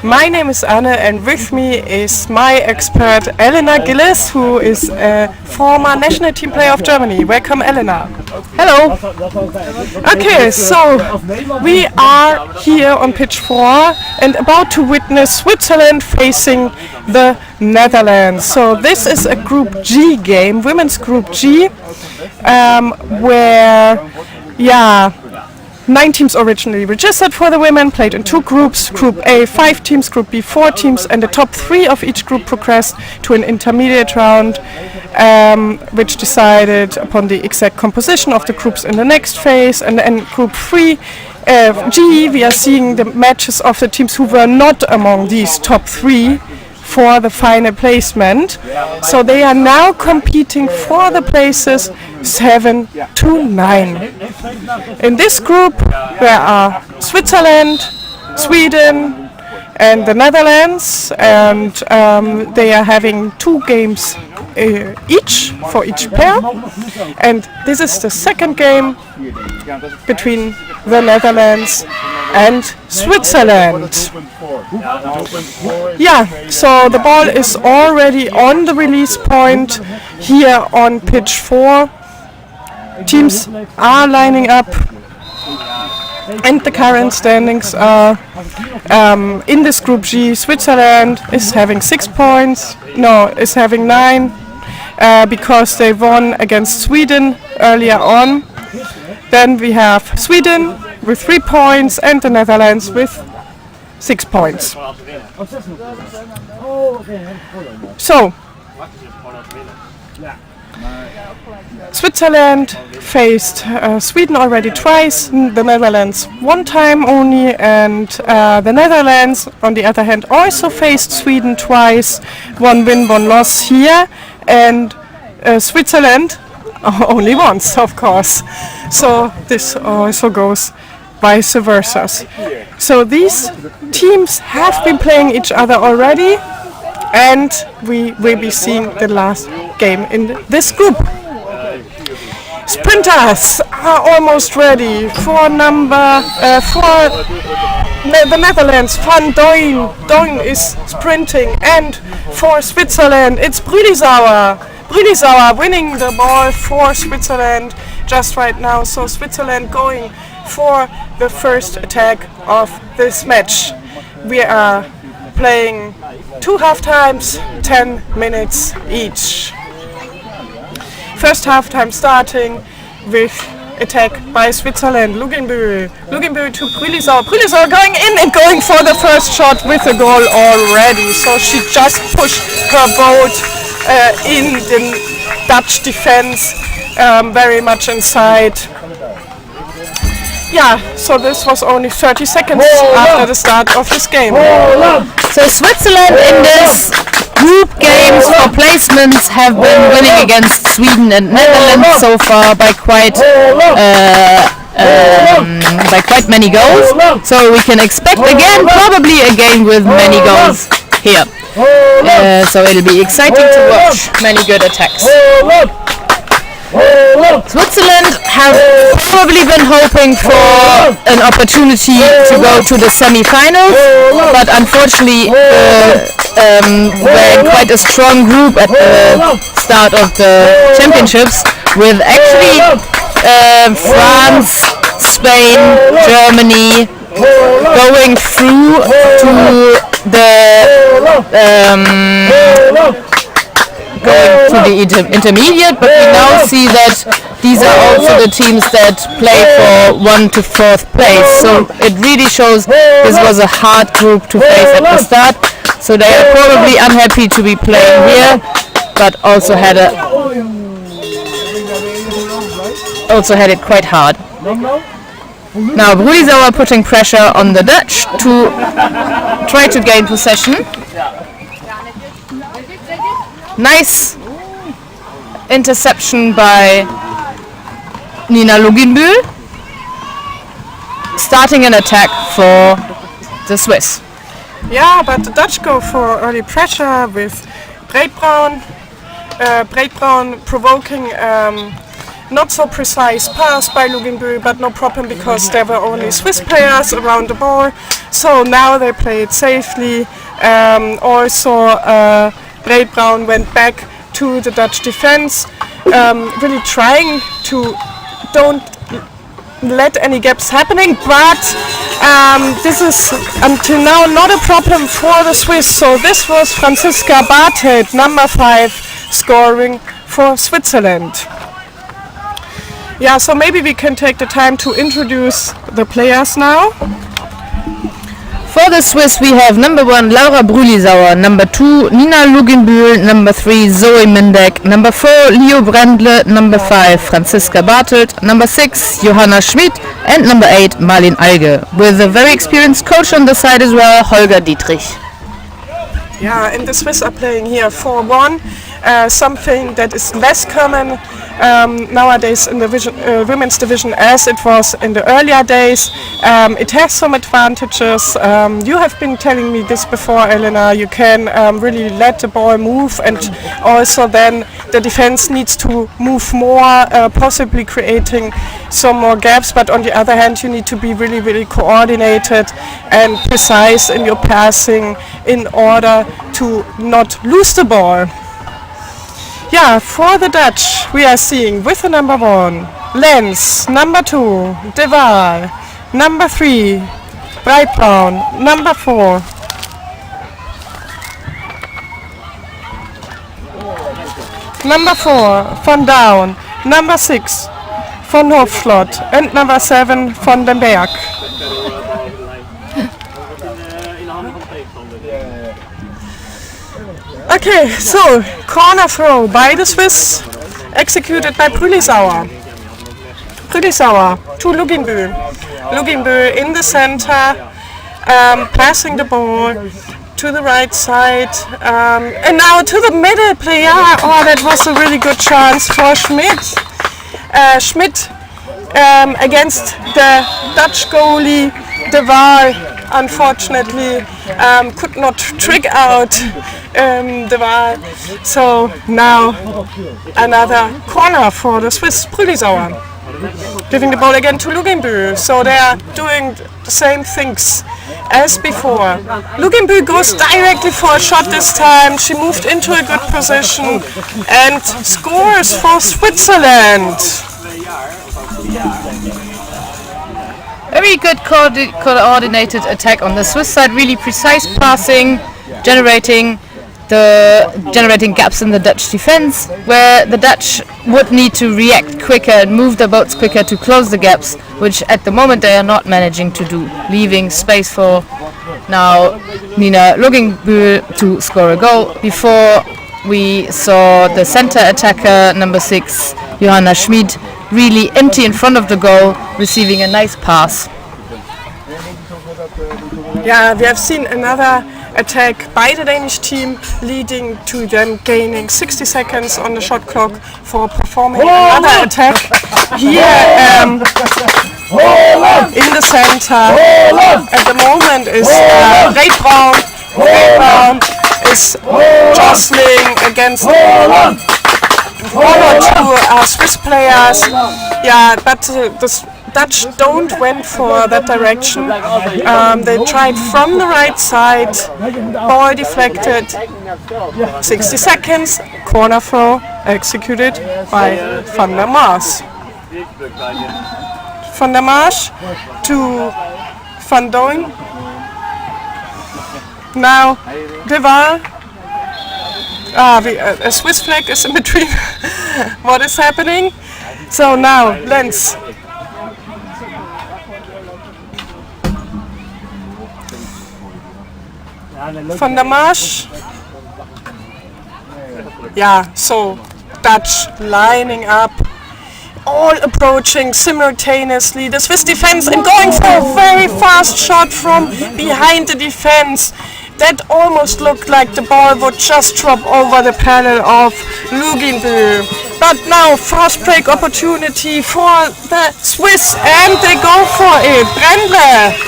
My name is Anne and with me is my expert Elena Gillis, who is a former national team player of Germany. Welcome, Elena. Hello. Okay, so we are here on pitch 4 and about to witness Switzerland facing the Netherlands. So this is a Group G game, women's Group G, where 9 teams originally registered for the women, played in 2 groups, Group A 5 teams, Group B 4 teams, and the top 3 of each group progressed to an intermediate round, which decided upon the exact composition of the groups in the next phase. And then Group 3 G, we are seeing the matches of the teams who were not among these top 3 for the final placement. So they are now competing for the places 7 to 9. In this group there are Switzerland, Sweden and the Netherlands, and they are having 2 games each for each pair, and this is the second game between the Netherlands and Switzerland. So the ball is already on the release point here on pitch 4. Teams are lining up and the current standings are in this Group G. Switzerland is having 6 points, is having 9 because they won against Sweden earlier on. Then we have Sweden with 3 points and the Netherlands with 6 points. So Switzerland faced Sweden already twice, the Netherlands 1 time only, and the Netherlands on the other hand also faced Sweden twice, 1 win, 1 loss here, and Switzerland only once, of course. So this also goes vice versa. So these teams have been playing each other already, and we will be seeing the last game in this group. Sprinters are almost ready for the Netherlands. Van Doin is sprinting, and for Switzerland it's Brülisauer winning the ball for Switzerland just right now. So Switzerland going for the first attack of this match. We are playing 2 half times, 10 minutes each. First half time starting with attack by Switzerland. Luginbühl to Brülisauer. Brülisauer going in and going for the first shot with a goal already. So she just pushed her boat in the Dutch defense very much inside. So this was only 30 seconds after the start of this game. So Switzerland in this group games for placements have been winning against Sweden and Netherlands so far by quite many goals. So we can expect again probably a game with many goals here. So it'll be exciting to watch many good attacks. Switzerland have probably been hoping for an opportunity to go to the semi-finals, but unfortunately we're in quite a strong group at the start of the championships, with actually France, Spain, Germany going through to the intermediate, but we now see that these are also the teams that play for 1 to 4th place. So it really shows this was a hard group to face at the start. So they are probably unhappy to be playing here, but also had it quite hard. Now Brülisauer putting pressure on the Dutch to try to gain possession. Nice interception by Nina Luginbühl, starting an attack for the Swiss. Yeah, but the Dutch go for early pressure with Breitbraun. Breitbraun provoking not so precise pass by Luginbühl, but no problem because there were only Swiss players around the ball. So now they play it safely. Also, Breitbraun went back to the Dutch defense, really trying to don't let any gaps happening, but this is until now not a problem for the Swiss. So this was Franziska Bartelt, number 5, scoring for Switzerland. Yeah, so maybe we can take the time to introduce the players now. For the Swiss, we have number 1 Laura Brülisauer, number 2 Nina Luginbühl, number 3 Zoe Mindek, number 4 Leo Brandle, number 5 Franziska Bartelt, number 6 Johanna Schmid, and number 8 Marlin Alge, with a very experienced coach on the side as well, Holger Dietrich. Yeah, and the Swiss are playing here 4-1, something that is less common nowadays in the women's division as it was in the earlier days. It has some advantages. You have been telling me this before, Elena. You can really let the ball move, and also then the defense needs to move more, possibly creating some more gaps. But on the other hand, you need to be really, really coordinated and precise in your passing in order to not lose the ball. Yeah, for the Dutch, we are seeing with the number 1, Lenz, number 2, De Waal, number 3, Breitbraun, number 4, Van Down, number 6, Van Hofslot, and number 7, Van den Berg. Okay, so corner throw by the Swiss, executed by Brülisauer. Brülisauer to Luginbühl. Luginbühl in the center, passing the ball to the right side, and now to the middle player. Oh, that was a really good chance for Schmid. Schmid against the Dutch goalie, De Waal. Unfortunately, could not trick out De Waal. So now another corner for the Swiss. Brülisauer giving the ball again to Luginbühl. So they are doing the same things as before. Luginbühl goes directly for a shot this time. She moved into a good position and scores for Switzerland. Very good coordinated attack on the Swiss side, really precise passing, generating gaps in the Dutch defense, where the Dutch would need to react quicker and move their boats quicker to close the gaps, which at the moment they are not managing to do, leaving space for now Nina Luginbühl to score a goal. Before we saw the center attacker, number 6, Johanna Schmid, really empty in front of the goal, receiving a nice pass. Yeah, we have seen another attack by the Danish team, leading to them gaining 60 seconds on the shot clock for performing another attack. Here in the center at the moment is Breitbraun. Breitbraun is jostling against one or two Swiss players. Yeah, but the Dutch don't went for that direction. They tried from the right side, ball deflected, 60 seconds, corner throw executed by Van der Marsch. Van der Marsch to Van Doin. Now De Waal. A Swiss flag is in between. What is happening? So now Lenz. Van der Marsch. Yeah, so Dutch lining up, all approaching simultaneously. The Swiss defense and going for a very fast shot from behind the defense. That almost looked like the ball would just drop over the panel of Luginbühl. But now fast break opportunity for the Swiss, and they go for it. Brandle.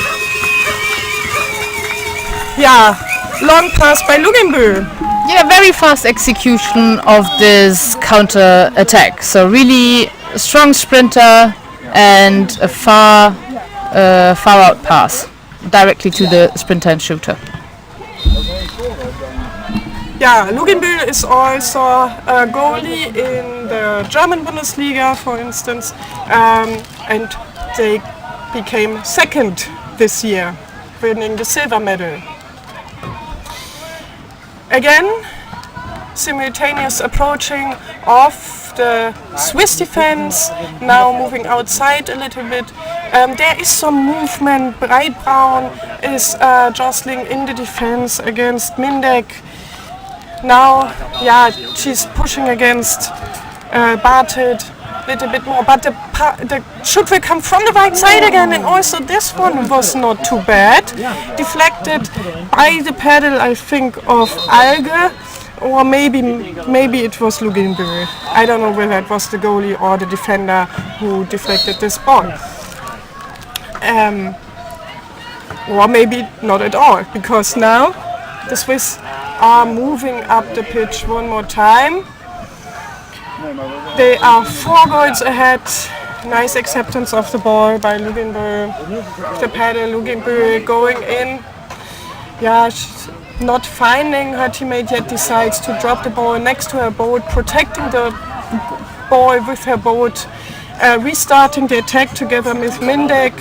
Yeah, long pass by Luginbühl. Yeah, very fast execution of this counter attack. So really strong sprinter and a far out pass directly to the sprinter and shooter. Yeah, Luginbühl is also a goalie in the German Bundesliga, for instance, and they became second this year, winning the silver medal. Again, simultaneous approaching of the Swiss defense, now moving outside a little bit. There is some movement. Breitbraun is jostling in the defense against Mindek. Now, yeah, she's pushing against Bartet a little bit more, but the shoot will come from the right side again, and also this one was not too bad. Deflected by the pedal, I think, of Alge, or maybe it was Luginbühl. I don't know whether it was the goalie or the defender who deflected this ball. Or maybe not at all, because now the Swiss are moving up the pitch one more time. They are 4 goals ahead. Nice acceptance of the ball by Luginbühl. The pedal, Luginbühl going in. Yeah, she's not finding her teammate yet, decides to drop the ball next to her boat, protecting the ball with her boat. Restarting the attack together with Mindek.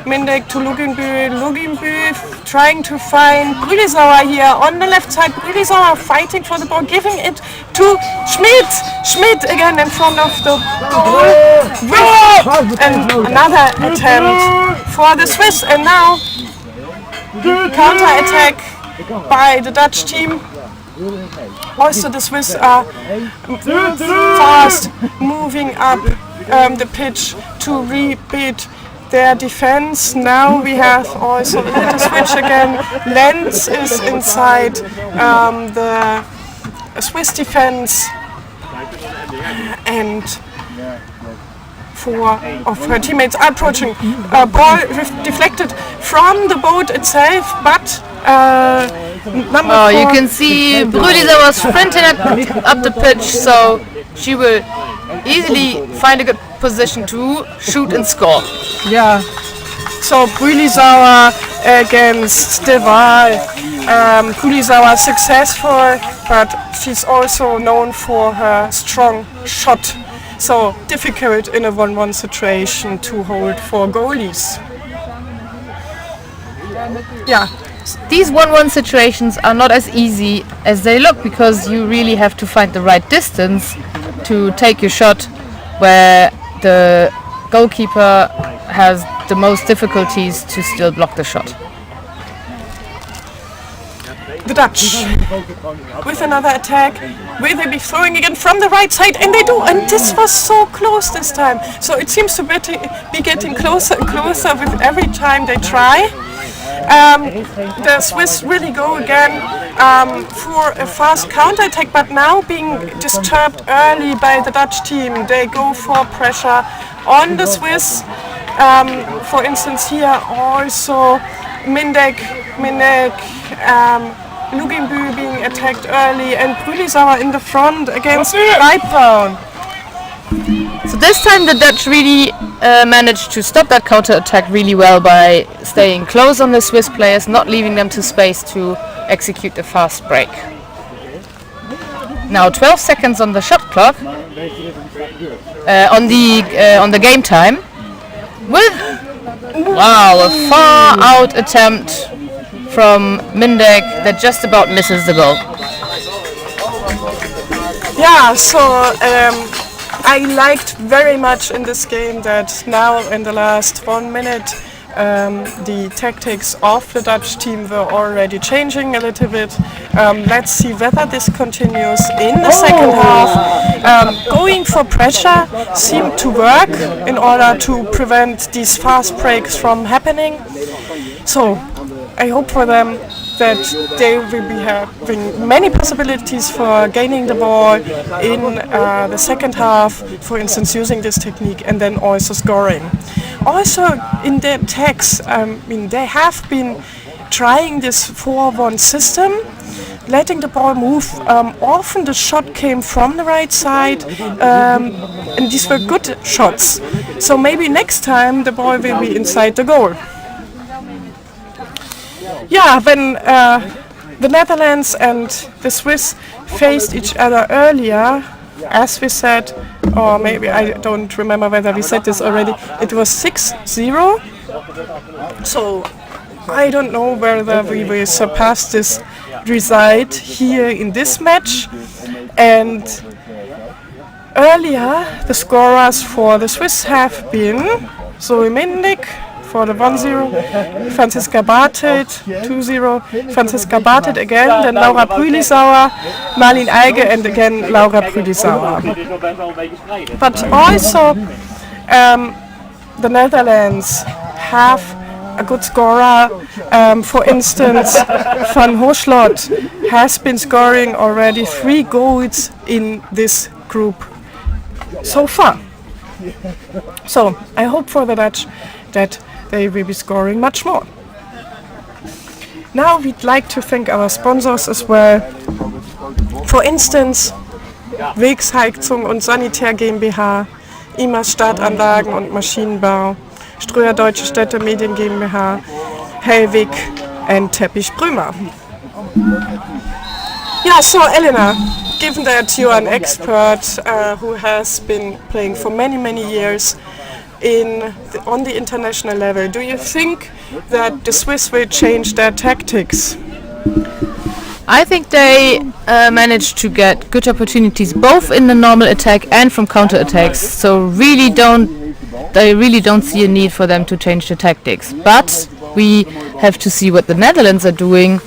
Mindek to Luginbühl. Luginbühl trying to find Brülisauer here on the left side. Brülisauer fighting for the ball, giving it to Schmidt. Schmidt again in front of the ball. And another attempt for the Swiss. And now counter attack by the Dutch team. Also the Swiss are fast moving up the pitch to rebuild their defense. Now we have also a little switch again. Lenz is inside the Swiss defense, and 4 of her teammates are approaching. Ball deflected from the boat itself, but number 4. You can see Brülisauer sprinting up the pitch, so she will easily find a good position to shoot and score. Yeah. So Brülisauer against De Waal. Brülisauer successful, but she's also known for her strong shot. So difficult in a 1-1 situation to hold 4 goalies. Yeah. These 1-1 situations are not as easy as they look, because you really have to find the right distance to take your shot, where the goalkeeper has the most difficulties to still block the shot. The Dutch with another attack. Will they be throwing again from the right side? And they do, and this was so close this time. So it seems to be getting closer and closer with every time they try. The Swiss really go again for a fast counter-attack, but now being disturbed early by the Dutch team. They go for pressure on the Swiss. For instance, here also Mindek, Luginbühl being attacked early, and Brülisauer in the front against Breitbraun. So this time the Dutch really managed to stop that counter-attack really well by staying close on the Swiss players, not leaving them to space to execute the fast break. Now 12 seconds on the shot clock, on the game time, with a far out attempt from Mindek that just about misses the goal. Yeah, so I liked very much in this game that now in the last 1 minute the tactics of the Dutch team were already changing a little bit. Let's see whether this continues in the second half. Going for pressure seemed to work in order to prevent these fast breaks from happening. So I hope for them that they will be having many possibilities for gaining the ball in the second half, for instance using this technique, and then also scoring. Also in the attacks, they have been trying this 4-1 system, letting the ball move. Often the shot came from the right side, and these were good shots. So maybe next time the ball will be inside the goal. Yeah, when the Netherlands and the Swiss faced each other earlier, as we said, or maybe I don't remember whether we said this already, it was 6-0. So I don't know whether we will surpass this result here in this match. And earlier the scorers for the Swiss have been Zoe Mendig for the 1-0, Franziska Bartelt 2-0, Franziska Bartelt again, then Laura Brülisauer, Marlene Eige, and again Laura Brülisauer. But also the Netherlands have a good scorer. For instance, Van Hoslot has been scoring already 3 goals in this group so far. So I hope for the Dutch that they will be scoring much more. Now we'd like to thank our sponsors as well. For instance, Wegsheizung und Sanitär GmbH, IMAS Startanlagen und Maschinenbau, Ströer Deutsche Städte Medien GmbH, Hellwig and Teppich Brümer. Yeah, so Elena, given that you are an expert who has been playing for many years on the international level, do you think that the Swiss will change their tactics? I think they managed to get good opportunities both in the normal attack and from counter attacks. So they really don't see a need for them to change the tactics. But we have to see what the Netherlands are doing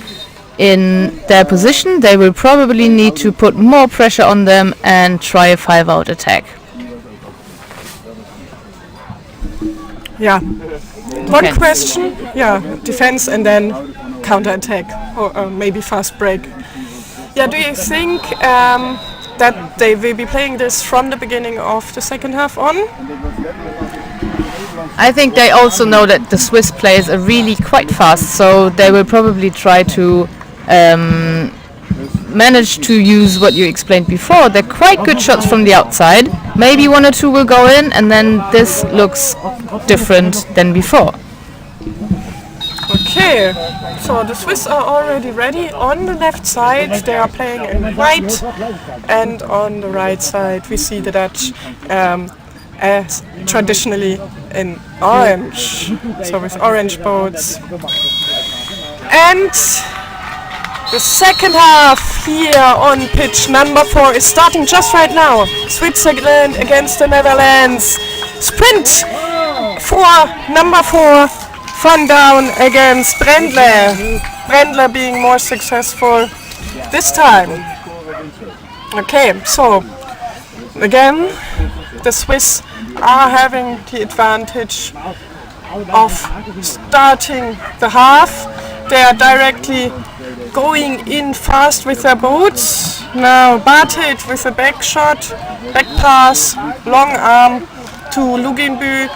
in their position. They will probably need to put more pressure on them and try a 5-out attack. Yeah. One question. Yeah, defense and then counter attack or maybe fast break. Yeah, do you think that they will be playing this from the beginning of the second half on? I think they also know that the Swiss players are really quite fast, so they will probably try to manage to use what you explained before. They're quite good shots from the outside. Maybe 1 or 2 will go in, and then this looks different than before. Okay, so the Swiss are already ready. On the left side they are playing in white, and on the right side we see the Dutch as traditionally in orange, so with orange boats. And the second half here on pitch number 4 is starting just right now. Switzerland against the Netherlands. Sprint for number 4, Van Down against Brendler. Brendler being more successful this time. Okay, so again the Swiss are having the advantage of starting the half. They are directly going in fast with their boats. Now Bartelt with a back shot, back pass, long arm to Luginbü.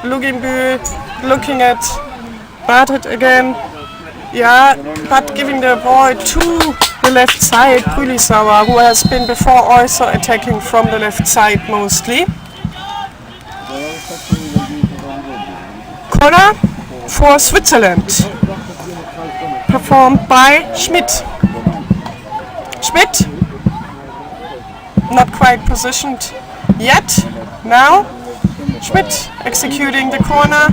Luginbü looking at Bartelt again. Yeah, but giving the ball to the left side, Brülisauer, who has been before also attacking from the left side mostly. Corner for Switzerland, performed by Schmidt. Schmidt, not quite positioned yet. Now Schmidt executing the corner,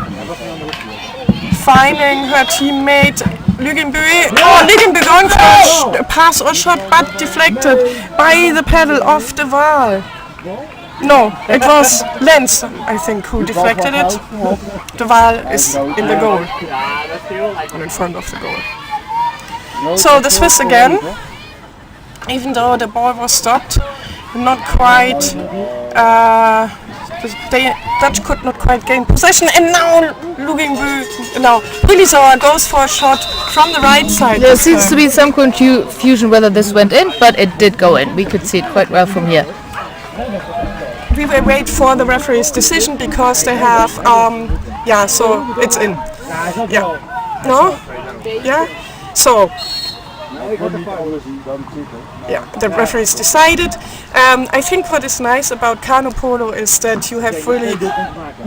finding her teammate Luginbü. Oh, Luginbü going for a pass or shot, but deflected by the pedal of the Waal. No, it was Lenz, I think, who deflected it. The Waal is in the goal, or in front of the goal. So the Swiss again, even though the ball was stopped, not quite, the Dutch could not quite gain possession, and now Brülisauer goes for a shot from the right side. There seems to be some confusion whether this went in, but it did go in. We could see it quite well from here. We will wait for the referee's decision because they have, so it's in. Yeah. No? Yeah. So. Yeah, the referees decided. I think what is nice about Canoe Polo is that you have really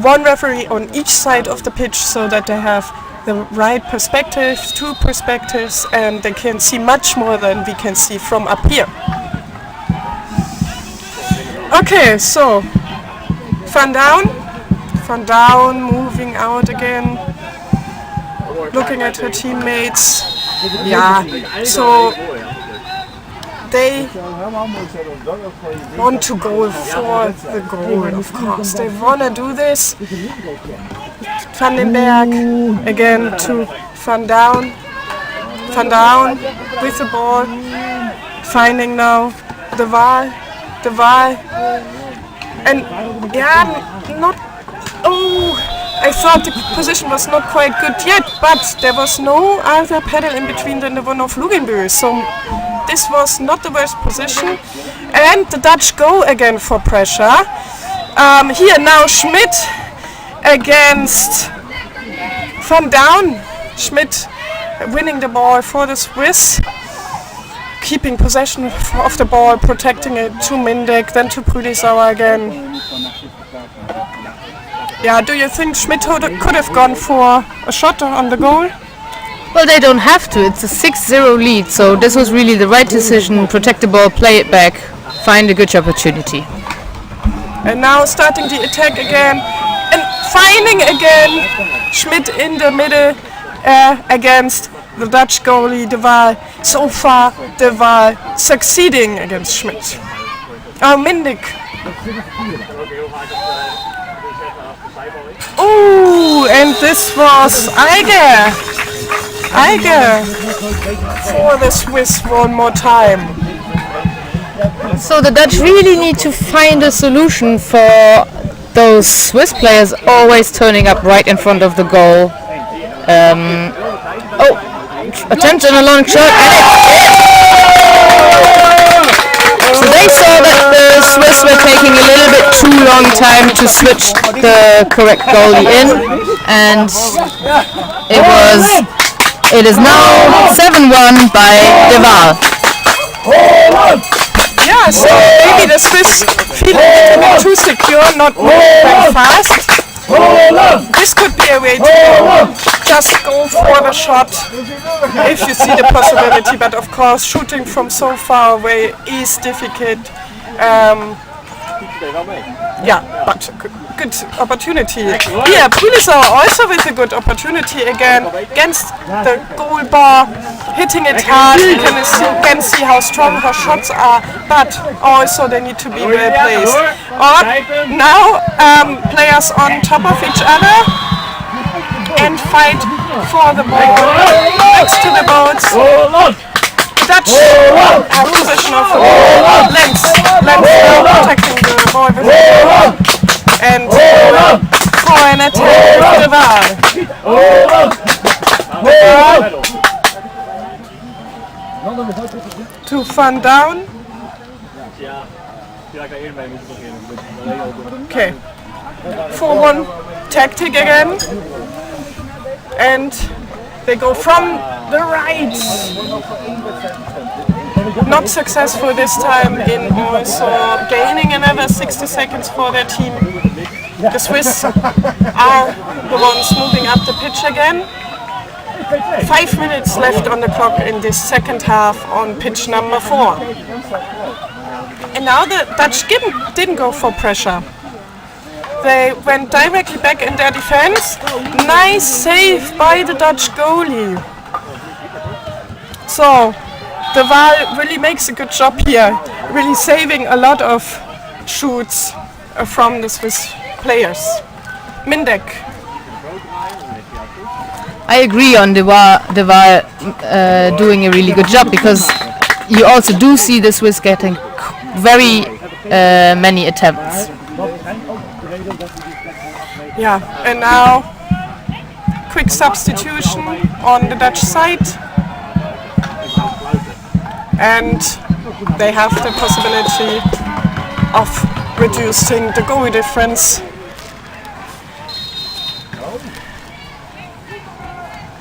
one referee on each side of the pitch, so that they have the right perspective, two perspectives, and they can see much more than we can see from up here. Okay, so Van Down moving out again, looking at her teammates. Yeah, so they want to go for the goal, of course. They want to do this. Brandenburg again to Van Down. Van Down with the ball, finding now the Waal. And yeah, not. Oh, I thought the position was not quite good yet, but there was no other pedal in between than the one of Luginbühl. So this was not the worst position. And the Dutch go again for pressure. Here now Schmidt against Van Down. Schmidt winning the ball for the Swiss. Keeping possession of the ball, protecting it to Mindek, then to Prudisauer again. Yeah, do you think Schmidt could have gone for a shot on the goal? Well, they don't have to. It's a 6-0 lead, so this was really the right decision. Protect the ball, play it back, find a good opportunity. And now starting the attack again, and finding again Schmidt in the middle against the Dutch goalie, De Waal. So far, De Waal succeeding against Schmidt. Mindek. Oh, and this was Eiger for the Swiss one more time. So the Dutch really need to find a solution for those Swiss players always turning up right in front of the goal. Attempt on a long shot, and so they saw that the Swiss were taking a little bit too long time to switch the correct goalie in, and it is now 7-1 by De Waal. Yeah, so maybe the Swiss feel a bit too secure, not moving very fast. This could be a way to go. Just go for the shot if you see the possibility, but of course shooting from so far away is difficult. Yeah, but good opportunity. Yeah, Prudisauer also with a good opportunity again against the goal bar, hitting it hard. You can again see how strong her shots are, but also they need to be well placed. Or now players on top of each other and fight for the ball next to the boats. Dutch have possession of the ball. Lenz protecting the ball with the ball. And for an attack with the Waal. To Van Down. Okay. 4-1 tactic again. And they go from the right. Not successful this time in also gaining another 60 seconds for their team. The Swiss are the ones moving up the pitch again. 5 minutes left on the clock in this second half on pitch number 4. And now the Dutch didn't go for pressure. They went directly back in their defense. Nice save by the Dutch goalie. So De Waal really makes a good job here, really saving a lot of shoots from the Swiss players. Mindek. I agree on De Waal doing a really good job, because you also do see the Swiss getting very many attempts. Yeah, and now quick substitution on the Dutch side. And they have the possibility of reducing the goal difference.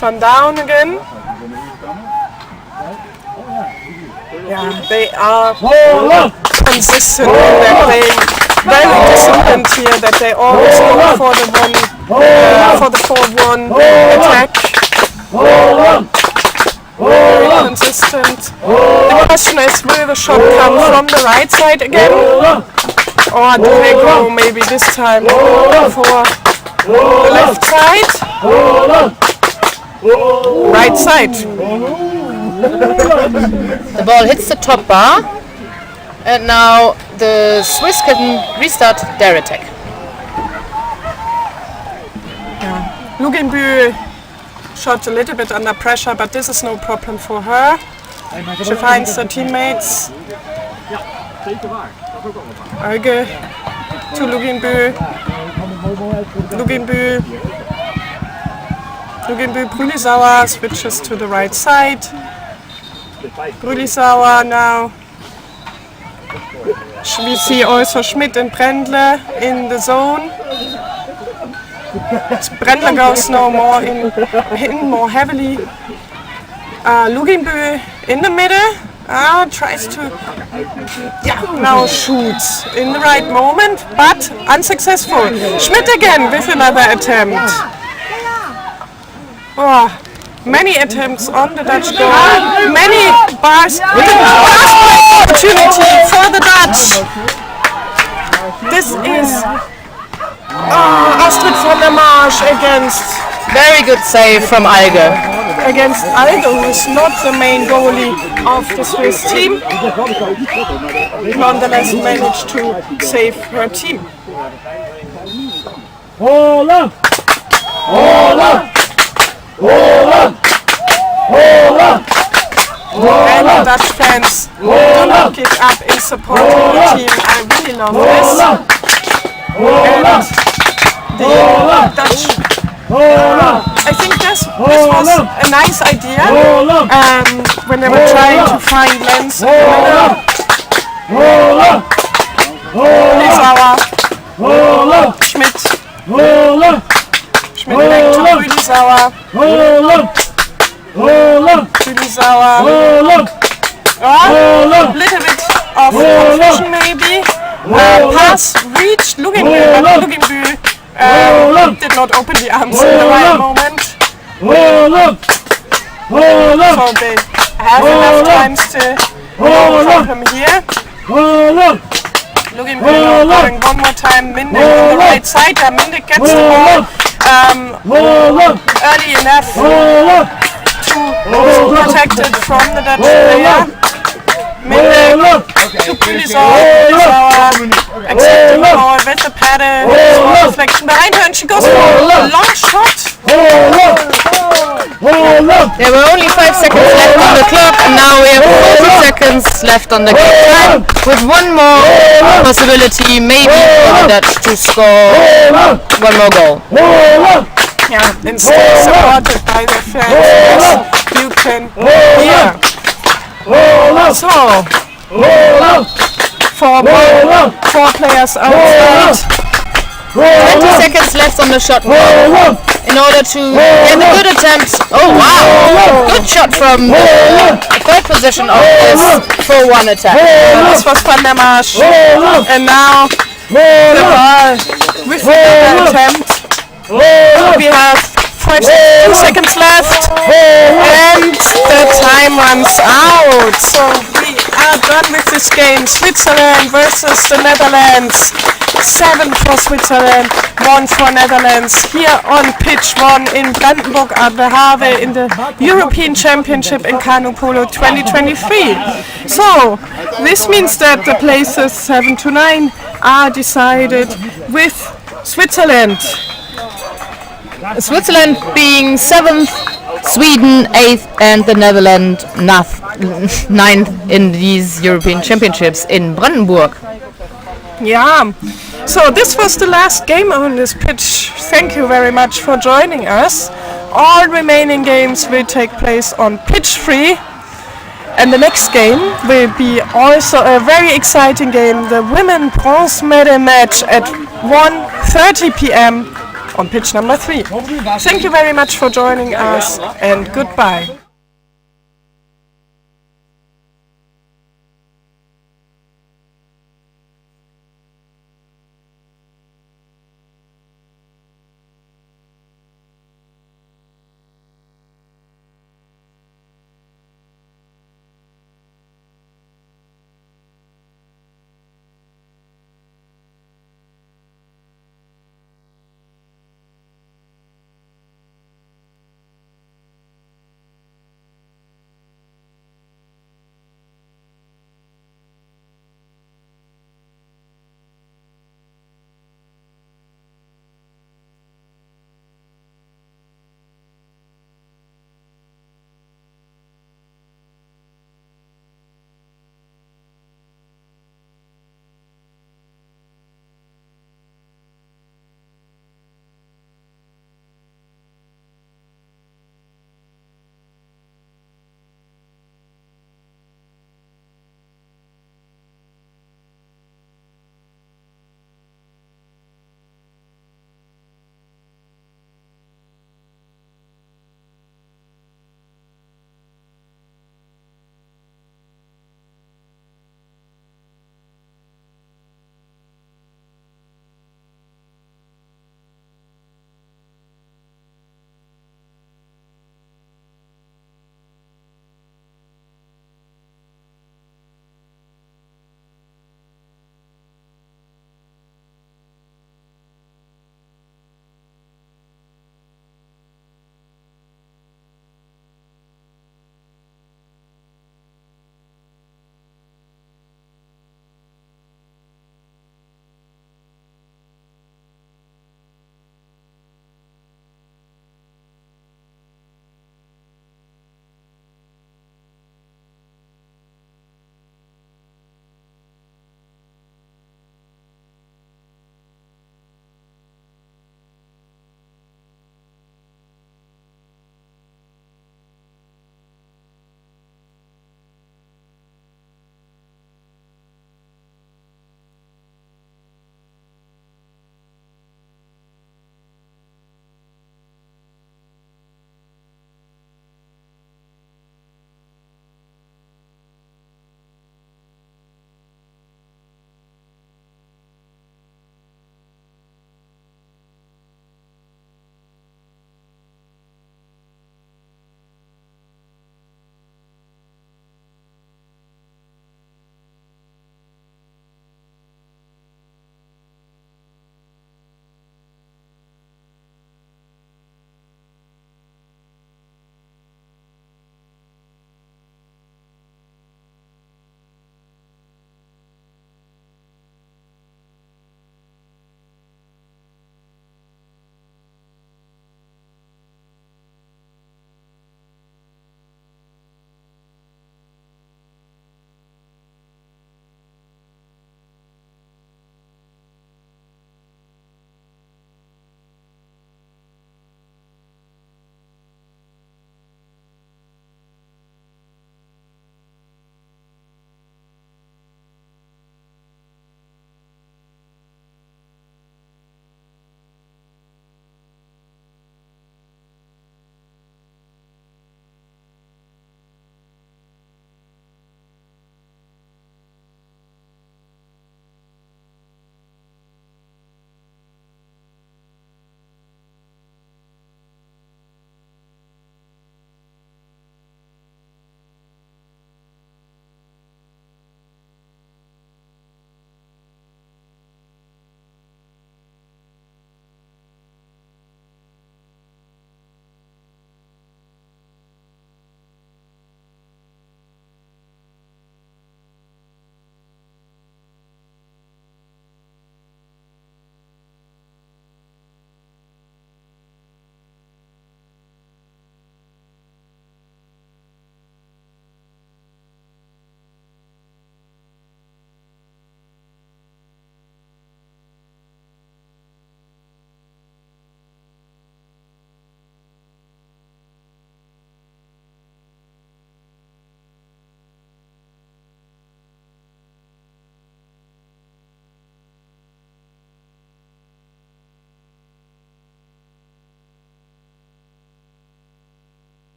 Van Down again. Yeah, they are consistent in their playing. Very disciplined here that they always go for the 4-1 attack. Very consistent. The question is, will the shot come from the right side again? Or do they go maybe this time for the left side? Right side. The ball hits the top bar, and now the Swiss can restart their attack. Luginbühl shot a little bit under pressure, but this is no problem for her. She finds her teammates. Euge to Luginbühl. Luginbühl, Brülisauer switches to the right side. Brülisauer now. We see also Schmidt and Brendle in the zone. Brendle goes now more in more heavily. Luginbühl in the middle. Tries to, now shoots in the right moment, but unsuccessful. Schmidt again with another attempt. Many attempts on the Dutch goal, many bars. Opportunity for the Dutch. This is Astrid van der Marsch against. Very good save from Alge. Against Alge, who is not the main goalie of the Swiss team, nonetheless managed to save her team. And the Dutch fans do not give up in supporting the team. I really love this. And the Dutch, I think this was a nice idea when they were trying to find Lenz in the middle. Brülisauer, Schmidt back to Brülisauer. Brülisauer. A little bit of confusion maybe. Pass reached Luginbühl, but Luginbühl did not open the arms in the right moment. So they have enough time still. No problem here. Luginbühl going one more time. Mindick on the right side. Mindick gets the ball early enough to protect it from the Dutch player. Mindick to Brülisauer, accepting the ball with the paddle, small deflection behind her, and she goes for a long shot. There were only 5 seconds left on the clock, and now we have 40 seconds left on the game time, with one more possibility, maybe for the Dutch to score one more goal. Yeah, and still supported by the fans, as you can hear. So, four players outside. 20 seconds left on the shot clock in order to get a good attempt. Oh wow! Good shot from the third position of this 4-1 attack. This was Van der Marsch. And now the ball with another attempt. We have 5 seconds left and the time runs out. So we are done with this game. Switzerland versus the Netherlands. 7 for Switzerland, 1 for Netherlands. Here on pitch 1 in Brandenburg at the Havel in the European Championship in Canoe Polo 2023. So this means that the places 7 to 9 are decided with Switzerland. Switzerland being 7th, Sweden 8th, and the Netherlands 9th in these European Championships in Brandenburg. Yeah, so this was the last game on this pitch. Thank you very much for joining us. All remaining games will take place on pitch 3. And the next game will be also a very exciting game, the women bronze medal match at 1:30 p.m. on pitch number 3. Thank you very much for joining us and goodbye.